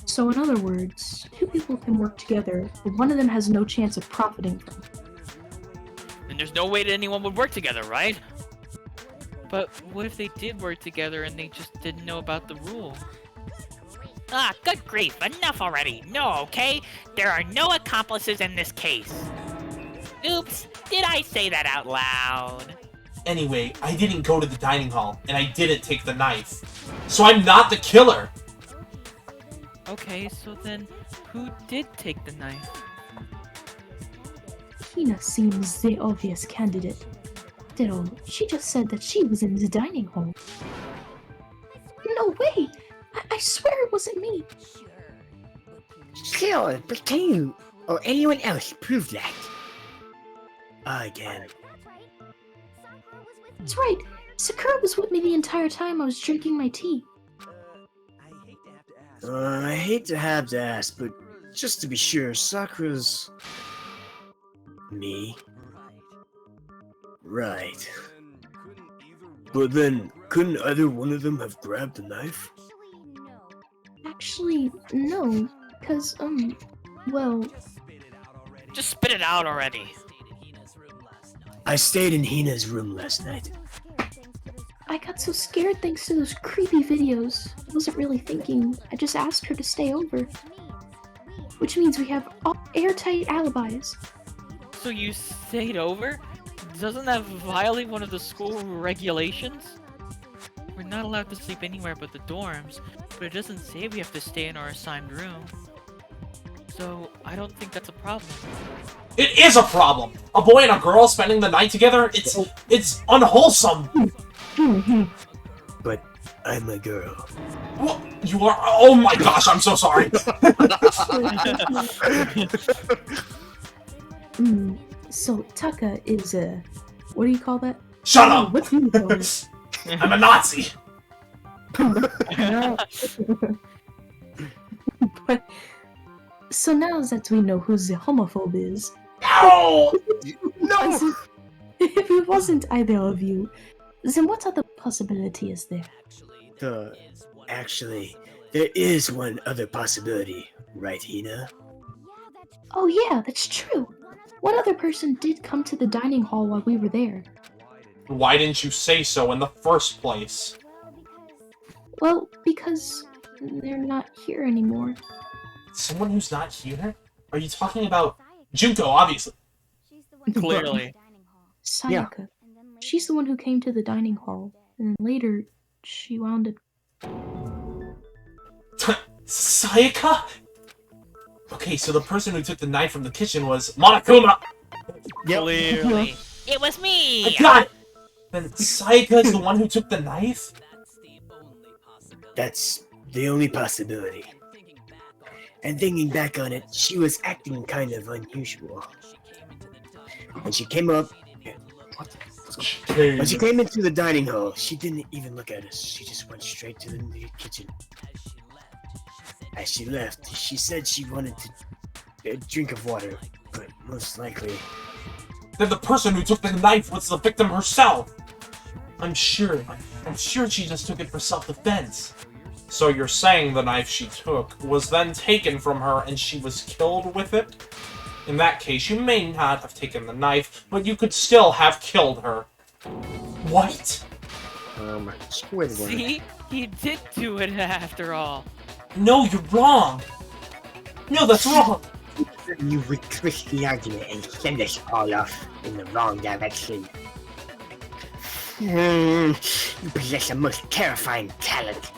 So in other words, two people can work together, but one of them has no chance of profiting from it. And there's no way that anyone would work together, right? But what if they did work together and they just didn't know about the rule? Ah, good grief, enough already. No, okay? There are no accomplices in this case. Oops, did I say that out loud? Anyway, I didn't go to the dining hall, and I didn't take the knife. So I'm not the killer! Okay, so then who did take the knife? Hina seems the obvious candidate. Still, she just said that she was in the dining hall. No way! I swear it wasn't me! Still, but can you or anyone else prove that? I can. That's right! Sakura was with me the entire time I was drinking my tea. I hate to have to ask, but just to be sure, Sakura's... me? Right. But then, couldn't either one of them have grabbed the knife? Actually, no. Because, well... Just spit it out already. I stayed in Hina's room last night. I got so scared thanks to those creepy videos. I wasn't really thinking. I just asked her to stay over. Which means we have all airtight alibis. So you stayed over? Doesn't that violate one of the school regulations? We're not allowed to sleep anywhere but the dorms, but it doesn't say we have to stay in our assigned room. So I don't think that's a problem. It is a problem! A boy and a girl spending the night together, it's unwholesome! But I'm a girl. What? You are? Oh my gosh, I'm so sorry! So Taka is what do you call that? Shut up! What do you call it? I'm a Nazi! But, so now that we know who the homophobe is, No! No! if it wasn't either of you, then what other possibility is there? Actually, there is one other possibility, right, Hina? Oh yeah, that's true. One other person did come to the dining hall while we were there. Why didn't you say so in the first place? Well, because they're not here anymore. Someone who's not here? Are you talking about Junko, obviously? Clearly. Sayaka. She's the one who came to the dining hall, and later she wound up... Sayaka? Okay, so the person who took the knife from the kitchen was Monokuma! Clearly. It was me! I got it! Then Sayaka is the one who took the knife? That's the only possibility. And thinking back on it, she was acting kind of unusual. When she came up... When she came into the dining hall, she didn't even look at us. She just went straight to the kitchen. As she left, she said she wanted a drink of water, but most likely... Then the person who took the knife was the victim herself! I'm sure she just took it for self-defense. So you're saying the knife she took was then taken from her and she was killed with it? In that case, you may not have taken the knife, but you could still have killed her. What? Squidward. See? He did do it after all. No, you're wrong! No, that's wrong! You would twist the argument and send us all off in the wrong direction. You possess a most terrifying talent.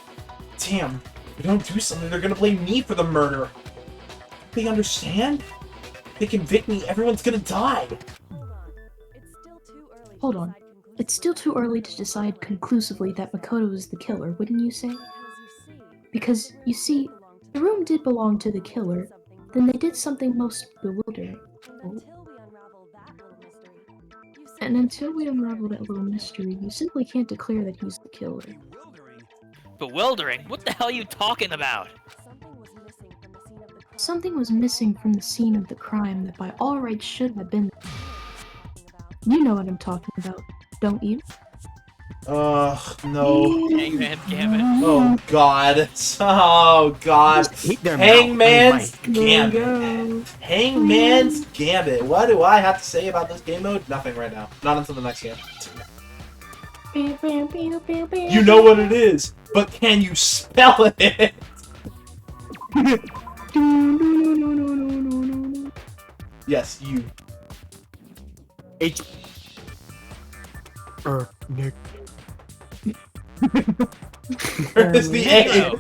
Damn, if we don't do something, they're gonna blame me for the murder. They understand? They convict me, everyone's gonna die. Hold on. It's still too early to decide conclusively that Makoto is the killer, wouldn't you say? Because, you see, the room did belong to the killer, then they did something most bewildering. And until we unravel that little mystery, you simply can't declare that he's the killer. Bewildering? What the hell are you talking about? Something was missing from the scene of the crime that by all rights should have been. You know what I'm talking about, don't you? No. Hangman Gambit. Oh god. Oh god. Hangman's Gambit. Hangman's Gambit. What do I have to say about this game mode? Nothing right now. Not until the next game. You know what it is, but can you spell it? Yes, you. H. Nick. Where is the A?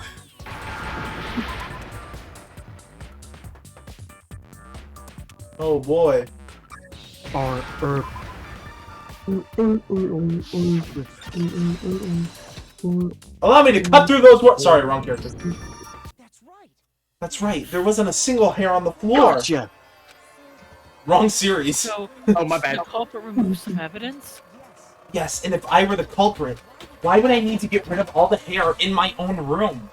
Oh boy. Allow me to cut through those words. Sorry, wrong character. That's right. There wasn't a single hair on the floor. Gotcha. Wrong series. So, Oh, my bad. the culprit removes some evidence? Yes, and if I were the culprit, why would I need to get rid of all the hair in my own room?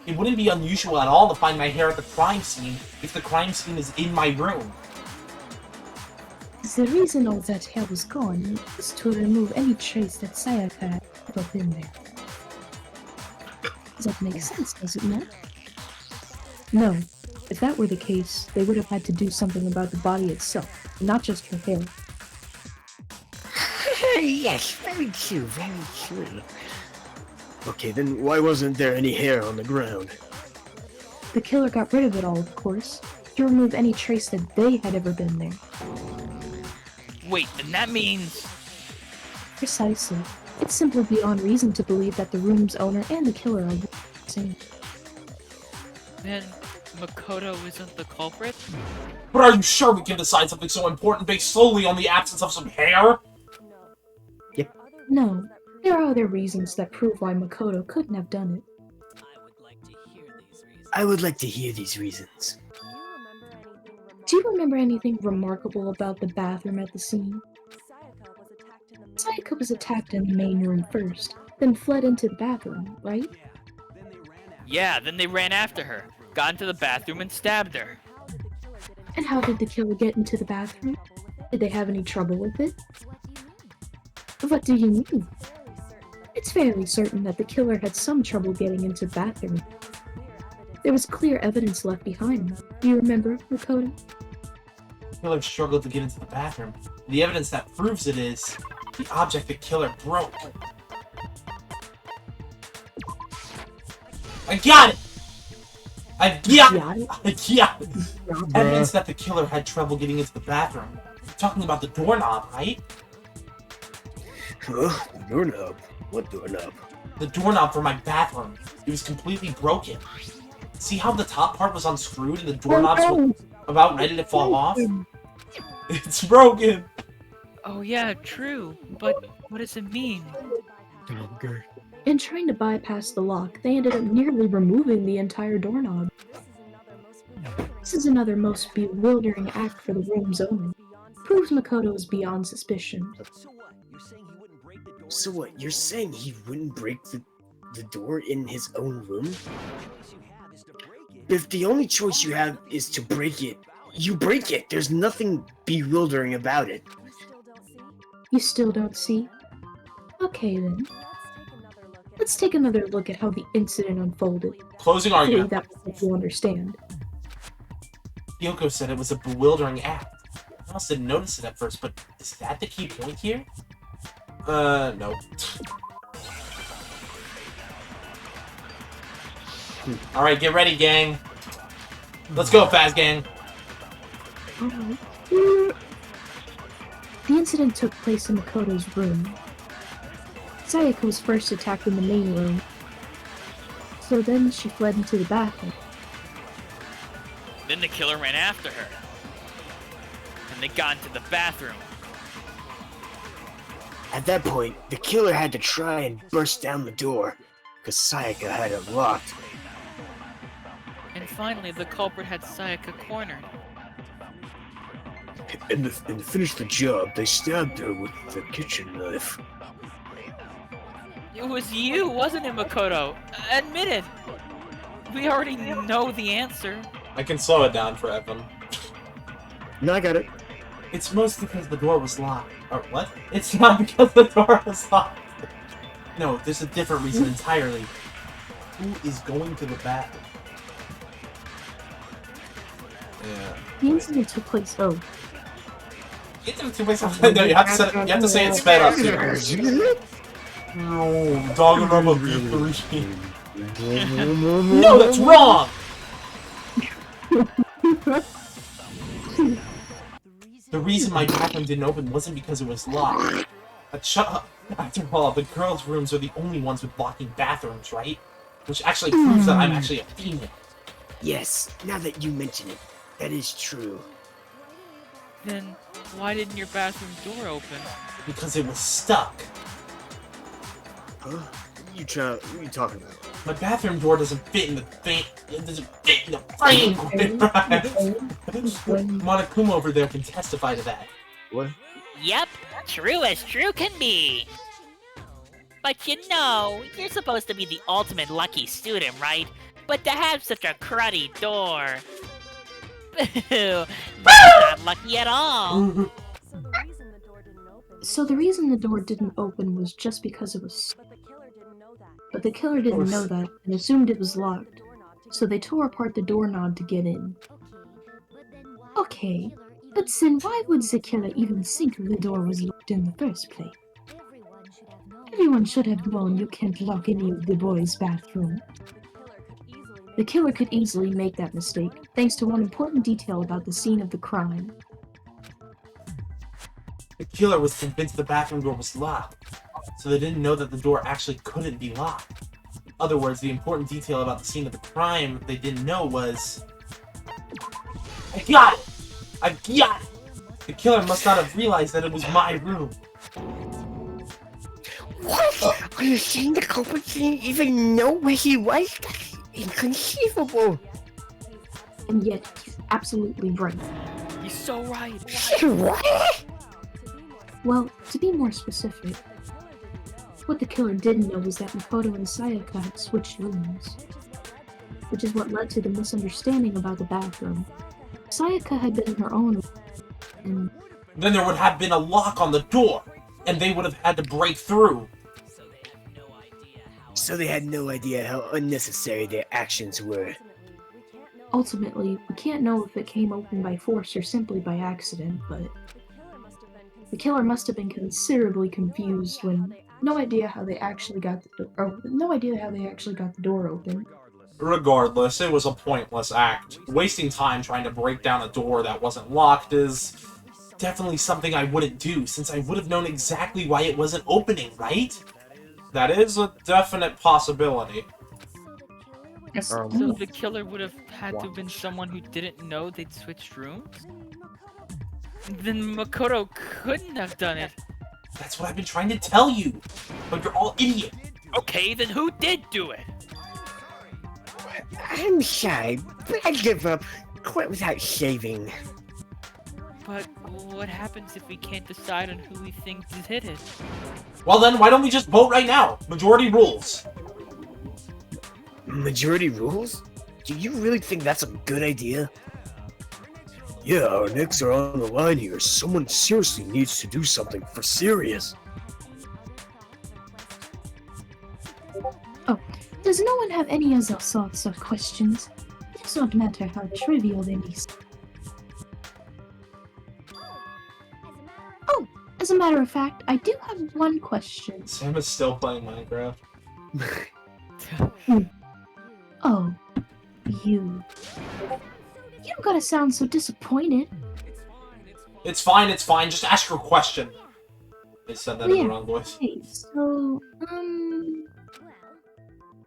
It wouldn't be unusual at all to find my hair at the crime scene if the crime scene is in my room. The reason all that hair was gone is to remove any trace that Sayaka had ever been there. Does that make sense, does it not? No. If that were the case, they would have had to do something about the body itself, not just her hair. Yes, very true, very true. Okay, then why wasn't there any hair on the ground? The killer got rid of it all, of course, to remove any trace that they had ever been there. Wait, then that means... Precisely. It's simply beyond reason to believe that the room's owner and the killer are the same. Then Makoto isn't the culprit? But are you sure we can decide something so important based solely on the absence of some hair? No, there are other reasons that prove why Makoto couldn't have done it. I would like to hear these reasons. Do you remember anything remarkable about the bathroom at the scene? Sayaka was attacked in the main room first, then fled into the bathroom, right? Yeah, then they ran after her, got into the bathroom and stabbed her. And how did the killer get into the bathroom? Did they have any trouble with it? What do you mean? It's fairly certain that the killer had some trouble getting into the bathroom. There was clear evidence left behind. Do you remember, Makoto? The killer struggled to get into the bathroom. The evidence that proves it is the object the killer broke. I got it! I got it! Evidence that the killer had trouble getting into the bathroom. You're talking about the doorknob, right? Huh? Doorknob? What doorknob? The doorknob for my bathroom. It was completely broken. See how the top part was unscrewed and the doorknobs were about ready to fall off? It's broken! Oh yeah, true. But what does it mean? Okay. In trying to bypass the lock, they ended up nearly removing the entire doorknob. This is another most bewildering act for the room's owner. Proves Makoto is beyond suspicion. So what, you're saying he wouldn't break the door in his own room? If the only choice you have is to break it, you break it. There's nothing bewildering about it. You still don't see? Okay then. Let's take another look at how the incident unfolded. Closing Hopefully argument. that will help you understand. Kyoko said it was a bewildering act. I also didn't notice it at first, but is that the key point here? No. Alright, get ready, gang. Let's go, fast gang. Alright. The incident took place in Makoto's room. Sayaka was first attacked in the main room. So then she fled into the bathroom. Then the killer ran after her. And they got into the bathroom. At that point, the killer had to try and burst down the door, because Sayaka had it locked. And finally, the culprit had Sayaka cornered. And to finish the job, they stabbed her with the kitchen knife. It was you, wasn't it, Makoto? Admit it. We already know the answer. I can slow it down for Evan. No, I got it. It's mostly because the door was locked. Or what? It's not because the door was locked. No, there's a different reason entirely. Who is going to the bathroom? Yeah. The incident took place. Oh, No, you have to say it sped up too. No, Danganronpa V3. No, that's wrong! The reason my bathroom didn't open wasn't because it was locked. Shut up. After all, the girls' rooms are the only ones with locking bathrooms, right? Which actually proves that I'm actually a female. Yes, now that you mention it, that is true. Then why didn't your bathroom door open? Because it was stuck. Huh? What are you talking about? My bathroom door doesn't fit in the frame. It doesn't fit in the frame. Monokuma over there can testify to that. What? Yep, true as true can be. But you know, you're supposed to be the ultimate lucky student, right? But to have such a cruddy door... Boo! Not lucky at all! So the reason the door didn't open was just because it was... But the killer didn't know that, and assumed it was locked. So they tore apart the doorknob to get in. Okay, but then why would the killer even think the door was locked in the first place? Everyone should have known you can't lock any of the boys' bathrooms. The killer could easily make that mistake, thanks to one important detail about the scene of the crime. The killer was convinced the bathroom door was locked, so they didn't know that the door actually couldn't be locked. In other words, the important detail about the scene of the crime they didn't know was... I got it! I got it! The killer must not have realized that it was my room. What? Are you saying the culprit didn't even know where he was? That's inconceivable. And yet, he's absolutely right. He's so right. What? Well, to be more specific, what the killer didn't know was that Makoto and Sayaka had switched rooms, which is what led to the misunderstanding about the bathroom. Sayaka had been in her own room, and Then there would have been a lock on the door, and they would have had to break through. So they had no idea how unnecessary their actions were. ultimately, we can't know if it came open by force or simply by accident, but the killer must have been considerably confused when no idea how they actually got the door open. Regardless, it was a pointless act. Wasting time trying to break down a door that wasn't locked is definitely something I wouldn't do, since I would have known exactly why it wasn't opening, right? That is a definite possibility. So the killer would have had to have been someone who didn't know they'd switched rooms? Then Makoto couldn't have done it. That's what I've been trying to tell you, but you're all idiots. Okay, then who did do it? I'm sorry, but I give up. Quit without shaving. But what happens if we can't decide on who we think did it? Well then, why don't we just vote right now? Majority rules. Majority rules? Do you really think that's a good idea? Yeah, our necks are on the line here. Someone seriously needs to do something for serious. Does no one have any other thoughts or questions? It does not matter how trivial they may seem. Oh, as a matter of fact, I do have one question. Sam is still playing Minecraft. Oh, you. You don't gotta sound so disappointed. It's fine, just ask your question. They said that in the wrong voice. Okay, so,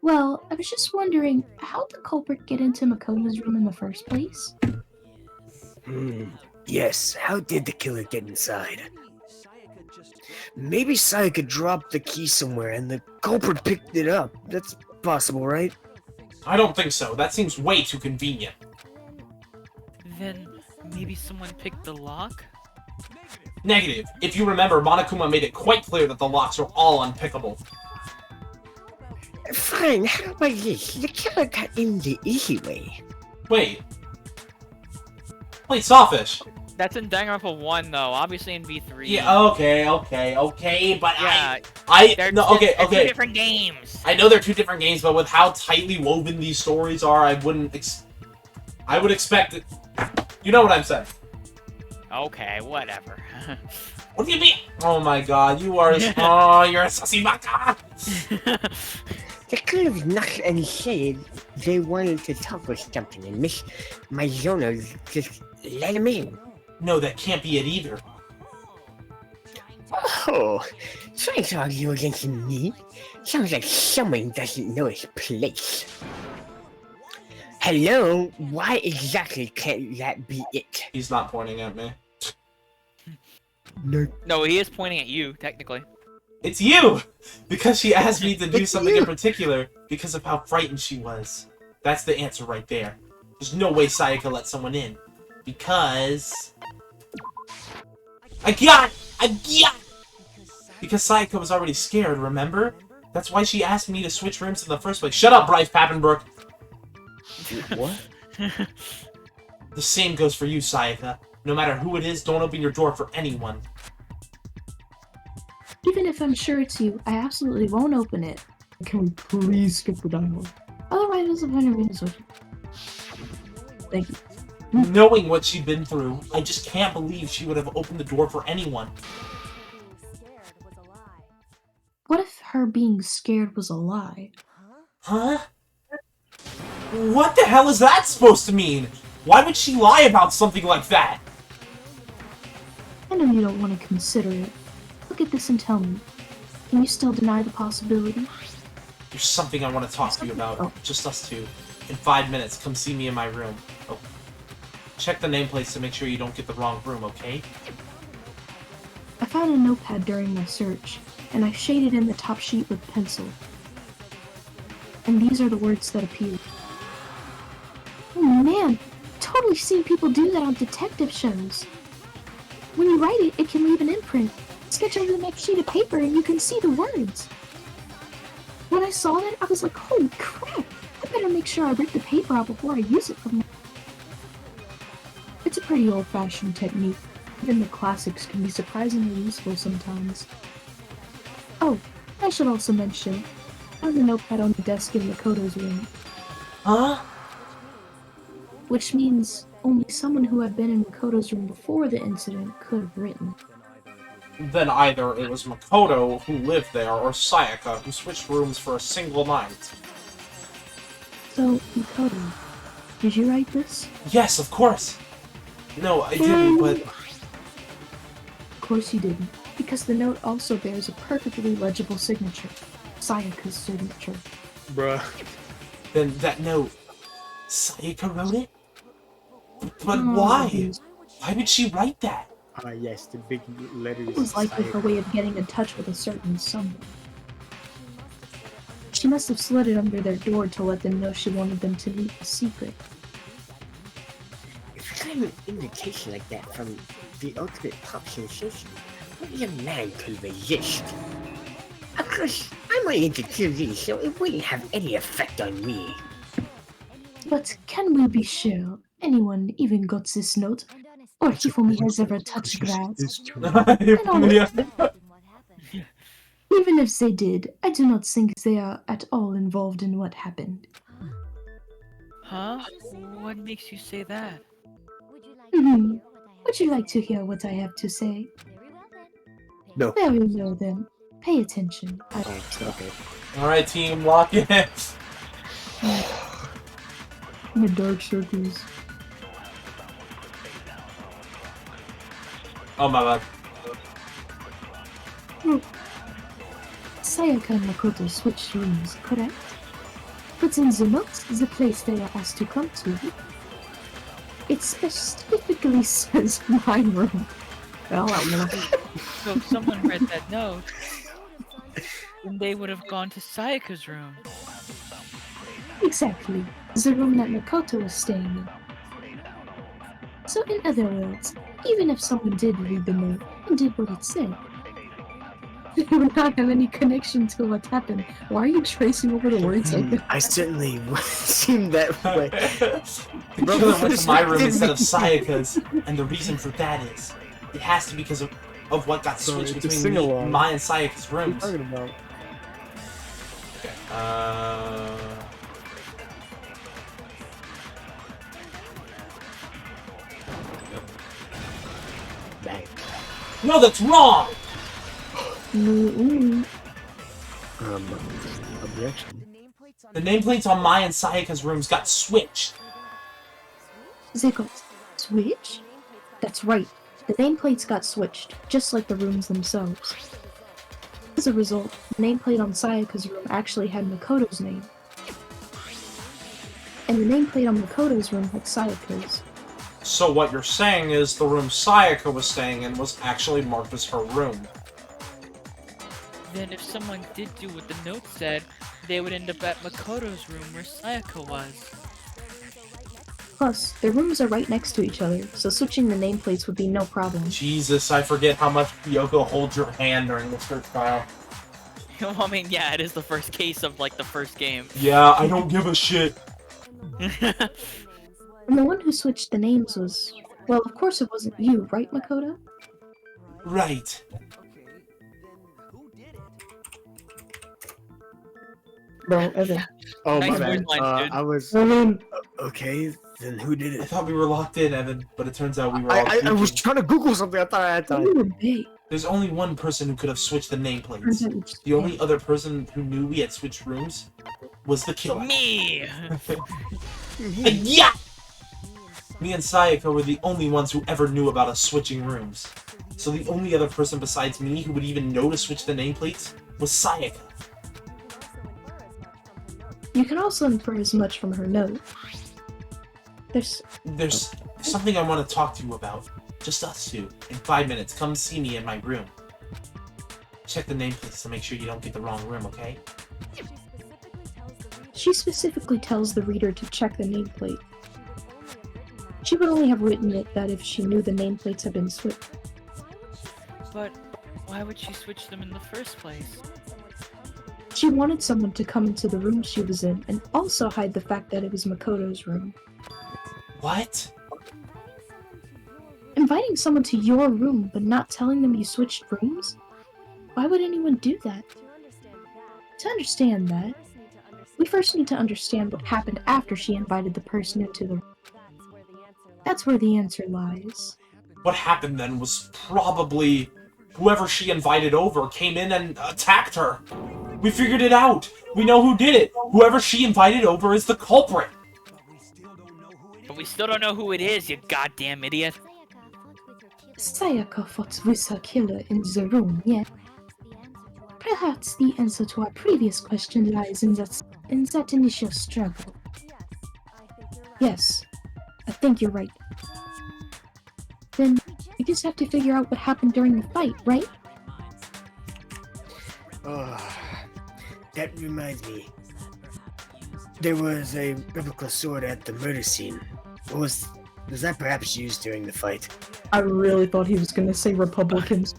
well, I was just wondering, how'd the culprit get into Makoto's room in the first place? Yes, how did the killer get inside? Maybe Sayaka dropped the key somewhere and the culprit picked it up. That's possible, right? I don't think so. That seems way too convenient. Then maybe someone picked the lock? Negative. If you remember, Monokuma made it quite clear that the locks are all unpickable. Fine, how about this? The killer got in the easy way. Wait, Sawfish. That's in Danganronpa 1, though. Obviously in V3. Yeah, okay, but Yeah, they're two different games. I know they're two different games, but with how tightly woven these stories are, I would expect it. You know what I'm saying. Okay, whatever. What do you mean? Oh my god, you are oh, you're a sussy baka! They could have knocked and said they wanted to talk or something, and Miss Maizono just let him in. No, that can't be it either. Oh, trying to argue against me? Sounds like someone doesn't know his place. Hello? Why exactly can't that be it? He's not pointing at me. No, he is pointing at you, technically. It's you! Because she asked me to do something in particular because of how frightened she was. That's the answer right there. There's no way Sayaka let someone in. Because... I got! Because Sayaka was already scared, remember? That's why she asked me to switch rooms in the first place. Shut up, Bryce Pappenbrook! What? The same goes for you, Sayaka. No matter who it is, don't open your door for anyone. Even if I'm sure it's you, I absolutely won't open it. Can we please skip the dialogue? Otherwise, it's a better resolution. Thank you. Knowing what she'd been through, I just can't believe she would have opened the door for anyone. What if her being scared was a lie? Huh? What the hell is that supposed to mean? Why would she lie about something like that? I know you don't want to consider it. Look at this and tell me. Can you still deny the possibility? There's something I want to talk to you about. Just us two. In 5 minutes, come see me in my room. Oh. Check the nameplates to make sure you don't get the wrong room, okay? I found a notepad during my search, and I shaded in the top sheet with pencil. And these are the words that appeared. Oh man, totally seen people do that on detective shows. When you write it, it can leave an imprint. Sketch over the next sheet of paper and you can see the words. When I saw that, I was like, holy crap! I better make sure I rip the paper out before I use it from now. It's a pretty old-fashioned technique. Even the classics can be surprisingly useful sometimes. Oh, I should also mention, I have a notepad on the desk in Makoto's room. Huh? Which means only someone who had been in Makoto's room before the incident could have written. Then either it was Makoto who lived there, or Sayaka who switched rooms for a single night. So, Makoto, did you write this? Yes, of course! No, I didn't, but... Of course you didn't, because the note also bears a perfectly legible signature. Sayaka's signature. Bruh. Then that note... Sayaka wrote it? But why? Why would she write that? Yes, the big letters. It was likely her way of getting in touch with a certain someone. She must have slid it under their door to let them know she wanted them to meet the secret. If I got an invitation like that from the ultimate pop sensation, what young man could resist? Of course, I'm only into TV, so it wouldn't have any effect on me. But can we be sure anyone even got this note? Or Hifumi has ever touched grass? Even if they did, I do not think they are at all involved in what happened. Huh? What makes you say that? Would you like to hear what I have to say? No. Very well then. Pay attention. Okay. Alright team, lock in! In the dark circles. Oh my god. Sayaka and Makoto switched rooms, correct? But in the note, the place they were asked to come to, it specifically says my room. Well, So if someone read that note, then they would have gone to Sayaka's room. exactly. The room that Makoto was staying in. So in other words, even if someone did read the note and did what it said, they would not have any connection to what happened. Why are you tracing over the words like that? I certainly seem that way. The killer went to my room instead of Sayaka's, and the reason for that is, it has to be because of what got switched between my and Sayaka's rooms. What are you talking about? Okay, Bang. No, that's wrong! Mm-mm. Objection. The nameplates on Mai and Sayaka's rooms got switched. They got switched? That's right. The nameplates got switched, just like the rooms themselves. As a result, the nameplate on Sayaka's room actually had Makoto's name. And the nameplate on Makoto's room had Sayaka's. So what you're saying is the room Sayaka was staying in was actually marked as her room. Then if someone did do what the note said, they would end up at Makoto's room where Sayaka was. Plus, their rooms are right next to each other, so switching the nameplates would be no problem. Jesus, I forget how much Kyoko holds your hand during this first trial. Well, I mean, yeah, it is the first case of, like, the first game. Yeah, I don't give a shit. And the one who switched the names was... Well, of course it wasn't you, right, Makoto? Right. Bro, Evan. Oh, Nice my bad. voice lines, dude. I was... Okay, then who did I it? thought we were locked in, Evan, but it turns out we were all I was tweaking. trying to Google something. I thought I had time. You were bait. There's only one person who could have switched the nameplates. Turns out you just The only other person who knew we had switched rooms was the killer. Me! Yeah! Me and Sayaka were the only ones who ever knew about us switching rooms. So the only other person besides me who would even know to switch the nameplates was Sayaka. You can also infer as much from her note. There's something I want to talk to you about. Just us two. In 5 minutes, come see me in my room. Check the nameplates to make sure you don't get the wrong room, okay? She specifically tells the reader to check the nameplate. She would only have written it that if she knew the nameplates had been switched. But why would she switch them in the first place? She wanted someone to come into the room she was in and also hide the fact that it was Makoto's room. What? Inviting someone to your room but not telling them you switched rooms? Why would anyone do that? To understand that, we first need to understand what happened after she invited the person into the room. That's where the answer lies. What happened then was probably whoever she invited over came in and attacked her. We figured it out. We know who did it. Whoever she invited over is the culprit. But we still don't know who it is, you goddamn idiot. Sayaka fought with her killer in the room, yeah. Perhaps the answer to our previous question lies in that initial struggle. Yes, I think you're right. Then we just have to figure out what happened during the fight, right? That reminds me. There was a replica sword at the murder scene. Was that perhaps used during the fight? I really thought he was gonna say Republicans.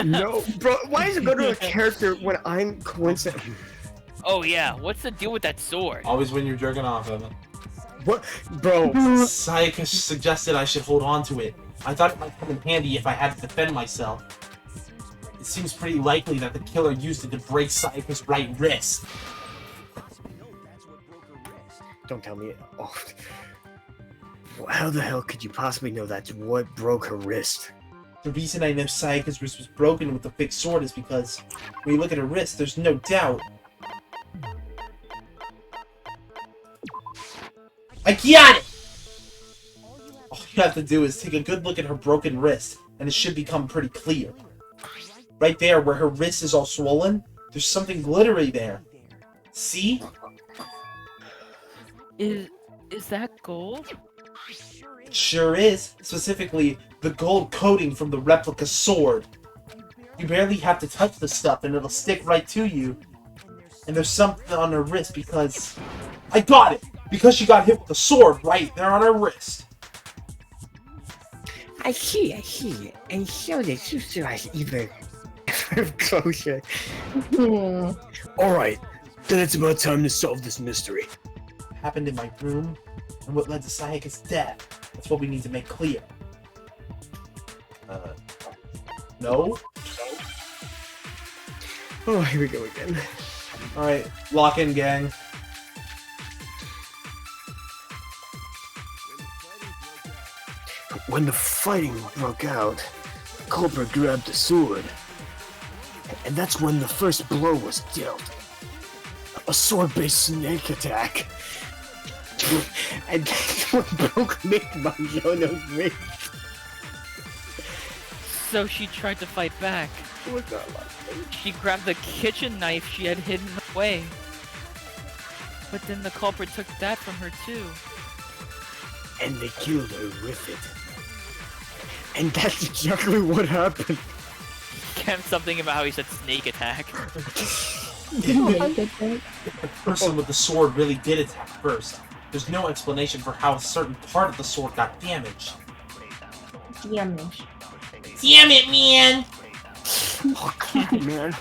No, bro. Why does it go to a character when I'm coincident? Oh yeah, what's the deal with that sword? Always when you're jerking off, Evan. What, bro? Sayaka suggested I should hold on to it. I thought it might come in handy if I had to defend myself. It seems pretty likely that the killer used it to break Sayaka's right wrist. Don't tell me. Oh. How the hell could you possibly know that's what broke her wrist? The reason I know Sayaka's wrist was broken with the big sword is because when you look at her wrist, there's no doubt. I got it! All you have to do is take a good look at her broken wrist, and it should become pretty clear. Right there, where her wrist is all swollen, there's something glittery there. See? Is that gold? It sure is. Specifically, the gold coating from the replica sword. You barely have to touch the stuff and it'll stick right to you. And there's something on her wrist because... I got it! Because she got hit with the sword right there on her wrist. I see. And so the sister has even closer. Yeah. Alright, then it's about time to solve this mystery. Happened in my room, and what led to Sayaka's death. That's what we need to make clear. No? Oh, here we go again. Alright, lock in, gang. When the fighting broke out, culprit grabbed the sword. And that's when the first blow was dealt. A sword-based snake attack. And that's what broke Maizono's wrist. So she tried to fight back. She grabbed the kitchen knife she had hidden away. But then the culprit took that from her too. And they killed her with it. And that's exactly what happened. Kept something about how he said snake attack. The person with the sword really did attack first. There's no explanation for how a certain part of the sword got damaged. Damage. Damn it, man! Oh, God, man.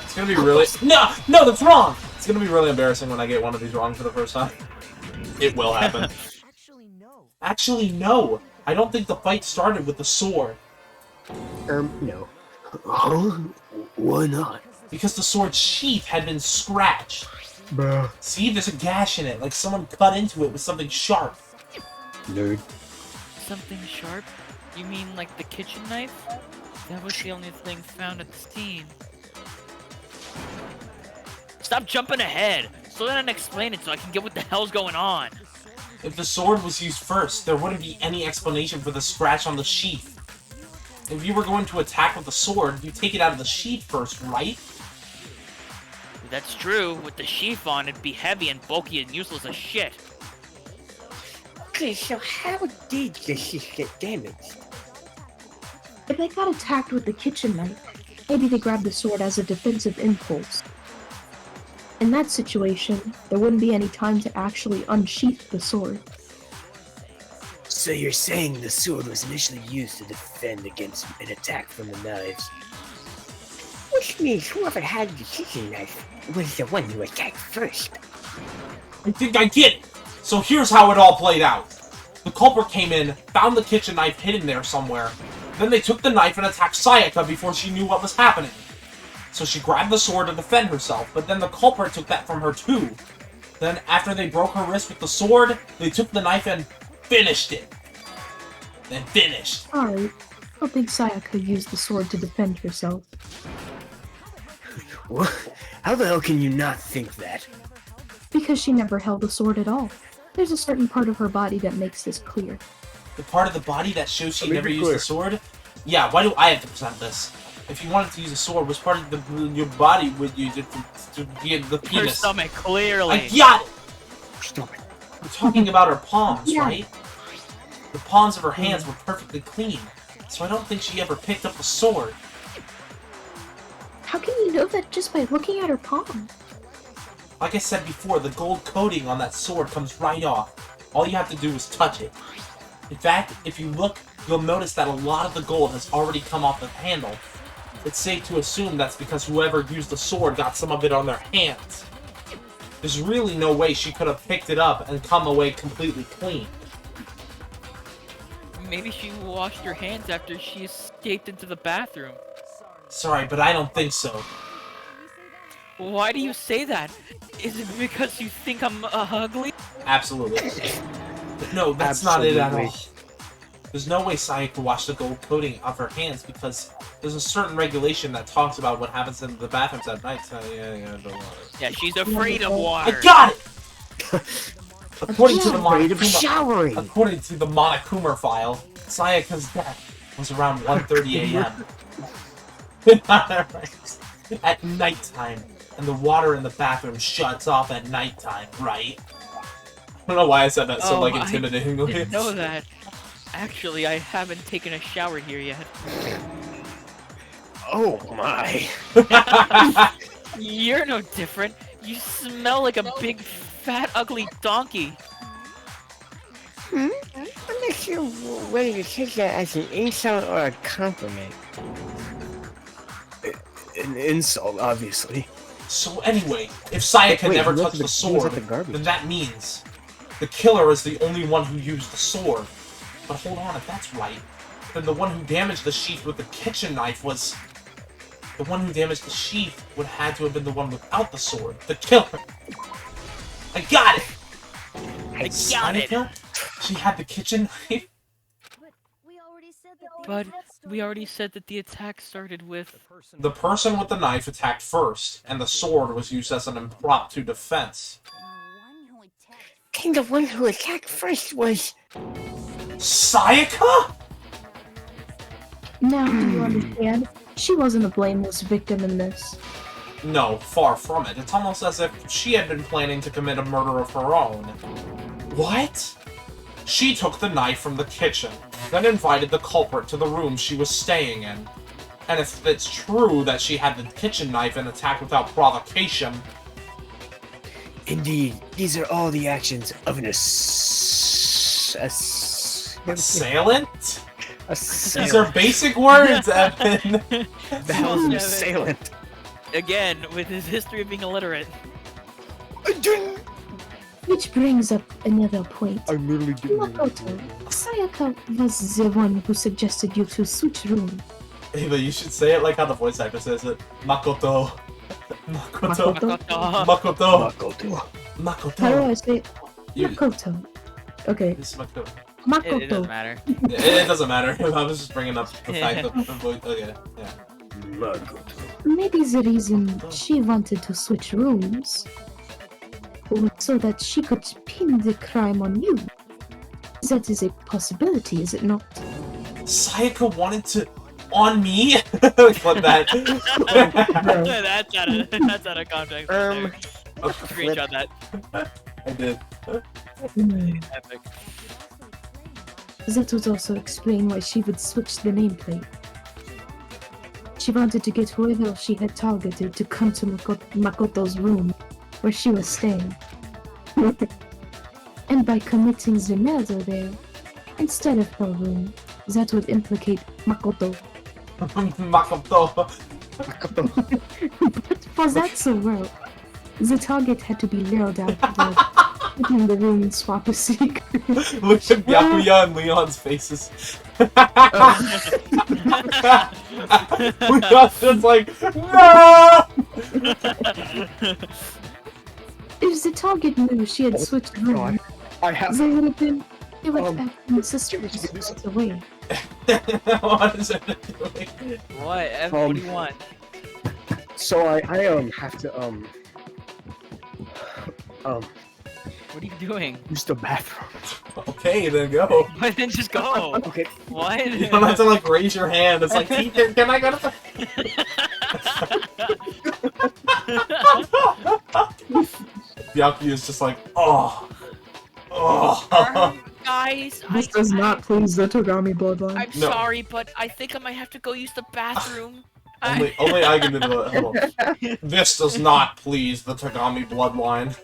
It's gonna be really... No! No, that's wrong! It's gonna be really embarrassing when I get one of these wrong for the first time. It will happen. Actually, no! I don't think the fight started with the sword. No. Huh? Why not? Because the sword's sheath had been scratched. Bruh. See, there's a gash in it, like someone cut into it with something sharp. Nerd. Something sharp? You mean like the kitchen knife? That was the only thing found at the scene. Stop jumping ahead! Slow down and explain it so I can get what the hell's going on. If the sword was used first, there wouldn't be any explanation for the scratch on the sheath. If you were going to attack with the sword, you take it out of the sheath first, right? That's true. With the sheath on, it'd be heavy and bulky and useless as shit. Okay, so how did the sheath get damaged? If they got attacked with the kitchen knife, maybe they grabbed the sword as a defensive impulse. In that situation, there wouldn't be any time to actually unsheath the sword. So you're saying the sword was initially used to defend against an attack from the knives? Which means whoever had the kitchen knife was the one who attacked first. I think I get it! So here's how it all played out. The culprit came in, found the kitchen knife hidden there somewhere, then they took the knife and attacked Sayaka before she knew what was happening. So she grabbed the sword to defend herself, but then the culprit took that from her too. Then, after they broke her wrist with the sword, they took the knife and finished it. Then finished. Sorry, I don't think Sayaka used the sword to defend herself. What? How the hell can you not think that? Because she never held a sword at all. There's a certain part of her body that makes this clear. The part of the body that shows she Let me never be used clear. the sword? Yeah, why do I have to present this? If you wanted to use a sword, which part of your body would use it to get the Her penis? stomach, clearly. I got it! Stop it. We're talking about her palms, Yeah. right? The palms of her hands were perfectly clean, so I don't think she ever picked up a sword. How can you know that just by looking at her palm? Like I said before, the gold coating on that sword comes right off. All you have to do is touch it. In fact, if you look, you'll notice that a lot of the gold has already come off the handle. It's safe to assume that's because whoever used the sword got some of it on their hands. There's really no way she could have picked it up and come away completely clean. Maybe she washed her hands after she escaped into the bathroom. Sorry, but I don't think so. Why do you say that? Is it because you think I'm ugly? Absolutely. But no, that's not it at all. Absolutely. There's no way Sayaka washed the gold coating off her hands because there's a certain regulation that talks about what happens in the bathrooms at night. So yeah, don't worry. Yeah, she's afraid of water. I got it! According to the Afraid of Monokuma, showering. according to the Monokuma file, Sayaka's death was around 1:30 a.m. at nighttime, and the water in the bathroom shuts off at nighttime, right? I don't know why I said that so I intimidatingly. didn't know that. Actually, I haven't taken a shower here yet. Oh my. You're no different. You smell like a big, fat, ugly donkey. I'm not sure whether to take that as an insult or a compliment. An insult, obviously. So anyway, if Sayaka Wait, never he touched left the he was sword, at the garbage. then that means the killer is the only one who used the sword. But hold on, if that's right, then the one who damaged the sheath with the kitchen knife was... The one who damaged the sheath would have had to have been the one without the sword. The killer! I got it! I got it. Sayaka? she had the kitchen knife? But we already said that the attack started with... The person with the knife attacked first, and the sword was used as an impromptu defense. And the one who attacked first was... Sayaka? Now, do you understand? She wasn't a blameless victim in this. No, far from it. It's almost as if she had been planning to commit a murder of her own. What? She took the knife from the kitchen, then invited the culprit to the room she was staying in. And if it's true that she had the kitchen knife and attacked without provocation... Indeed, these are all the actions of an assailant? Assailant. These are basic words, Evan. The hell is an assailant? Again, with his history of being illiterate. Which brings up another point. I literally didn't. Makoto, Sayaka was the one who suggested you to switch rooms. Ava, you should say it like how the voice actor says it. Makoto. Makoto. Makoto. Makoto. Makoto. How do I say it? You- Makoto. Okay. It's Makoto. Makoto. It doesn't matter. It doesn't matter. I was just bringing up the fact that the voice... Okay, yeah. Maybe the reason she wanted to switch rooms was so that she could pin the crime on you. That is a possibility, is it not? Sayaka wanted to... On me? Clip that. That's out of context. Screenshot that. I did. Epic. That would also explain why she would switch the nameplate. She wanted to get whoever she had targeted to come to Makoto's room, where she was staying. And by committing the murder there, instead of her room, that would implicate Makoto. Makoto. But for that to work, the target had to be lured out in the room and swap a secret. Look at Byakuya and Leon's faces. Leon's just like, no! If the target knew she had switched rooms, I have. they would have been acting suspicious right away. What is it doing? What? Ev, what do you want? So I have to What are you doing? use the bathroom. Okay, then go. Why then just go? Okay. What? You don't have to like raise your hand. It's like, teacher, can I go to the... Byakuya is just like, oh. Oh. Guys, This does not please the Togami bloodline. I'm No. sorry, but I think I might have to go use the bathroom. Only I can do that. Hold on. This does not please the Togami bloodline.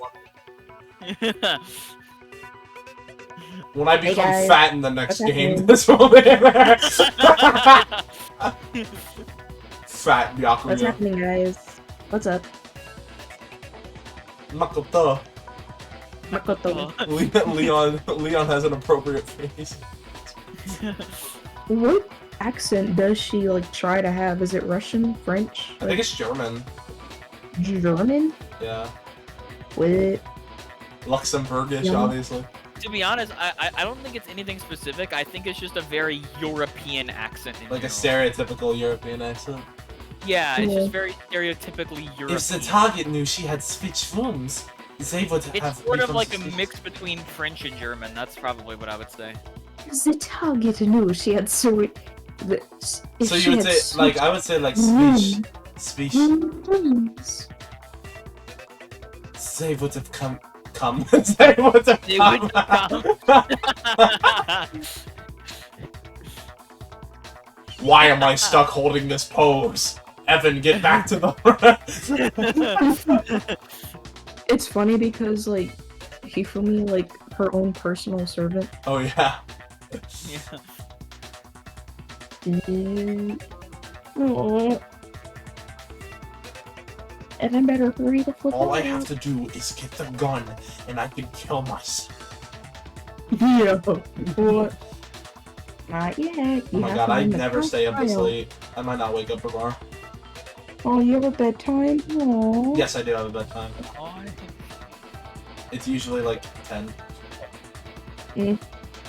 When I become guys. fat in the next What's game, happening? this will be there. Fat What's Byakuya. happening, guys? What's up? Makoto. Makoto. Leon has an appropriate face. What accent does she like try to have? Is it Russian, French, I think it's German. German? Yeah. With Luxembourgish, Yeah. obviously. To be honest, I don't think it's anything specific. I think it's just a very European accent. In Like a general. stereotypical European accent. Yeah, it's Yeah. just very stereotypically European. If the target knew she had switched rooms, they would have It's sort of become like a suspicious. mix between French and German. That's probably what I would say. the target knew she had So you would say, like, I would say, like, speech. rooms. They would have come. They would have They would Why am I stuck holding this pose? Evan, get back to the... It's funny because like Hifumi, like her own personal servant. Oh, yeah. Yeah. Evan better hurry the flip All I out. have to do is get the gun, and I can kill myself. Yeah. What? Not yet. Oh my god, I never stay up this late. I might not wake up tomorrow. Oh, you have a bedtime? Aww. Yes, I do have a bedtime. It's usually like 10.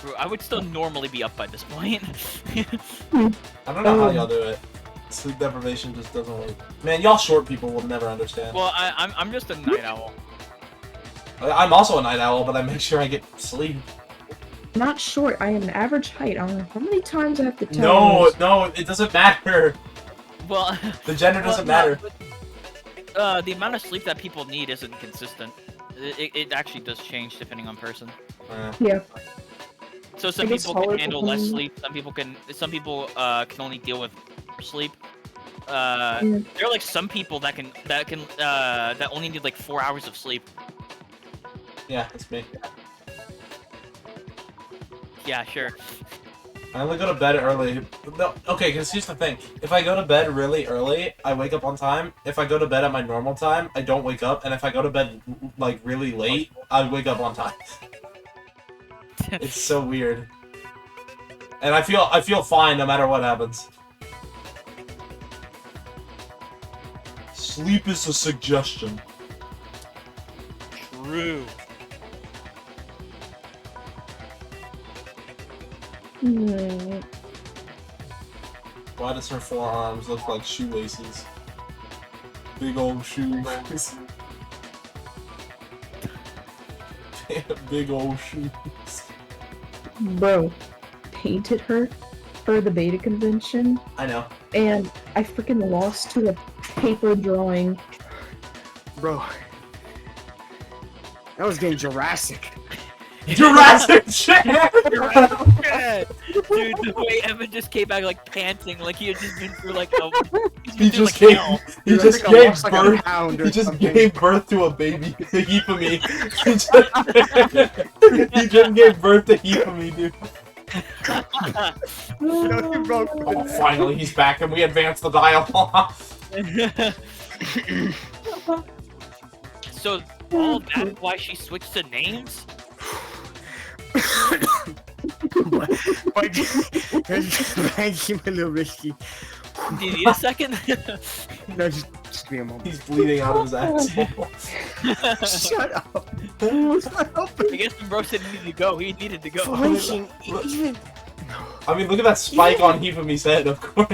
true. I would still normally be up by this point. I don't know how y'all do it. Sleep deprivation just doesn't work. Man, y'all short people will never understand. Well, I'm just a night owl. I'm also a night owl, but I make sure I get sleep. Not short. I am an average height. I don't know how many times I have to tell you. No, it doesn't matter. Well, The gender doesn't matter. The amount of sleep that people need isn't consistent. It actually does change depending on person. Yeah. So some I guess people can taller handle people less can- sleep. Some people can only deal with sleep. There are like some people that only need like 4 hours of sleep. Yeah, that's me. Yeah, sure. I only go to bed early. No, okay, because here's the thing. If I go to bed really early, I wake up on time. If I go to bed at my normal time, I don't wake up. And if I go to bed, like, really late, I wake up on time. It's so weird. And I feel fine no matter what happens. Sleep is a suggestion. True. Why does her forearms look like shoelaces? Big old shoes. Big old shoes. Bro, painted her for the beta convention, I know. and I freaking lost to a paper drawing. Bro. That was getting Jurassic. Jurassic shit! Dude, the way Evan just came back like panting, like he had just been through like a. He just gave. gave Dude, I birth. think I lost like a pound or He just something. gave birth to a baby. Hifumi. He just gave birth to Hifumi, dude. No, he broke Oh, finally he's back and we advance the dialogue. So all that's why she switched to names? Thank you, a little risky. Do you need a second? No, just give me a moment. He's bleeding out of his asshole. Shut up. I guess when Bro said he needed to go, he needed to go. Flinching, even I mean, look at that spike on Hifumi's head, of course.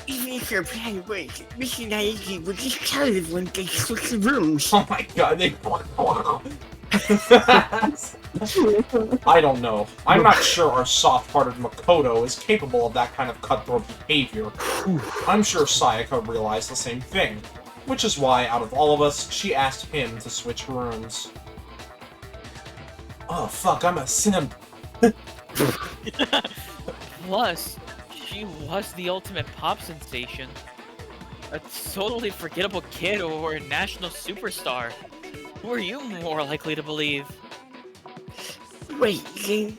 Even if you're planning break, Mr. Naegi will just tell everyone they switch rooms. Oh my god, they... I don't know. I'm not sure our soft-hearted Makoto is capable of that kind of cutthroat behavior. I'm sure Sayaka realized the same thing, which is why, out of all of us, she asked him to switch rooms. Oh fuck, I'm a simp. Plus, she was the ultimate pop sensation. A totally forgettable kid or a national superstar. Who are you more likely to believe? Wait,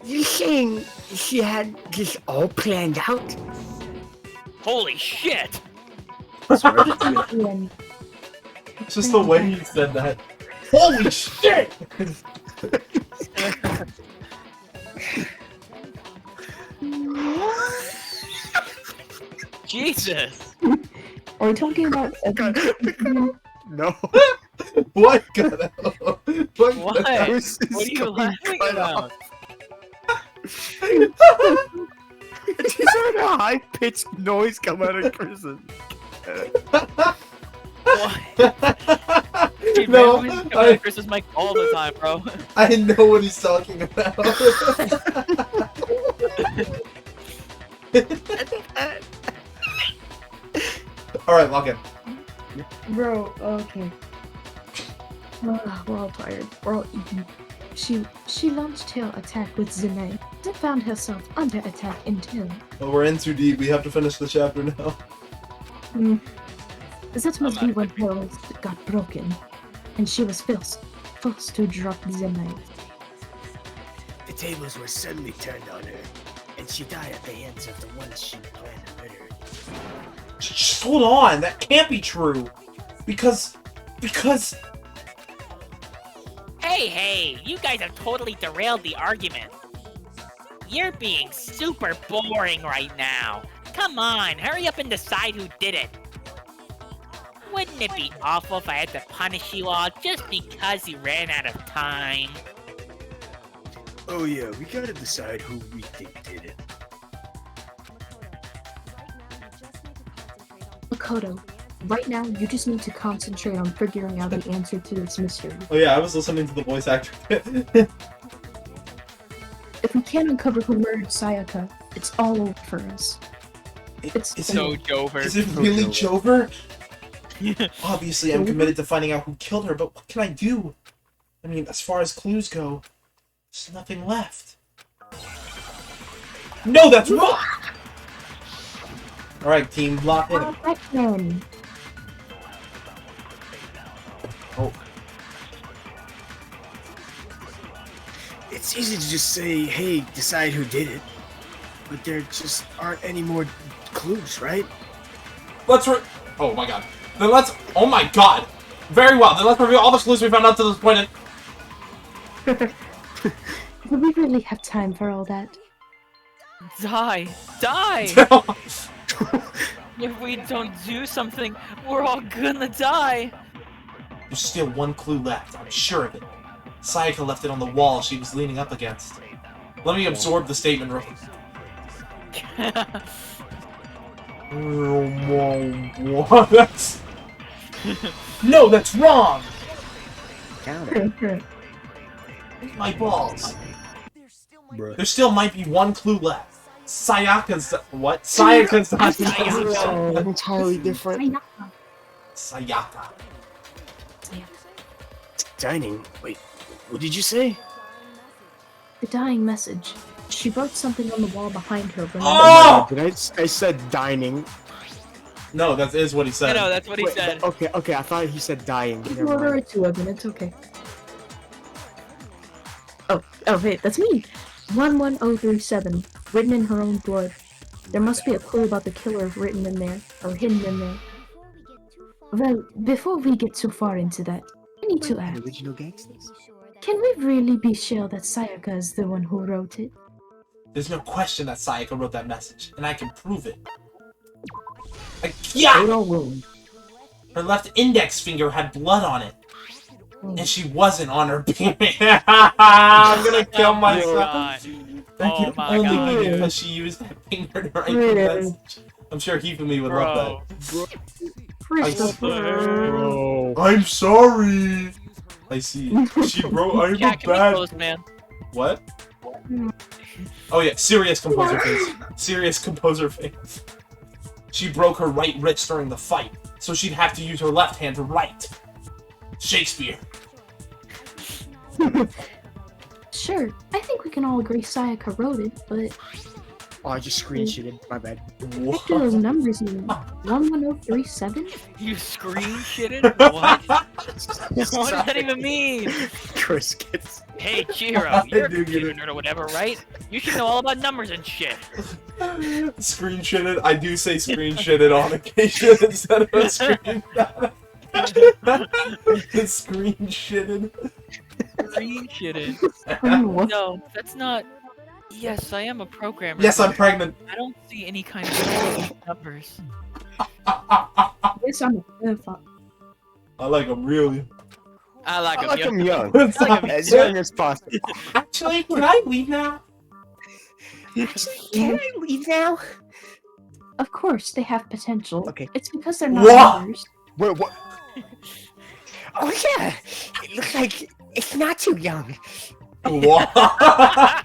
you're saying she had this all planned out? Holy shit! It's just the way he said that. Holy shit! Jesus! Are we talking about no. What got out? What? What? got out? What are you laughing about? Just heard a high-pitched noise come out of prison. What? Dude, No, man, come out of Chris's mic all the time, bro. I know what he's talking about. Alright, log in. Bro, okay. We're all tired. We're all eaten. She launched her attack with Zenai, then found herself under attack in turn. Well, we're in too deep. We have to finish the chapter now. That must be when her world got broken, and she was forced to drop Zenai. The tables were suddenly turned on her, and she died at the hands of the ones she planned to murder. Just hold on. That can't be true. Because... Hey, you guys have totally derailed the argument. You're being super boring right now. Come on, hurry up and decide who did it. Wouldn't it be awful if I had to punish you all just because you ran out of time? Oh yeah, we gotta decide who we think did it. Makoto, right now you just need to concentrate on figuring out the answer to this mystery. Oh yeah, I was listening to the voice actor. If we can't uncover who murdered Sayaka, it's all over for us. Is So it, Jover. is it really Jover? Obviously, I'm committed to finding out who killed her, but what can I do? I mean, as far as clues go, there's nothing left. No, that's wrong! Alright, team, lock in. Batman. Oh, It's easy to just say, hey, decide who did it. But there just aren't any more clues, right? oh my god. Then let's, oh my god! Very well, then let's review all the clues we found up to this point. Do we really have time for all that? Die! Die! If we don't do something, we're all gonna die! There's still one clue left, I'm sure of it. Sayaka left it on the wall she was leaning up against. Let me absorb the statement real quick. That's... No, that's wrong! My balls. Bruh. There still might be one clue left. Sayaka's... What? Sayaka's not... Oh, entirely different. Sayaka. Dining. Wait, what did you say? The dying message. She wrote something on the wall behind her. Remember? Oh! Did I said dining. No, that is what he I said. know, that's what he Wait, said. okay, I thought he said dying. You Never can order mind. it two of them, it's okay. Oh, wait, that's me! 11037, written in her own blood. There must be a clue about the killer written in there, or hidden in there. Well, before we get too far into that, I need to ask, Original gangsters. can we really be sure that Sayaka is the one who wrote it? There's no question that Sayaka wrote that message, and I can prove it. Yeah! Fatal wound. Her left index finger had blood on it. And she wasn't on her period. I'm gonna kill myself. God. That Oh can my only God. be because she used that finger to write the message. I'm sure Hifumi would love Bro. Christopher. Bro. that. I'm sorry. I see. She wrote, I'm Yeah, a can we bad... close, man? What? Oh yeah, serious composer face. Serious composer face. She broke her right wrist during the fight, so she'd have to use her left hand to write. Shakespeare. Sure, I think we can all agree Sayaka wrote it, but Oh, I just screenshotted. My bad. what do those numbers mean? 11037? You screen shitted? What? What does that even mean? Chris gets. Hey, Chihiro, you're a do get computer it. nerd or whatever, right? You should know all about numbers and shit. Screenshotted. I do say screenshotted on occasion instead of a screenshot. Screenshotted. Screen shitted. What? No, that's not... Yes, I am a programmer. Yes, I'm but pregnant. I don't see any kind of numbers. Yes, I'm a grandfather. I like them really. I like I like him. him young. What's up? As young as possible. Actually, can I leave now? Can I leave now? Of course, they have potential. Okay. It's because they're not What? numbers. Wait, what? Oh yeah, it looks like it's not too young. What? That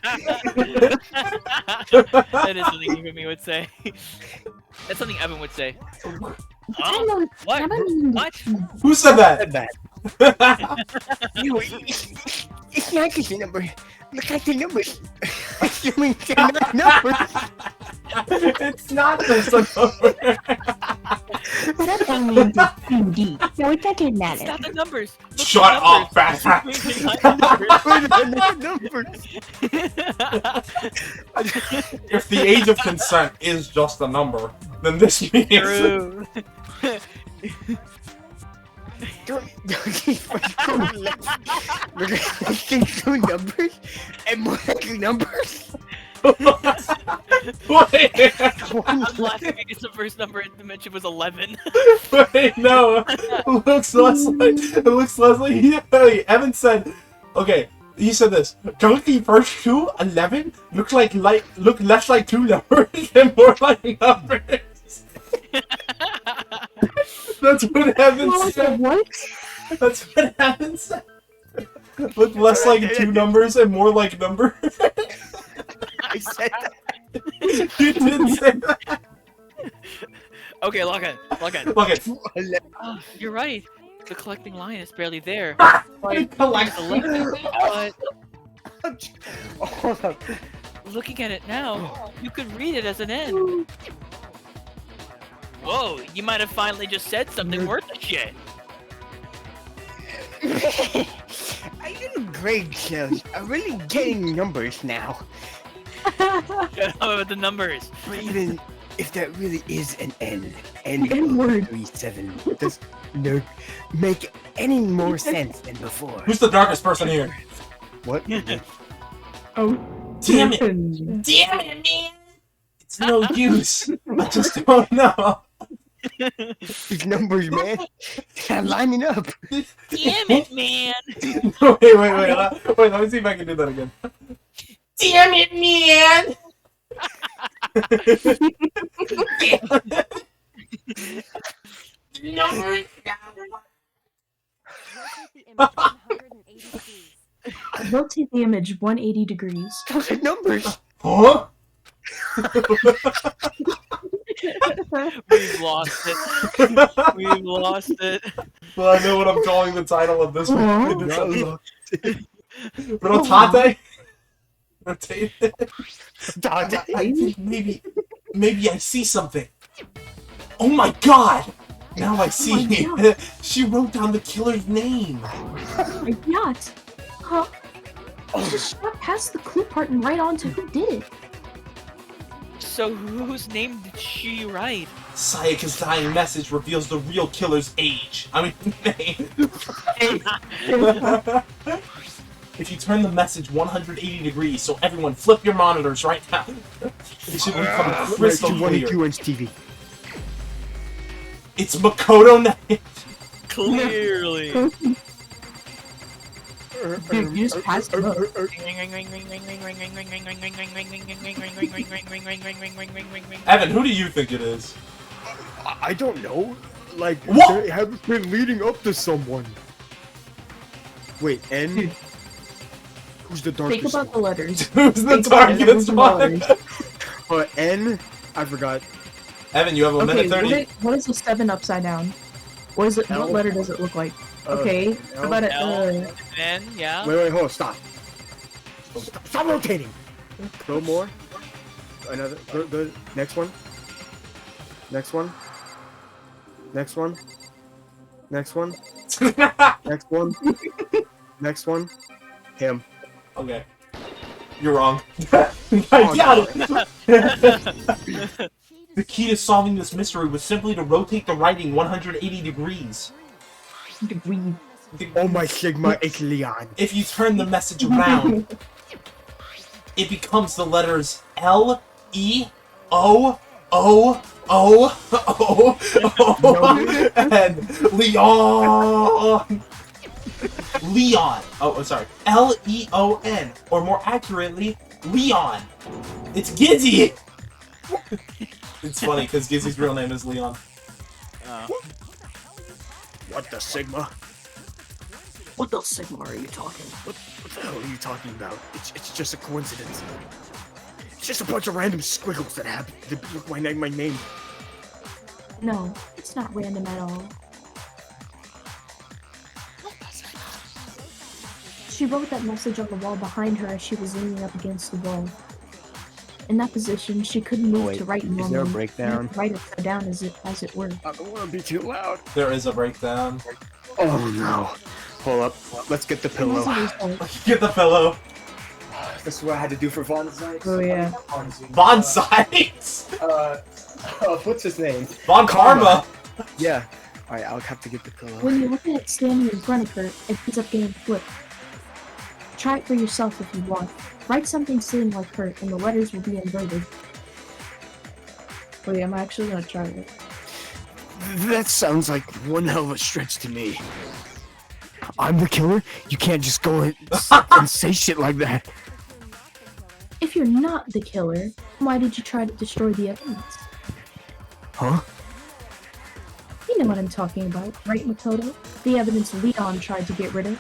is something Hifumi would say. That's something Evan would say. I Huh? know, What? I don't even- What? Who said that? Said that. No, it's not just a number. Look at the numbers. Assuming they're not numbers. It's not just a number. That don't mean it's 2D. No, it doesn't It's matter. not the numbers. Look at Shut the up, numbers. fat. If the age of consent is just a number, then this means True. Don't keep think through numbers and more like numbers. Wait. I'm laughing because the first number in dimension was 11. Wait, no. It looks less like. Yeah, Evan said. Okay, He said this. Don't the first two, 11, look less like two numbers and more like numbers. That's what Evan said. What? That's what Evan said. Look less like two numbers and more like numbers. I said that. You did say that. Okay, look at. Look at. Oh, you're right. The collecting line is barely there. Collect. But Hold up. looking at it now, you could read it as an N. Whoa, you might have finally just said something worth a shit. Our little grade shows are really getting numbers now. Shut up about the numbers. But even if that really is an N, N-word. 37 does no make any more sense than before. Who's the darkest person here? What? Oh. Damn it! Damn it, man! It's no use. I just don't know. These numbers, man, they're lining up. Damn it, man! Wait, let me see if I can do that again. Damn it, man! No. Rotate the image 180 degrees. Rotate the image 180 degrees. Those are numbers. Huh? We've lost it. We've lost it. Well, I know what I'm calling the title of this one. No. Rotate? Rotate? Dada. I think maybe I see something. Oh my god! Now I see it. She wrote down the killer's name. My yacht. Huh? You just shot past the clue part and right on to who did it. So whose name did she write? Sayaka's dying message reveals the real killer's age. I mean, name. If you turn the message 180 degrees, so everyone flip your monitors right now. It should become crystal clear. 2-inch TV. It's Makoto Naegi. Clearly. Dude, you just passed him up. Evan, who do you think it is? I don't know. Like, What? they haven't been leading up to someone. Wait, N? Who's the darkest Think about the letters. Who's the Think about the darkest one? one? N? I forgot. Evan, you have a Okay, minute 30. what is the 7 upside down? What is it? L. What letter does it look like? Okay, L. how about it? L. N, yeah. Wait, hold on, stop. Stop rotating! Go more. Another, the next one. Next one. Next one. Next one. Next one. Next one. Him. Okay. You're wrong. I got it! The key to solving this mystery was simply to rotate the writing 180 degrees. Degree. Oh my Sigma, it's Leon. If you turn the message around, it becomes the letters L, E, O, O, O, O, O, and Leon. Leon. Oh, sorry. L-E-O-N. Or more accurately, Leon. It's Gizzy! It's funny, because Gizzy's real name is Leon. What the Sigma? What the Sigma are you talking? What the hell are you talking about? It's just a coincidence. It's just a bunch of random squiggles that happen to look my name. No, it's not random at all. She wrote that message on the wall behind her as she was leaning up against the wall. In that position, she couldn't move to write normally. Is there a breakdown? Write upside down as it were. I don't want to be too loud. There is a breakdown. Oh no. Hold up. Let's get the pillow. Get the pillow. This is what I had to do for Von's night. Oh yeah. Von Sides! What's his name? Von Karma! Yeah. Alright, I'll have to get the pillow. When you look at it standing in front of her, it ends up getting flipped. Try it for yourself if you want. Write something sitting like her, and the letters will be inverted. Wait, I'm actually gonna try it. That sounds like one hell of a stretch to me. I'm the killer? You can't just go and say shit like that. If you're not the killer, why did you try to destroy the evidence? Huh? You know what I'm talking about, right, Makoto? The evidence Leon tried to get rid of.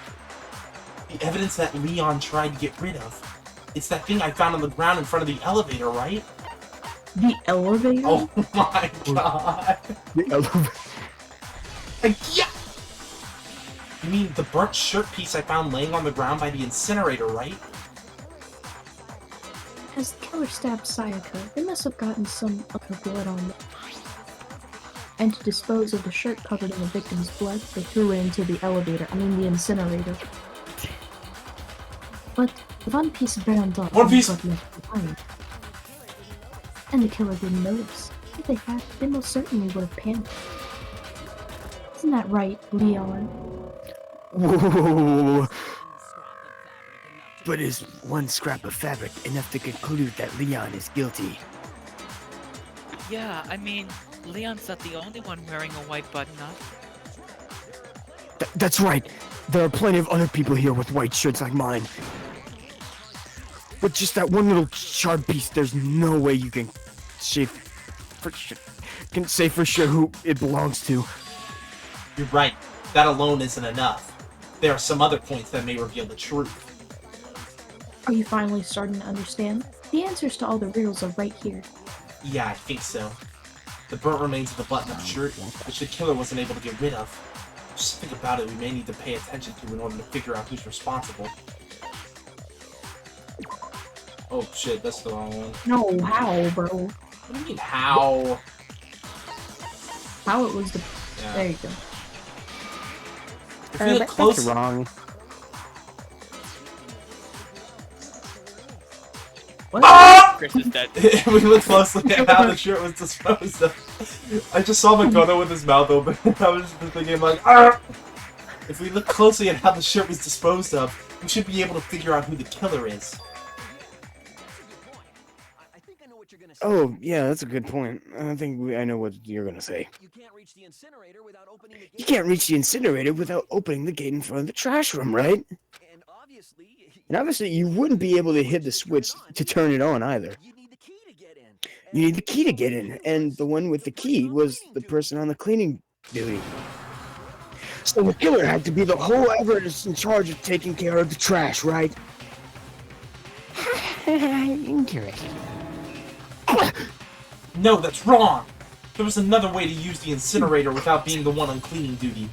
The evidence that Leon tried to get rid of. It's that thing I found on the ground in front of the elevator, right? The elevator? Oh my god. The elevator. Yeah! You mean the burnt shirt piece I found laying on the ground by the incinerator, right? As the killer stabbed Sayaka, they must have gotten some of her blood on them. And to dispose of the shirt covered in the victim's blood, they threw it into the the incinerator. But one piece burned off One piece! got left behind. And the killer didn't notice. If they had, they most certainly would have panicked. Isn't that right, Leon? Whoa. But is one scrap of fabric enough to conclude that Leon is guilty? Yeah, I mean, Leon's not the only one wearing a white button-up. That's right. There are plenty of other people here with white shirts like mine. But just that one little charred piece, there's no way you can say for sure who it belongs to. You're right. That alone isn't enough. There are some other points that may reveal the truth. Are you finally starting to understand? The answers to all the riddles are right here. Yeah, I think so. The burnt remains of the button-up shirt, which the killer wasn't able to get rid of. Just think about it, we may need to pay attention to in order to figure out who's responsible. Oh shit, that's the wrong one. No, how, bro? What do you mean, how? How it was the... Yeah. There you go. If we look close... That's wrong. What? Ah! Chris is dead. If we look closely at how the shirt was disposed of. I just saw Makoto with his mouth open. I was just thinking like, ah! If we look closely at how the shirt was disposed of, we should be able to figure out who the killer is. Oh, yeah, that's a good point. I know what you're gonna say. You can't reach the incinerator without opening the gate. You can't reach the incinerator without opening the gate in front of the trash room, right? And obviously, you wouldn't be able to hit the switch to turn it on either. you need the key to get in. You need the key to get in, and the one with the key was the person on the cleaning duty. So the killer had to be the whole evidence in charge of taking care of the trash, right? Interesting. No, that's wrong! There was another way to use the incinerator without being the one on cleaning duty.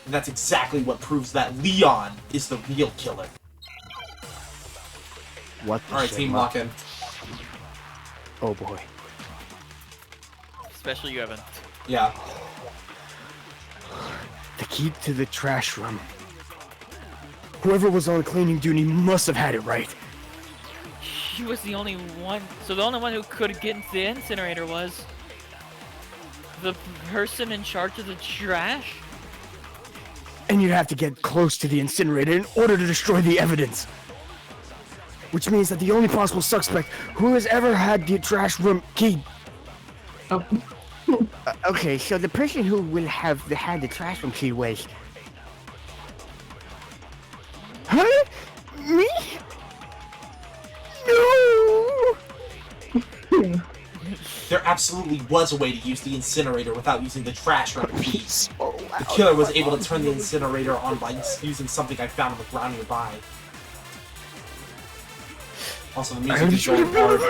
And that's exactly what proves that Leon is the real killer. What the Alright, shit, team Mark? lock in. Oh boy. Especially you, Evan. Yeah. The key to the trash room. Whoever was on cleaning duty must have had it right. She was the only one. So the only one who could get into the incinerator was the person in charge of the trash? And you'd have to get close to the incinerator in order to destroy the evidence. Which means that the only possible suspect who has ever had the trash room key... Oh. Okay, so the person who will have had the trash room key was... Huh? Me? No! There absolutely was a way to use the incinerator without using the trash room key. Oh, The killer was able to turn the incinerator on by using something I found on the ground nearby. Also, the music is going hard.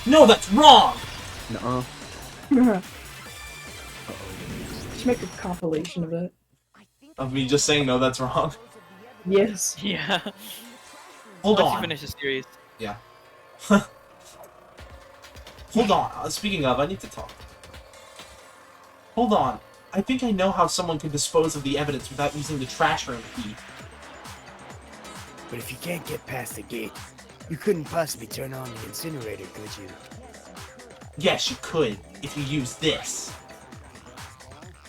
No, that's wrong! Nuh-uh. Should make a compilation of it. Of me just saying, no, that's wrong. Yes. Yeah. Hold Once you on. finish the series. Yeah. Hold on. Speaking of, I need to talk. Hold on. I think I know how someone could dispose of the evidence without using the trash room key. But if you can't get past the gate, you couldn't possibly turn on the incinerator, could you? Yes, you could, if you use this.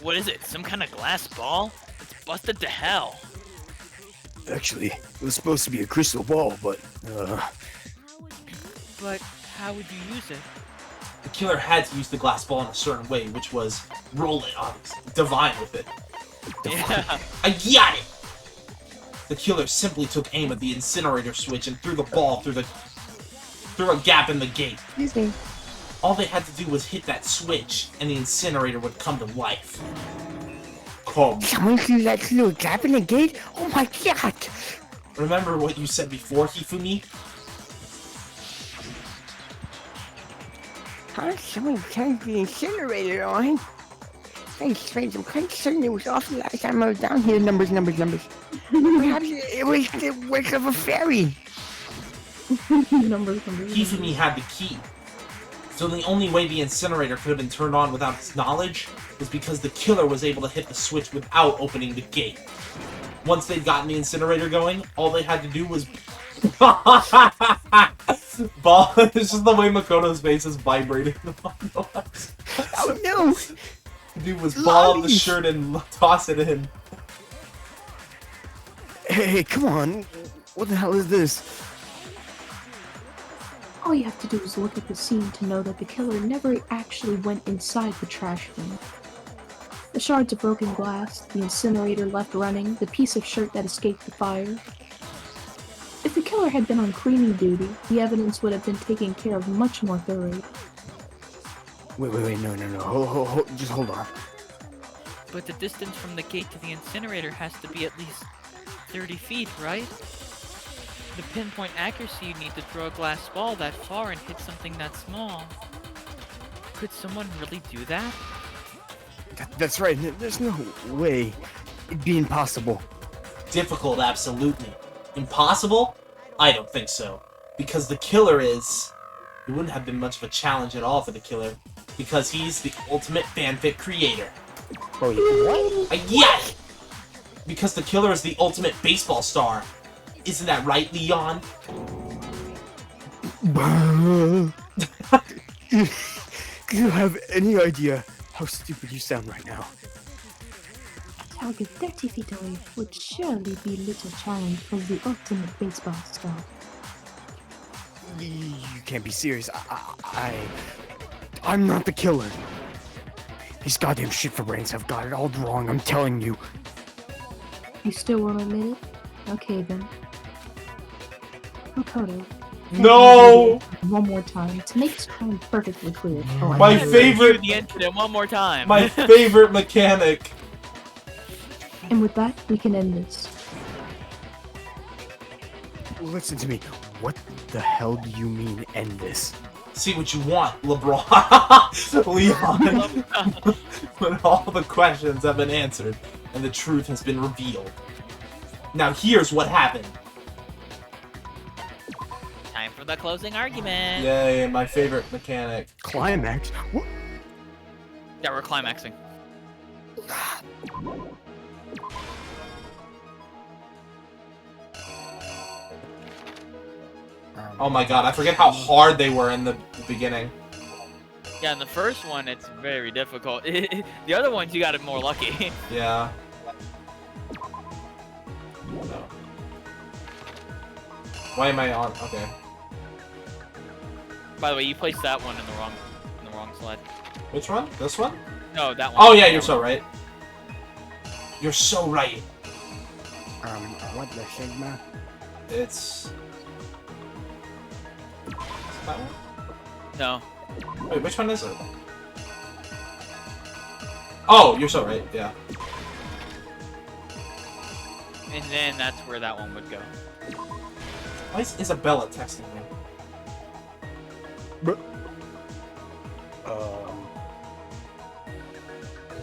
What is it? Some kind of glass ball? It's busted to hell. Actually, it was supposed to be a crystal ball, but, But how would you use it? The killer had to use the glass ball in a certain way, which was roll it, obviously. Divine with it. Yeah. I got it! The killer simply took aim at the incinerator switch and threw the ball through a gap in the gate. Excuse me. All they had to do was hit that switch, and the incinerator would come to life. Come. Someone threw that through a gap in the gate? Oh my god! Remember what you said before, Hifumi? Huh? Someone turned the incinerator on? That's strange. I'm kind of certain it was off the last time I was down here. Numbers. Perhaps it was the work of a fairy. Numbers. Hifumi had the key. So the only way the incinerator could have been turned on without his knowledge was because the killer was able to hit the switch without opening the gate. Once they'd gotten the incinerator going, all they had to do was... Ball. It's just the way Makoto's face is vibrating. Oh no! Dude was ball up the shirt and toss it in. Hey, come on. What the hell is this? All you have to do is look at the scene to know that the killer never actually went inside the trash bin. The shards of broken glass, the incinerator left running, the piece of shirt that escaped the fire. If the killer had been on cleaning duty, the evidence would have been taken care of much more thoroughly. Wait, no. Just hold on. But the distance from the gate to the incinerator has to be at least 30 feet, right? The pinpoint accuracy you need to throw a glass ball that far and hit something that small. Could someone really do that? That's right. There's no way. It'd be impossible. Difficult, absolutely. Impossible? I don't think so. Because the killer is... It wouldn't have been much of a challenge at all for the killer. Because he's the ultimate fanfic creator. Oh, yeah. What? Yes! Because the killer is the ultimate baseball star. Isn't that right, Leon? Do you have any idea how stupid you sound right now? Target 30 feet away would surely be little challenge for the ultimate baseball star. You can't be serious. I'm not the killer. These goddamn shit for brains have got it all wrong, I'm telling you. You still won't admit it? Okay then. Makoto. No! One more time to make this crime perfectly clear. Oh, I My know. favorite... The incident one more time. My favorite mechanic. And with that, we can end this. Listen to me. What the hell do you mean end this? See what you want, LeBron. Leon. When all the questions have been answered and the truth has been revealed. Now here's what happened. Time for the closing argument. Yay, my favorite mechanic. Climax? What? Yeah, we're climaxing. Oh my god, I forget how hard they were in the beginning. Yeah, in the first one, it's very difficult. The other ones, you got it more lucky. Yeah. No. Why am I on? Okay. By the way, you placed that one in the wrong sled. Which one? This one? No, that one. Oh yeah, you're so right. You're so right. What the Sigma? It's... that one? No. Wait, which one is it? Oh, you're so right, yeah. And then that's where that one would go. Why is Isabella texting me?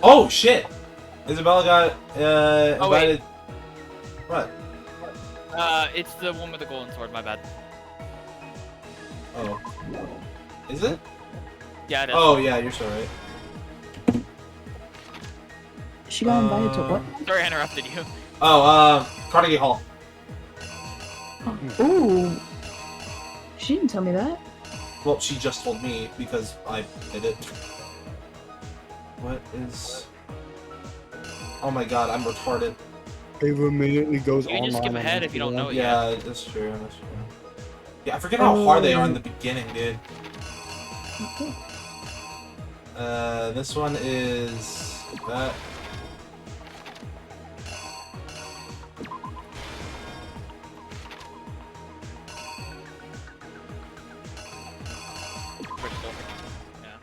Oh shit! Isabella got Oh, wait. invited. What? It's the one with the golden sword, my bad. Oh. Is it? Yeah, it is. Oh yeah, you're so right. She got invited to what? Sorry I interrupted you. Oh, Carnegie Hall. Ooh. She didn't tell me that. Well, she just told me because I did it. What is... Oh my god, I'm retarded. It immediately goes You can just skip ahead if you don't know it yet. Yeah, that's true, that's true. Yeah, I forget how hard they are in the beginning, dude. Okay. This one is that. Crystal. Yeah.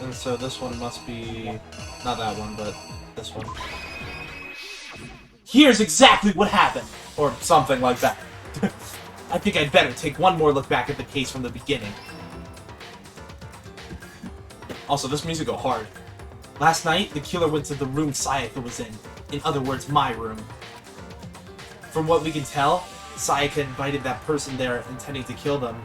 And so this one must be not that one, but this one. Here's exactly what happened, or something like that. I think I'd better take one more look back at the case from the beginning. Also, this music go hard. Last night, the killer went to the room Sayaka was in. In other words, my room. From what we can tell, Sayaka invited that person there intending to kill them.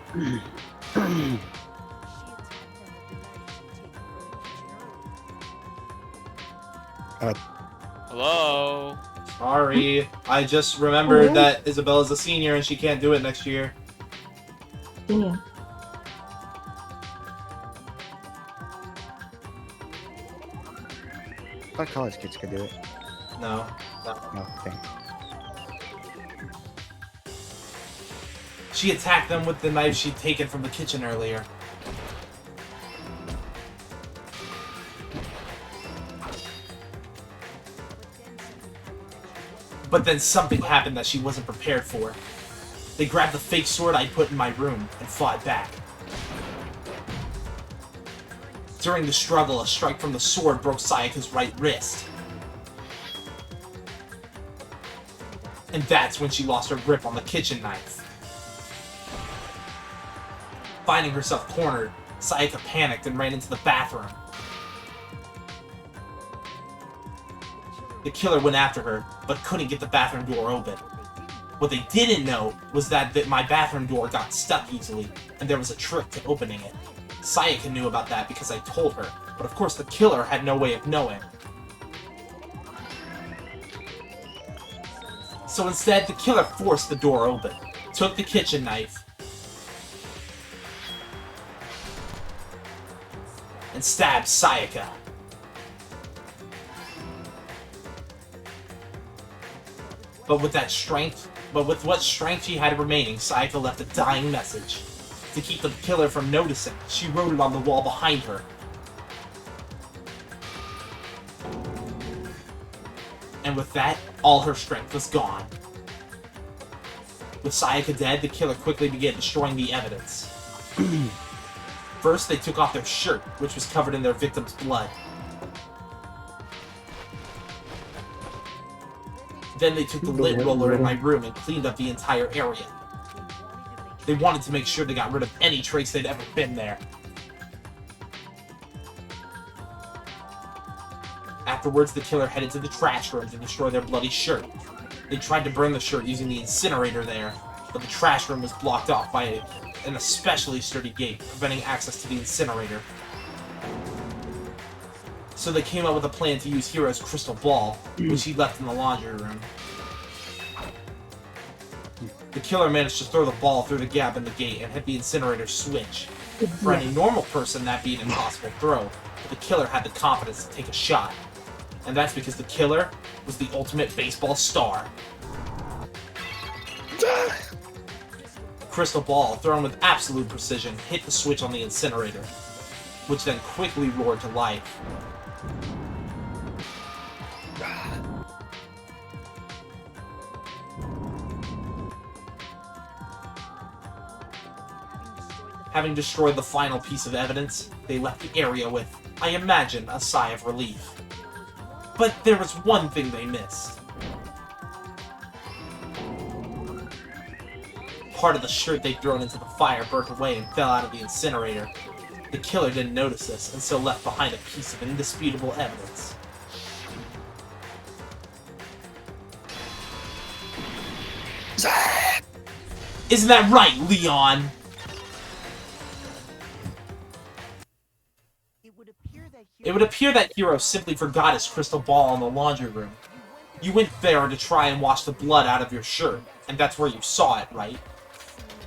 Hello? Sorry, I just remembered that Isabella's a senior and she can't do it next year. Yeah. I thought college kids could do it. No. No, okay. She attacked them with the knife she'd taken from the kitchen earlier. But then something happened that she wasn't prepared for. They grabbed the fake sword I put in my room and fought back. During the struggle, a strike from the sword broke Sayaka's right wrist. And that's when she lost her grip on the kitchen knife. Finding herself cornered, Sayaka panicked and ran into the bathroom. The killer went after her, but couldn't get the bathroom door open. What they didn't know was that my bathroom door got stuck easily, and there was a trick to opening it. Sayaka knew about that because I told her, but of course the killer had no way of knowing. So instead, the killer forced the door open, took the kitchen knife, and stabbed Sayaka. But with what strength she had remaining, Sayaka left a dying message. To keep the killer from noticing, she wrote it on the wall behind her. And with that, all her strength was gone. With Sayaka dead, the killer quickly began destroying the evidence. First, they took off their shirt, which was covered in their victim's blood. Then they took the lint roller in my room and cleaned up the entire area. They wanted to make sure they got rid of any trace they'd ever been there. Afterwards, the killer headed to the trash room to destroy their bloody shirt. They tried to burn the shirt using the incinerator there, but the trash room was blocked off by an especially sturdy gate, preventing access to the incinerator. So they came up with a plan to use Hiro's crystal ball, which he left in the laundry room. The killer managed to throw the ball through the gap in the gate and hit the incinerator switch. For any normal person, that'd be an impossible throw, but the killer had the confidence to take a shot. And that's because the killer was the ultimate baseball star. Crystal ball, thrown with absolute precision, hit the switch on the incinerator, which then quickly roared to life. Having destroyed the final piece of evidence, they left the area with, I imagine, a sigh of relief. But there was one thing they missed. Part of the shirt they'd thrown into the fire burnt away and fell out of the incinerator. The killer didn't notice this, and so left behind a piece of indisputable evidence. Isn't that right, Leon? It would appear that Hiro simply forgot his crystal ball in the laundry room. You went there to try and wash the blood out of your shirt, and that's where you saw it, right?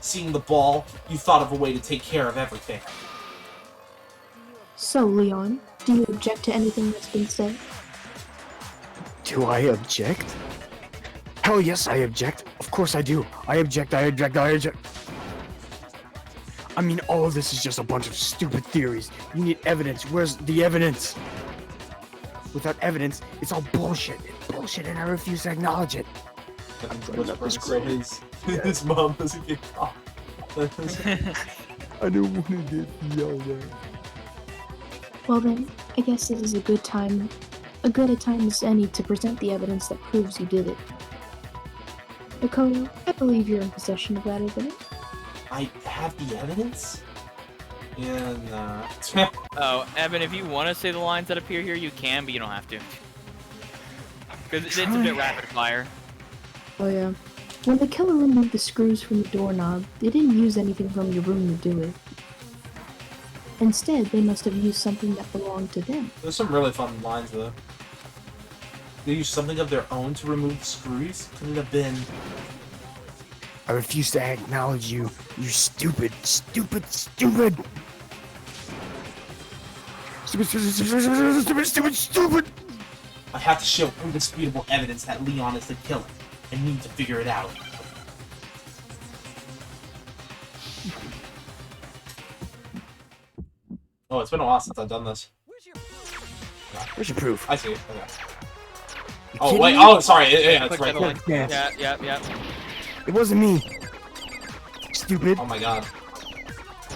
Seeing the ball, you thought of a way to take care of everything. So, Leon, do you object to anything that's been said? Do I object? Hell yes, I object. Of course I do. I object. I mean, all of this is just a bunch of stupid theories. You need evidence. Where's the evidence? Without evidence, it's all bullshit. It's bullshit, and I refuse to acknowledge it. I'm drawing up this So his mom doesn't get caught. I don't want to get yelled at. Well then, I guess it is a good time as any to present the evidence that proves you did it. Makoto, I believe you're in possession of that evidence. I have the evidence? Yeah, nah. Oh, Evan, if you want to say the lines that appear here, you can, but you don't have to. Because it's a bit rapid fire. Oh yeah. When the killer removed the screws from the doorknob, they didn't use anything from your room to do it. Instead, they must have used something that belonged to them. There's some really fun lines though. They used something of their own to remove the screws? Couldn't have been... I refuse to acknowledge you. You stupid, stupid, stupid. Stupid, stupid, stupid, stupid, stupid, stupid. I have to show indisputable evidence that Leon is the killer. I need to figure it out. Oh, it's been a while since I've done this. Where's your proof? I see. Okay. You Oh, kidding wait. me? Oh, sorry. Yeah, it's Click right that there. line. Yes. Yeah. It wasn't me. Stupid. Oh my god.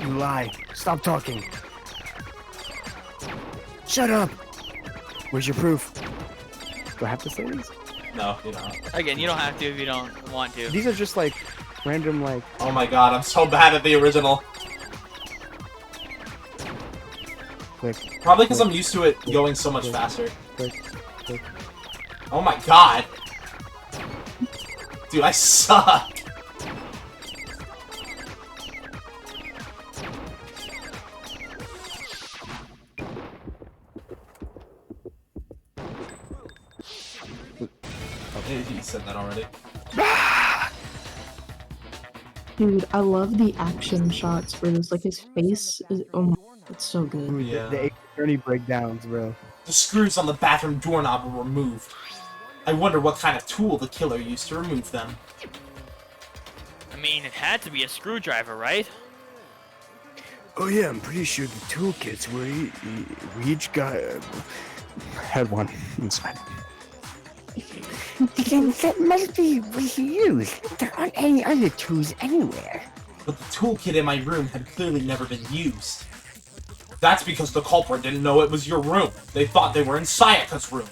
You lie. Stop talking. Shut up. Where's your proof? Do I have to say these? No, you don't. Again, you don't have to if you don't want to. These are just like random, like. Oh my god, I'm so bad at the original. Click. Probably because I'm used to it going so much faster. Click. Click. Oh my god. Dude, I suck. Okay, he said that already. Dude, I love the action shots for this. Like, his face is... Oh my... It's so good. Ooh, Yeah. the journey breakdowns, bro. The screws on the bathroom doorknob were removed. I wonder what kind of tool the killer used to remove them. I mean, it had to be a screwdriver, right? Oh yeah, I'm pretty sure the toolkits were we each got had one inside. Then that must be what he used. There aren't any other tools anywhere. But the toolkit in my room had clearly never been used. That's because the culprit didn't know it was your room. They thought they were in Sayaka's room.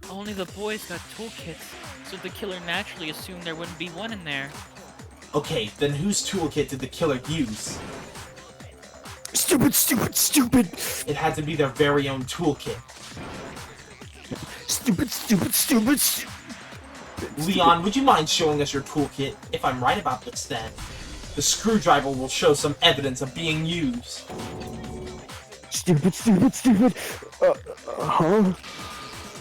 Only the boys got toolkits, so the killer naturally assumed there wouldn't be one in there. Okay, then whose toolkit did the killer use? Stupid, stupid, stupid. It had to be their very own toolkit. Stupid, stupid, stupid. Leon, would you mind showing us your toolkit? If I'm right about this, then the screwdriver will show some evidence of being used. Stupid, stupid, stupid. Huh?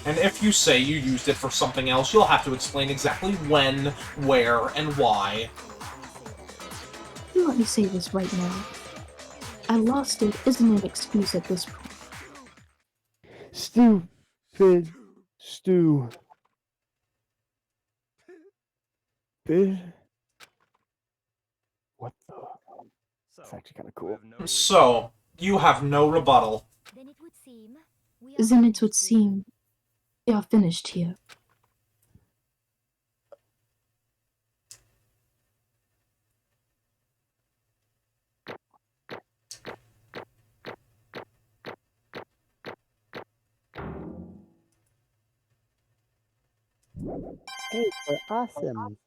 And if you say you used it for something else, you'll have to explain exactly when, where, and why. Let me say this right now. I lost it isn't an excuse at this point. Stupid. Stupid. What the? That's actually kind of cool. So, you have no rebuttal. Then it would seem Then it would seem we are finished here. Hey, we're awesome.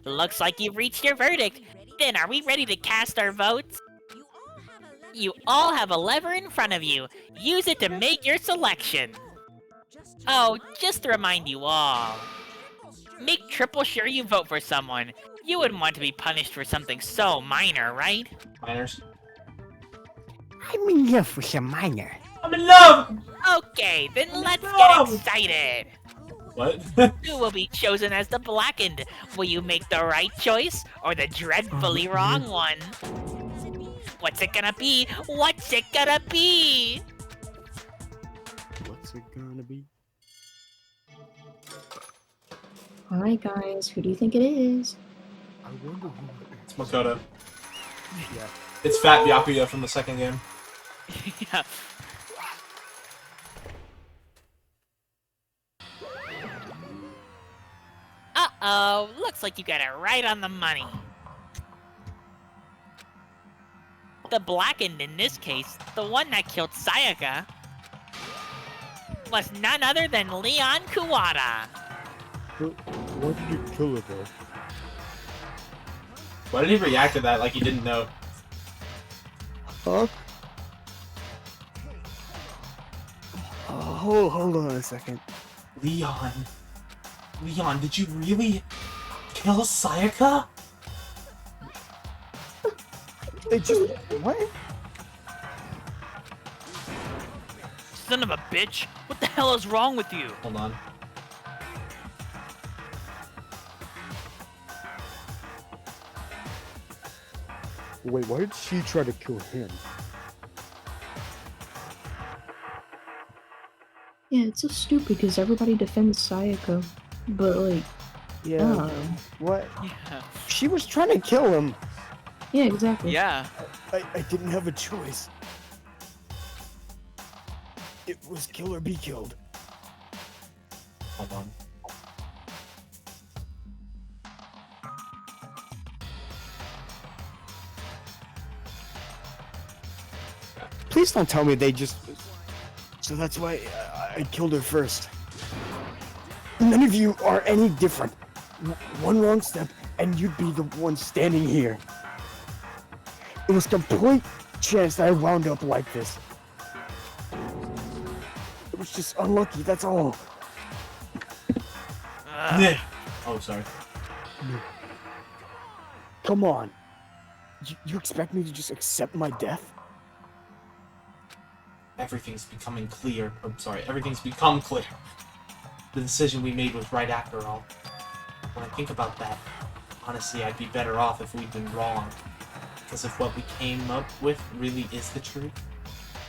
Looks like you've reached your verdict. Then are we ready to cast our votes? You all have a lever in front of you. Use it to make your selection. Oh, just to remind you all. Make triple sure you vote for someone. You wouldn't want to be punished for something so minor, right? Minors. I'm in love with a minor. I'm in love! Okay, then let's get excited. What? Who will be chosen as the blackened? Will you make the right choice or the dreadfully wrong one? What's it gonna be? What's it gonna be? What's it gonna be? Alright, guys, who do you think it is? I wonder who it It's is. Makoto. Yeah. It's Fat Byakuya from the second game. Yeah. Uh-oh, looks like you got it right on the money. The blackened in this case, the one that killed Sayaka, was none other than Leon Kuwata. But why did you kill her though? Why did he react to that like he didn't know? Huh? Hold on a second. Leon. Leon, did you really kill Sayaka? They just what? Son of a bitch! What the hell is wrong with you? Hold on. Wait, why did she try to kill him? Yeah, it's so stupid because everybody defends Sayaka, but like, Yeah. What? Yeah. She was trying to kill him. yeah, exactly. Yeah. I didn't have a choice. It was kill or be killed. Hold on. Please don't tell me they just... So that's why I killed her first. None of you are any different. One wrong step and you'd be the one standing here. It was complete chance that I wound up like this. It was just unlucky, that's all. Yeah. Oh, sorry. Come on. You expect me to just accept my death? Everything's becoming clear. I'm sorry, everything's become clear. The decision we made was right after all. When I think about that, honestly, I'd be better off if we'd been wrong. Because if what we came up with really is the truth,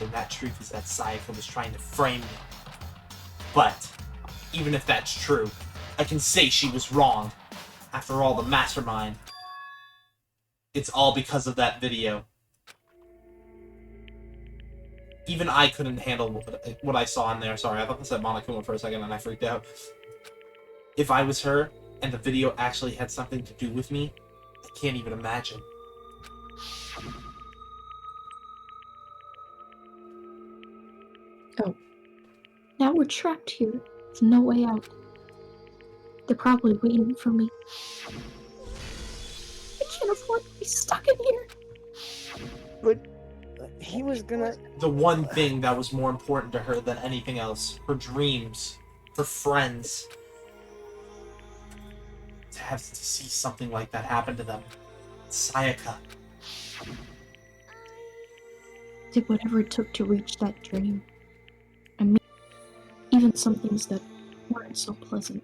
then that truth is that Sayaka was trying to frame me. But, even if that's true, I can say she was wrong. After all, the mastermind. It's all because of that video. Even I couldn't handle what I saw in there. Sorry, I thought this said Monokuma for a second and I freaked out. If I was her, and the video actually had something to do with me, I can't even imagine. Oh. Now we're trapped here with no way out. They're probably waiting for me. I can't afford to be stuck in here. But he was gonna... The one thing that was more important to her than anything else, her dreams, her friends. To have to see something like that happen to them. Sayaka. Did whatever it took to reach that dream. I mean, even some things that weren't so pleasant.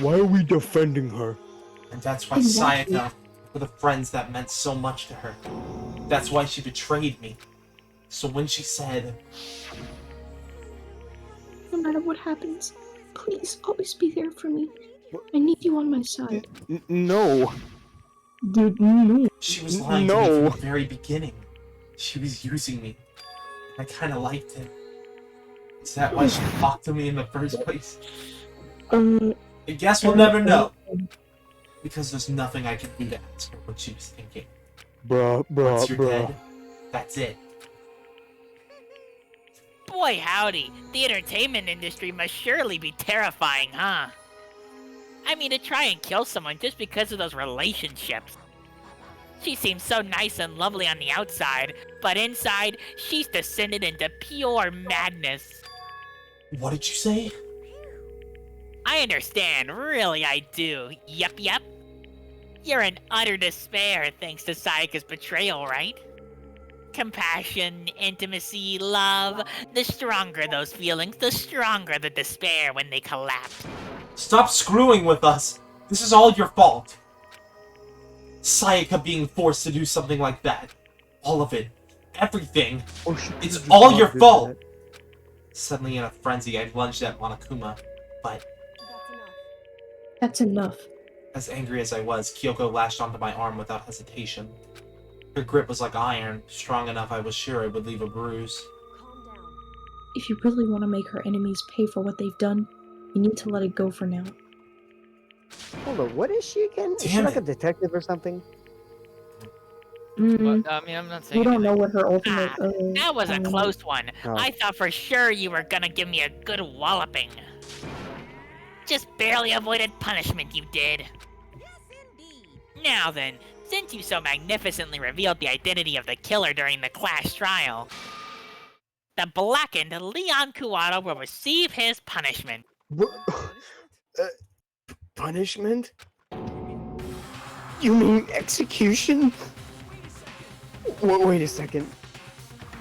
Why are we defending her? And that's why Exactly. Sayaka were the friends that meant so much to her. That's why she betrayed me. So when she said, No matter what happens, please always be there for me. I need you on my side. No. Dude, no. she was lying to me from No. the very beginning. She was using me. I kinda liked it. Is that why she talked to me in the first place? I guess we'll never know. Because there's nothing I can do to ask her what she was thinking. Once you're dead, that's it. Boy howdy, the entertainment industry must surely be terrifying, huh? I mean, to try and kill someone just because of those relationships. She seems so nice and lovely on the outside, but inside, she's descended into pure madness. What did you say? I understand, really I do. Yep. You're in utter despair thanks to Sayaka's betrayal, right? Compassion, intimacy, love. The stronger those feelings, the stronger the despair when they collapse. Stop screwing with us! This is all your fault! Sayaka being forced to do something like that. All of it. Everything. It's all your fault! Suddenly in a frenzy, I lunged at Monokuma, but That's enough. That's enough. As angry as I was, Kyoko lashed onto my arm without hesitation. Her grip was like iron, strong enough I was sure it would leave a bruise. Calm down. If you really want to make her enemies pay for what they've done, you need to let it go for now. Hold on, what is she again? Is she Damn like a it. detective or something? Mm, But, I mean, I'm not saying we don't know anything. what her ultimate. That was a close one. Oh. I thought for sure you were gonna give me a good walloping. Just barely avoided punishment, you did. Now then, since you so magnificently revealed the identity of the killer during the class trial, the blackened Leon Kuwata will receive his punishment. Punishment? You mean execution? Wait a second.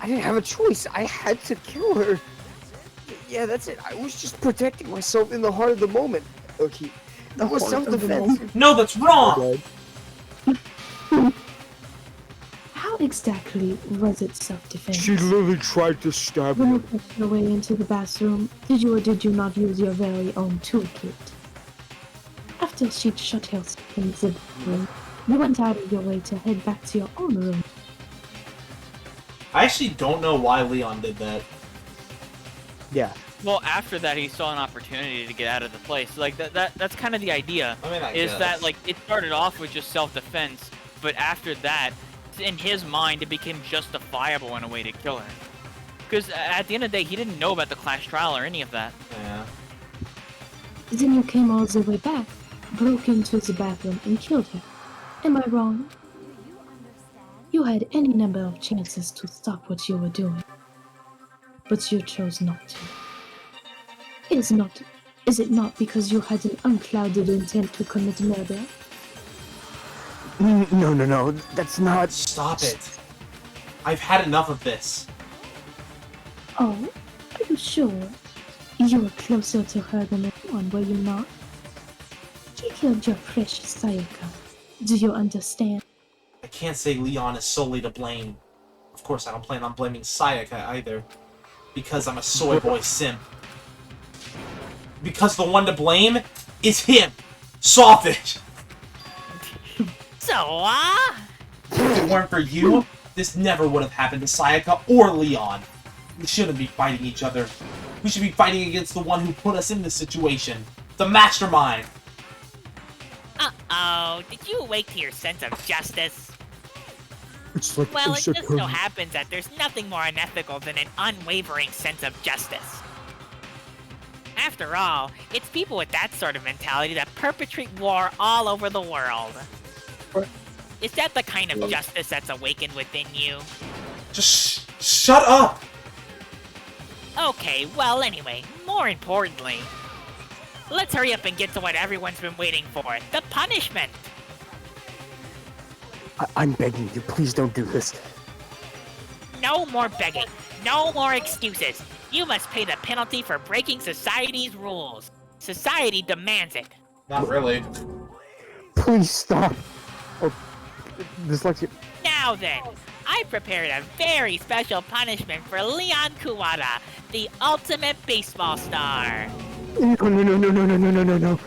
I didn't have a choice. I had to kill her. Yeah, that's it. I was just protecting myself in the heart of the moment. Okay, that was heart of the self-defense. moment. No, that's wrong! How exactly was it self-defense? She literally tried to stab When you you. pushed your way into the bathroom, did you or did you not use your very own toolkit? After she'd shut herself in the bathroom, you went out of your way to head back to your own room. I actually don't know why Leon did that. Yeah. Well, after that, he saw an opportunity to get out of the place. Like that's kind of the idea. I mean, I Is guess. that like it started off with just self-defense, but after that, in his mind, it became justifiable in a way to kill her. Because at the end of the day, he didn't know about the class trial or any of that. Yeah. Then you came all the way back, broke into the bathroom and killed her. Am I wrong? You had any number of chances to stop what you were doing, but you chose not to. Is it not because you had an unclouded intent to commit murder? No. That's not. Stop it. I've had enough of this. Oh, are you sure? You were closer to her than anyone, were you not? He killed your precious Sayaka. Do you understand? I can't say Leon is solely to blame. Of course, I don't plan on blaming Sayaka either. Because I'm a soy boy simp. Because the one to blame is him! Sawfish! So, If it weren't for you, this never would have happened to Sayaka or Leon. We shouldn't be fighting each other. We should be fighting against the one who put us in this situation. The mastermind! uh-oh, did you awake to your sense of justice? It's like Well, it Asa just so Kami. happens that there's nothing more unethical than an unwavering sense of justice. After all, it's people with that sort of mentality that perpetrate war all over the world. Is that the kind of justice that's awakened within you? Just shut up! Okay, well anyway, more importantly, let's hurry up and get to what everyone's been waiting for, the punishment! I'm begging you, please don't do this. No more begging, no more excuses. You must pay the penalty for breaking society's rules. Society demands it. Not really. Please stop. Oh, dyslexia. Now then, I prepared a very special punishment for Leon Kuwata, the ultimate baseball star. No.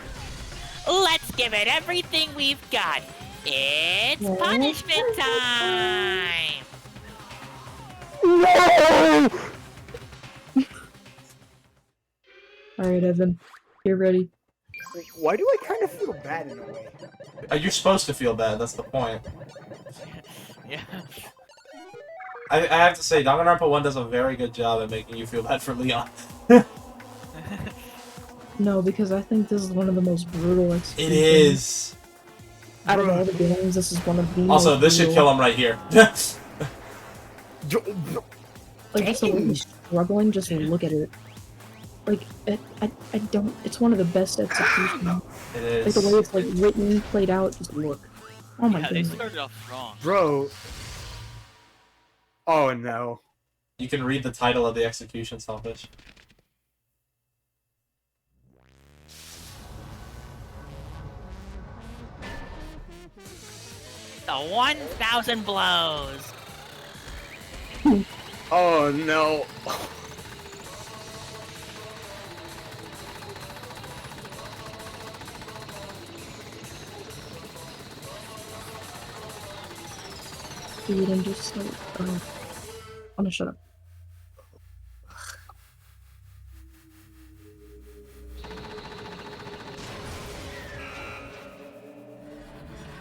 Let's give it everything we've got. It's punishment time! No! Alright, Evan. You're ready. Wait, why do I kind of feel bad in a way? You're supposed to feel bad, that's the point. Yeah. I have to say, Danganronpa 1 does a very good job at making you feel bad for Leon. No, because I think this is one of the most brutal executions. It is. Out of all the games, this is one of the Also, most this should brutal. kill him right here. Like, just the way he's struggling, just look at it. Like, I don't... It's one of the best executions. It Like, the way is. it's, like, written, played out, just look. Oh my Yeah, they goodness. started off strong. Bro. Oh no. You can read the title of the execution, Sawfish. The 1,000 blows. Oh no. feed and just like, I'm gonna shut up.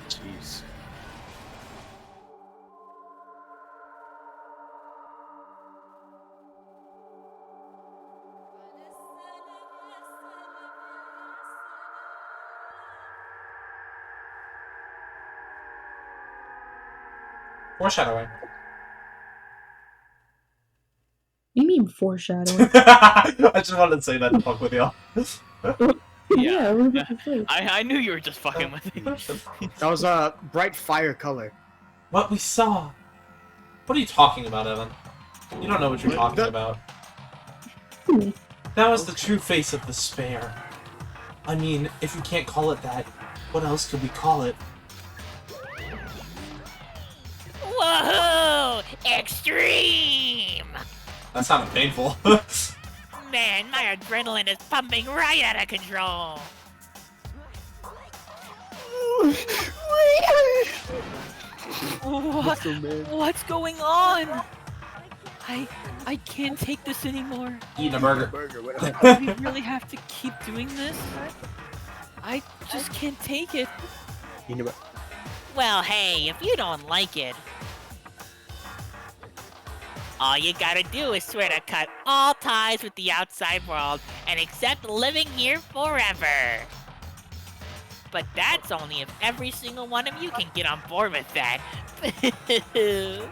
Jeez. Foreshadowing. You mean foreshadowing? I just wanted to say that to fuck with y'all. Yeah, what yeah. about the face? I knew you were just fucking with me. That was a bright fire color. What we saw. What are you talking about, Evan? You don't know what you're talking about. That was the true face of despair. I mean, if you can't call it that, what else could we call it? Whoa! Extreme! That sounded painful. Man, my adrenaline is pumping right out of control. What's going on? I can't take this anymore. Eating a burger. Do we really have to keep doing this? I just can't take it. You know what? Well, hey, if you don't like it, all you gotta do is swear to cut all ties with the outside world and accept living here forever. But that's only if every single one of you can get on board with that. This is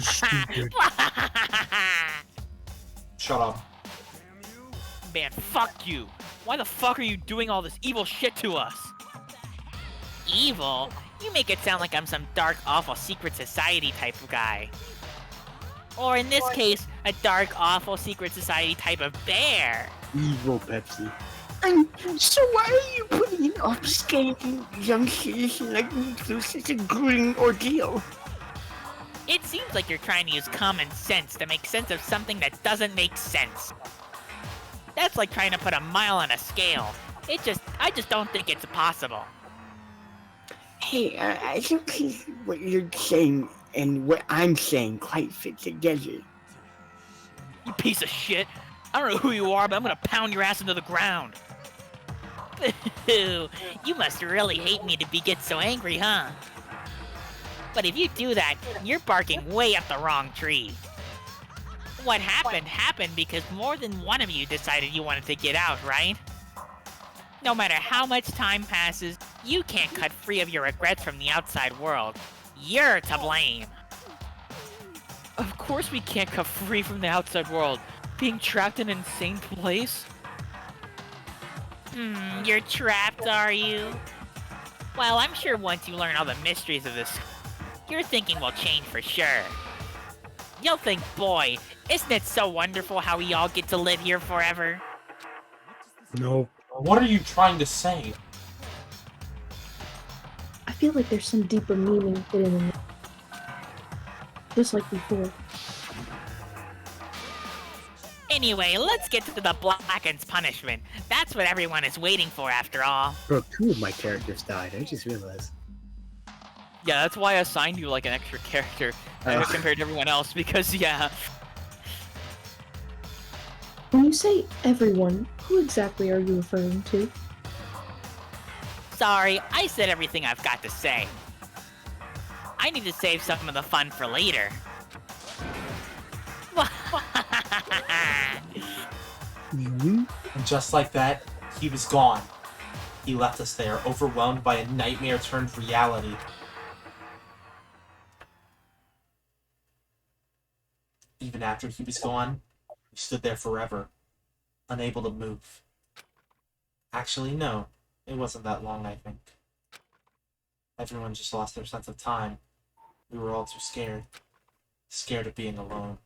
stupid. Shut up. Man, fuck you. Why the fuck are you doing all this evil shit to us? Evil? You make it sound like I'm some dark, awful secret society type of guy. Or in this case, a dark, awful secret society type of bear. Evil Pepsi. So why are you putting an upstanding young citizen like me through such a grueling ordeal? It seems like you're trying to use common sense to make sense of something that doesn't make sense. That's like trying to put a mile on a scale. I just don't think it's possible. Hey, I don't think what you're saying and what I'm saying quite fit together. You piece of shit. I don't know who you are, but I'm gonna pound your ass into the ground. You must really hate me to get so angry, huh? But if you do that, you're barking way up the wrong tree. What happened because more than one of you decided you wanted to get out, right? No matter how much time passes, you can't cut free of your regrets from the outside world. You're to blame. Of course we can't cut free from the outside world. Being trapped in an insane place? You're trapped, are you? Well, I'm sure once you learn all the mysteries of this, your thinking will change for sure. You'll think, boy, isn't it so wonderful how we all get to live here forever? No. What are you trying to say? I feel like there's some deeper meaning hidden in it. Just like before. Anyway, let's get to the Blacken's punishment. That's what everyone is waiting for after all. Bro, 2 of my characters died. I just realized. Yeah, that's why I assigned you like an extra character compared to everyone else, because yeah. When you say everyone, who exactly are you referring to? Sorry, I said everything I've got to say. I need to save some of the fun for later. And just like that, he was gone. He left us there, overwhelmed by a nightmare turned reality. Even after he was gone, we stood there forever, unable to move. Actually, no, it wasn't that long, I think. Everyone just lost their sense of time. We were all too scared. Scared of being alone.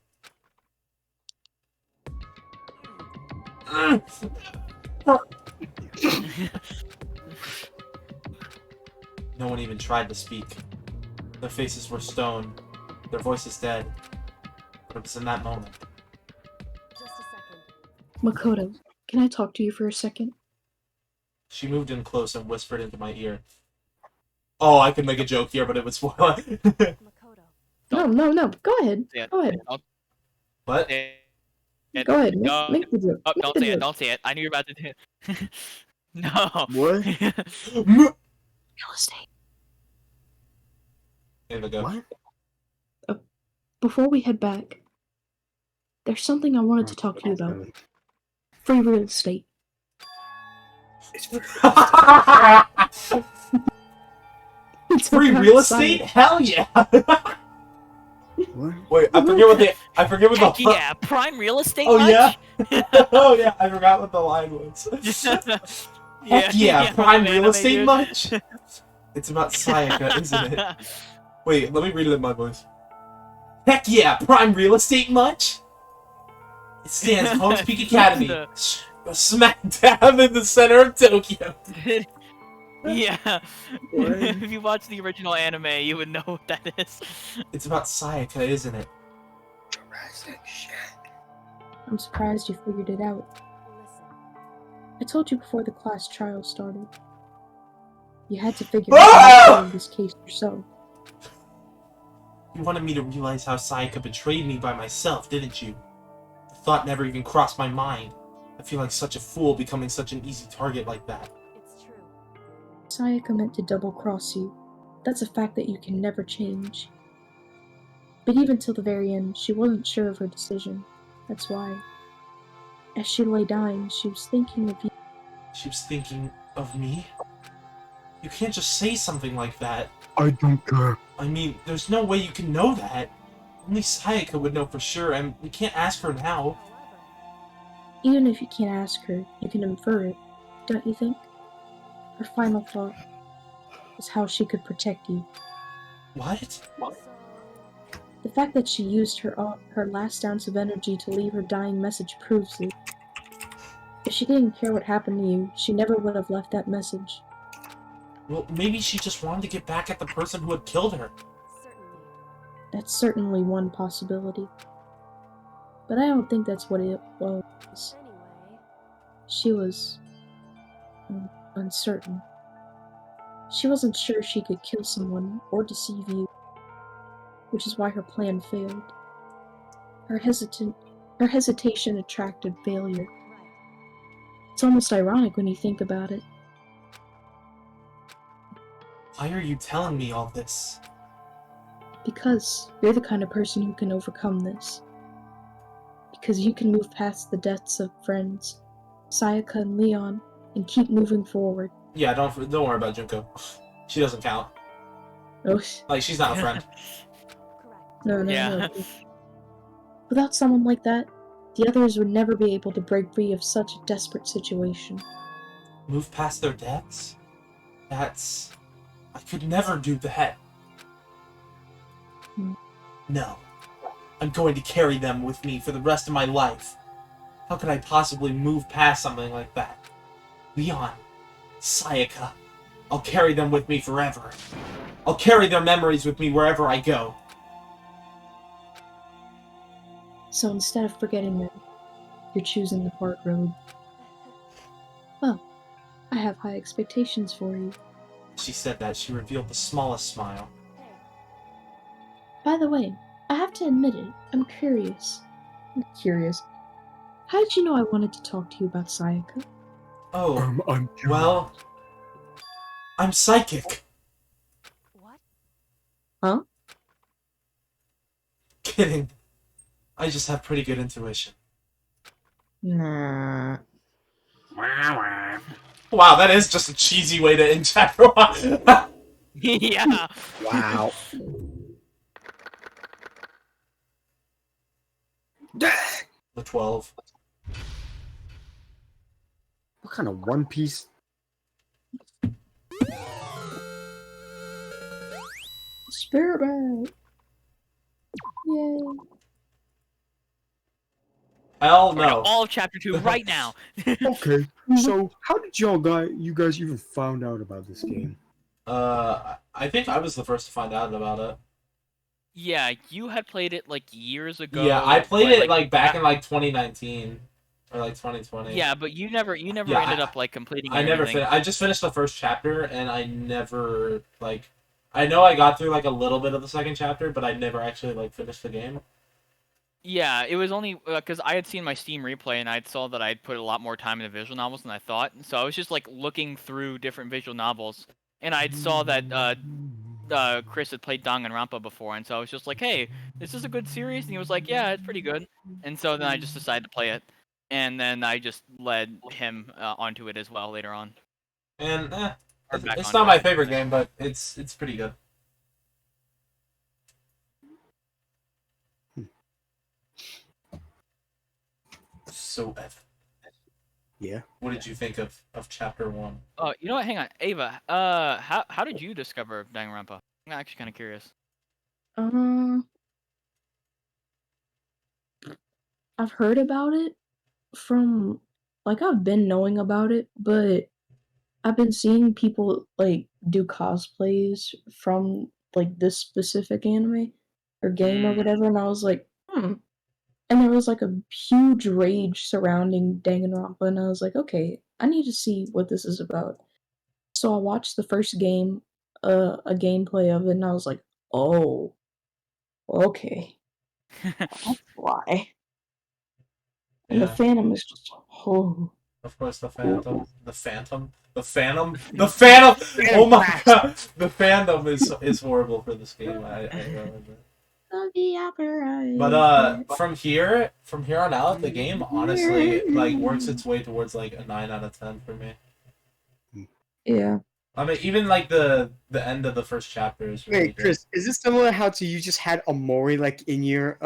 No one even tried to speak. Their faces were stone, their voices dead. But it was in that moment. Just a second. Makoto, can I talk to you for a second? She moved in close and whispered into my ear. Oh, I could make a joke here, but it would spoil it. Makoto. No. Go ahead. Yeah. Go ahead. What? Go ahead. No. Make the joke. Oh, Make don't the say it. joke. Don't say it. I knew you were about to do it. No. What? Real estate. There we go. What? Before we head back, there's something I wanted to talk to you about. Free real estate. It's Free about real estate? science. Hell yeah! What? Wait, I forget what Heck the yeah, prime real estate. Oh much? yeah? Oh yeah, I forgot what the line was. Heck yeah, prime real estate dude. much? It's about Sayaka, isn't it? Wait, let me read it in my voice. Heck yeah, prime real estate much? It stands Hope's Peak Academy, smack dab in the center of Tokyo. Yeah. If you watch the original anime, you would know what that is. It's about Sayaka, isn't it? Jurassic shit. I'm surprised you figured it out. I told you before the class trial started. You had to figure out this case yourself. You wanted me to realize how Sayaka betrayed me by myself, didn't you? The thought never even crossed my mind. I feel like such a fool becoming such an easy target like that. It's true. Sayaka meant to double-cross you. That's a fact that you can never change. But even till the very end, she wasn't sure of her decision. That's why. As she lay dying, she was thinking of you. She was thinking of me? You can't just say something like that. I don't care. I mean, there's no way you can know that. Only Sayaka would know for sure, and we can't ask her now. Even if you can't ask her, you can infer it, don't you think? Her final thought is how she could protect you. What? The fact that she used her last ounce of energy to leave her dying message proves it. If she didn't care what happened to you, she never would have left that message. Well, maybe she just wanted to get back at the person who had killed her. Certainly. That's certainly one possibility. But I don't think that's what it was. Anyway, She was uncertain. She wasn't sure she could kill someone or deceive you, which is why her plan failed. Her hesitation attracted failure. right. It's almost ironic when you think about it. Why are you telling me all this? Because you're the kind of person who can overcome this. Because you can move past the deaths of friends, Sayaka and Leon, and keep moving forward. Yeah, don't worry about Junko. She doesn't count. Oh, Like, she's not a friend. Correct. no. Yeah. Without someone like that, the others would never be able to break free of such a desperate situation. Move past their deaths? That's... I could never do that. No. I'm going to carry them with me for the rest of my life. How could I possibly move past something like that? Leon, Sayaka, I'll carry them with me forever. I'll carry their memories with me wherever I go. So instead of forgetting them, you're choosing the hard road. Well, I have high expectations for you. She said that. She revealed the smallest smile. By the way, I have to admit it, I'm curious. How did you know I wanted to talk to you about Sayaka? Oh, I'm well... I'm psychic. What? Huh? Kidding. I just have pretty good intuition. Nah. Wow, that is just a cheesy way to end chapter 1. Yeah. Wow. The 12. What kind of One Piece? Spirit Bag! Yay. Hell no. All of chapter 2 right now. Okay, so how did you guys even found out about this game? I think I was the first to find out about it. Yeah, you had played it like years ago. Yeah, I played but, it like back in like 2019. or like 2020. Yeah, but you never Yeah, ended up like completing. I never finished. I just finished the first chapter, and I never like. I know I got through like a little bit of the second chapter, but I never actually like finished the game. Yeah, it was only because I had seen my Steam replay and I saw that I'd put a lot more time into visual novels than I thought. So I was just like looking through different visual novels, and I saw that Chris had played Danganronpa before, and so I was just like, "Hey, this is a good series," and he was like, "Yeah, it's pretty good." And so then I just decided to play it, and then I just led him onto it as well later on. And back it's onto not it. my favorite game, but it's pretty good. So, Evan, Yeah. what did you think of chapter 1? You know what? Hang on, Ava. How did you discover Danganronpa? I'm actually kind of curious. I've heard about it from, like, I've been knowing about it, but I've been seeing people, like, do cosplays from, like, this specific anime or game or whatever, and I was like, And there was, like, a huge rage surrounding Danganronpa, and I was like, okay, I need to see what this is about. So I watched the first game, a gameplay of it, and I was like, oh, okay, that's why. And the Yeah. Phantom is just, oh. Of course, the Phantom. The Phantom? The Phantom? The Phantom! Oh my god! The Phantom is horrible for this game. I remember. But from here on out, the game honestly like works its way towards like a 9 out of 10 for me. Yeah. I mean, even like the end of the first chapter is really Wait, Chris, is this similar how to you just had Omori like in your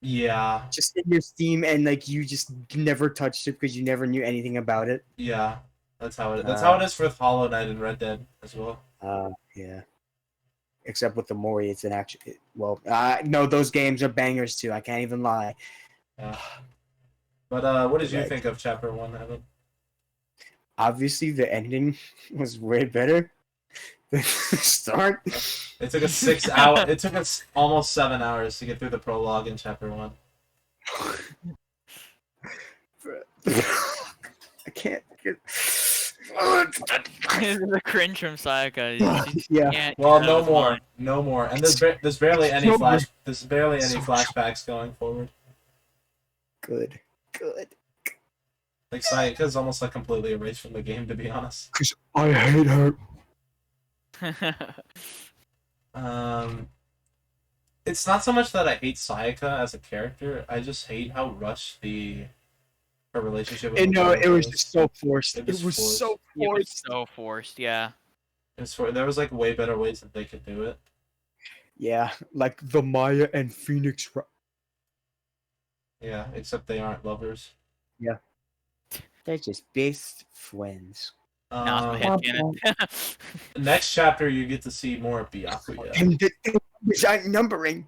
Yeah. just in your Steam and like you just never touched it because you never knew anything about it? Yeah. That's how it is with Hollow Knight and Red Dead as well. Yeah. Except with the Mori, it's an actual. No, those games are bangers too. I can't even lie. Yeah. But what did you Right. think of chapter 1, Evan? Obviously, the ending was way better than the start. It took us 6 hours. It took us almost 7 hours to get through the prologue in chapter 1. I can't get. The cringe from Sayaka. Yeah. Well, no more, no more, and there's barely any flashbacks going forward. Good. Like Sayaka's almost like completely erased from the game, to be honest. Cause I hate her. It's not so much that I hate Sayaka as a character. I just hate how rushed her relationship with It was was. just so forced. It It was was forced. so It was forced. so forced, yeah. There was like way better ways that they could do it. Yeah, like the Maya and Phoenix. Yeah, except they aren't lovers. Yeah. They're just best friends. Nah, it's my headcanon. Next chapter, you get to see more of Byakuya. And the giant numbering.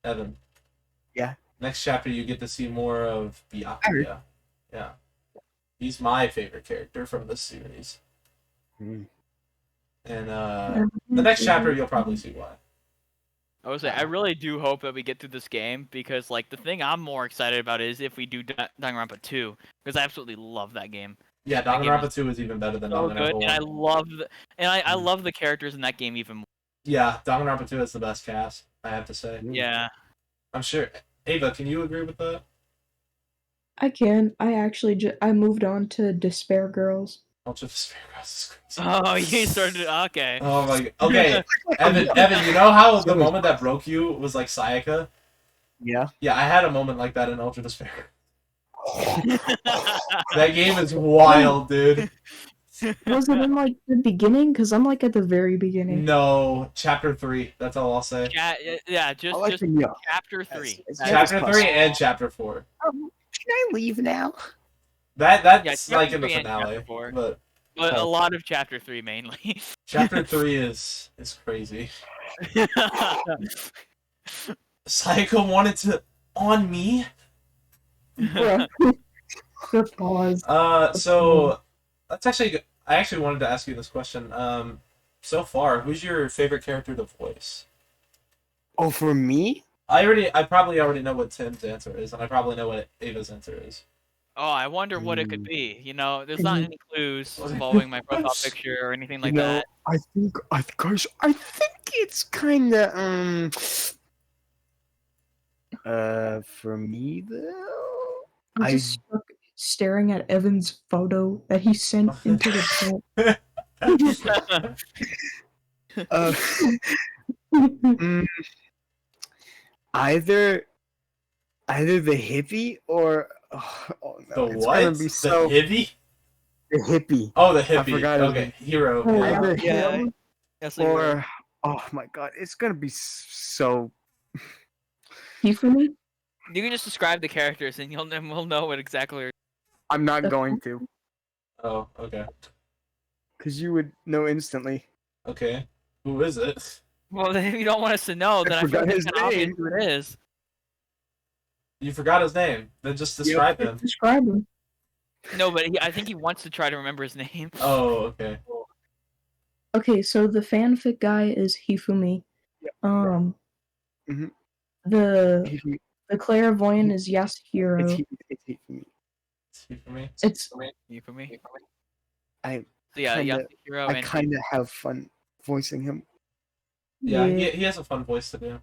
Evan. Yeah. Next chapter, you get to see more of Byakuya. Yeah. He's my favorite character from this series. Mm. And the next chapter, you'll probably see why. I would say I really do hope that we get through this game because like the thing I'm more excited about is if we do Danganronpa 2 because I absolutely love that game. Yeah, Danganronpa 2 is even better than So Danganronpa good, 1. and I love the characters in that game even more. Yeah, Danganronpa 2 is the best cast, I have to say. Yeah. I'm sure. Ava, can you agree with that? I can. I actually I moved on to Despair Girls. Ultra Despair Girls is crazy. Oh, you started. Okay. Oh my. Okay, Evan, you know how the moment that broke you was like Sayaka? Yeah. Yeah, I had a moment like that in Ultra Despair. That game is wild, dude. Was it in, like, the beginning? Because I'm, like, at the very beginning. No, chapter 3. That's all I'll say. Yeah, just chapter 3. Chapter 3 and chapter 4. Can I leave now? That's Yeah, like in the 3 and finale, chapter 4. but a lot of chapter 3 mainly. chapter 3 is crazy. Psycho wanted to on me. The pause. So that's actually. I actually wanted to ask you this question. So far, who's your favorite character to voice? Oh, for me? I probably already know what Tim's answer is, and I probably know what Ava's answer is. Oh, I wonder what it could Hmm. be. You know, there's not any clues involving my profile picture or anything like that. Guys, I think it's kind of for me though. I'm just stuck staring at Evan's photo that he sent into the chat. Uh, mm, either the hippie or oh no, The it's what? gonna be The so hippie? the hippie. Oh, the hippie. forgot his Okay, name. hero. Oh, Yeah. Either Yeah. him Yes, they were. or oh my god, it's gonna be so. Hifumi? You can just describe the characters and we'll know what exactly. I'm not going to, Oh, okay. because you would know instantly. Okay. Who is it? Well, if you don't want us to know, then I feel forgot like his it's kind of obvious name. who it is. You forgot his name. Then just describe him. Describe him. No, but I think he wants to try to remember his name. Oh, okay. Okay, so the fanfic guy is Hifumi. Mhm. The Hifumi- clairvoyant is It's Yasuhiro. Hifumi. See for me? It's You for me? I So yeah, kinda- Yasuhiro I and kind of have fun voicing him. Yeah, he has a fun voice to do.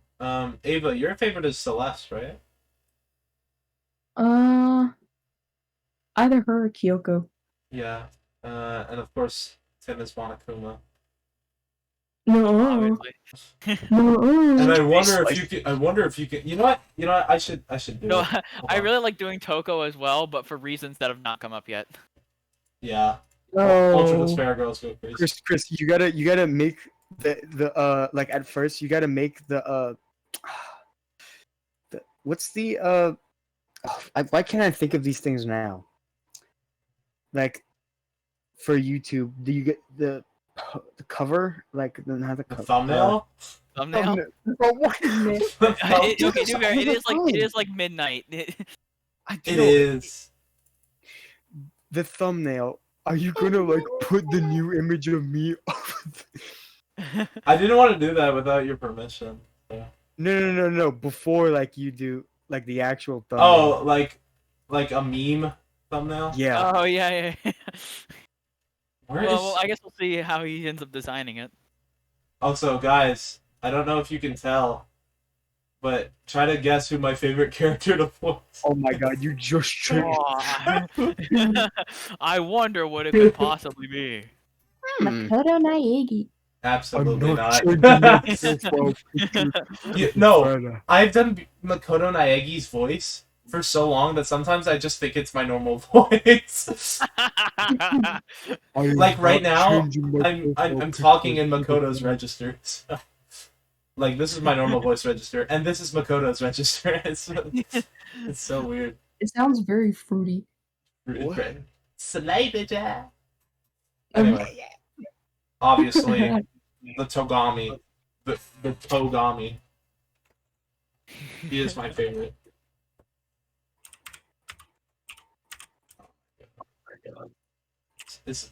Ava, your favorite is Celeste, right? Either her or Kyoko. Yeah. And of course, Tim is Monokuma. No. obviously. And No. I wonder if you can. I wonder if you can. You know what? You know what? I should do No, it. Hold I on. really like doing Toko as well, but for reasons that have not come up yet. Yeah. Ultra No. Despair Girls go crazy. Chris, you gotta make the like at first you gotta make the what's the why can't I think of these things now? Like for YouTube, do you get the cover, like not the The cover, thumbnail. Thumbnail. Oh, what? Okay, to be fair, all it the is like time. midnight. It is. The thumbnail. Are you gonna like put the new image of me? I didn't want to do that without your permission. No. Before like you do like the actual thumbnail. Oh, like a meme thumbnail. Yeah. Oh yeah. Where is? Well, I guess we'll see how he ends up designing it. Also, guys, I don't know if you can tell, but try to guess who my favorite character to voice. Oh my god, you just tricked. Aw. I wonder what it could possibly be. Makoto Naegi. Absolutely I'm not. changing my profile picture. No, I've done Makoto Naegi's voice for so long that sometimes I just think it's my normal voice. I am Like right not now, changing my I'm profile talking in picture. Makoto's register. So, like this is my normal voice register, and this is Makoto's register. It's so weird. It sounds very fruity. Slay bitch. Anyway, obviously the Togami, the Togami. He is my favorite.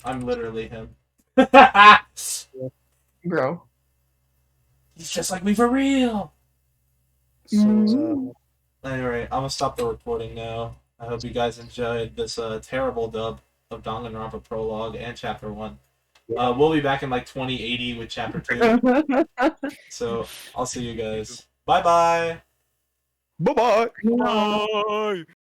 I'm literally him. Bro. He's just like me for real. So, Anyway, I'm gonna stop the recording now. I hope you guys enjoyed this terrible dub of Danganronpa Prologue and Chapter 1. We'll be back in like 2080 with Chapter 2. So, I'll see you guys. Bye-bye! bye bye. Bye.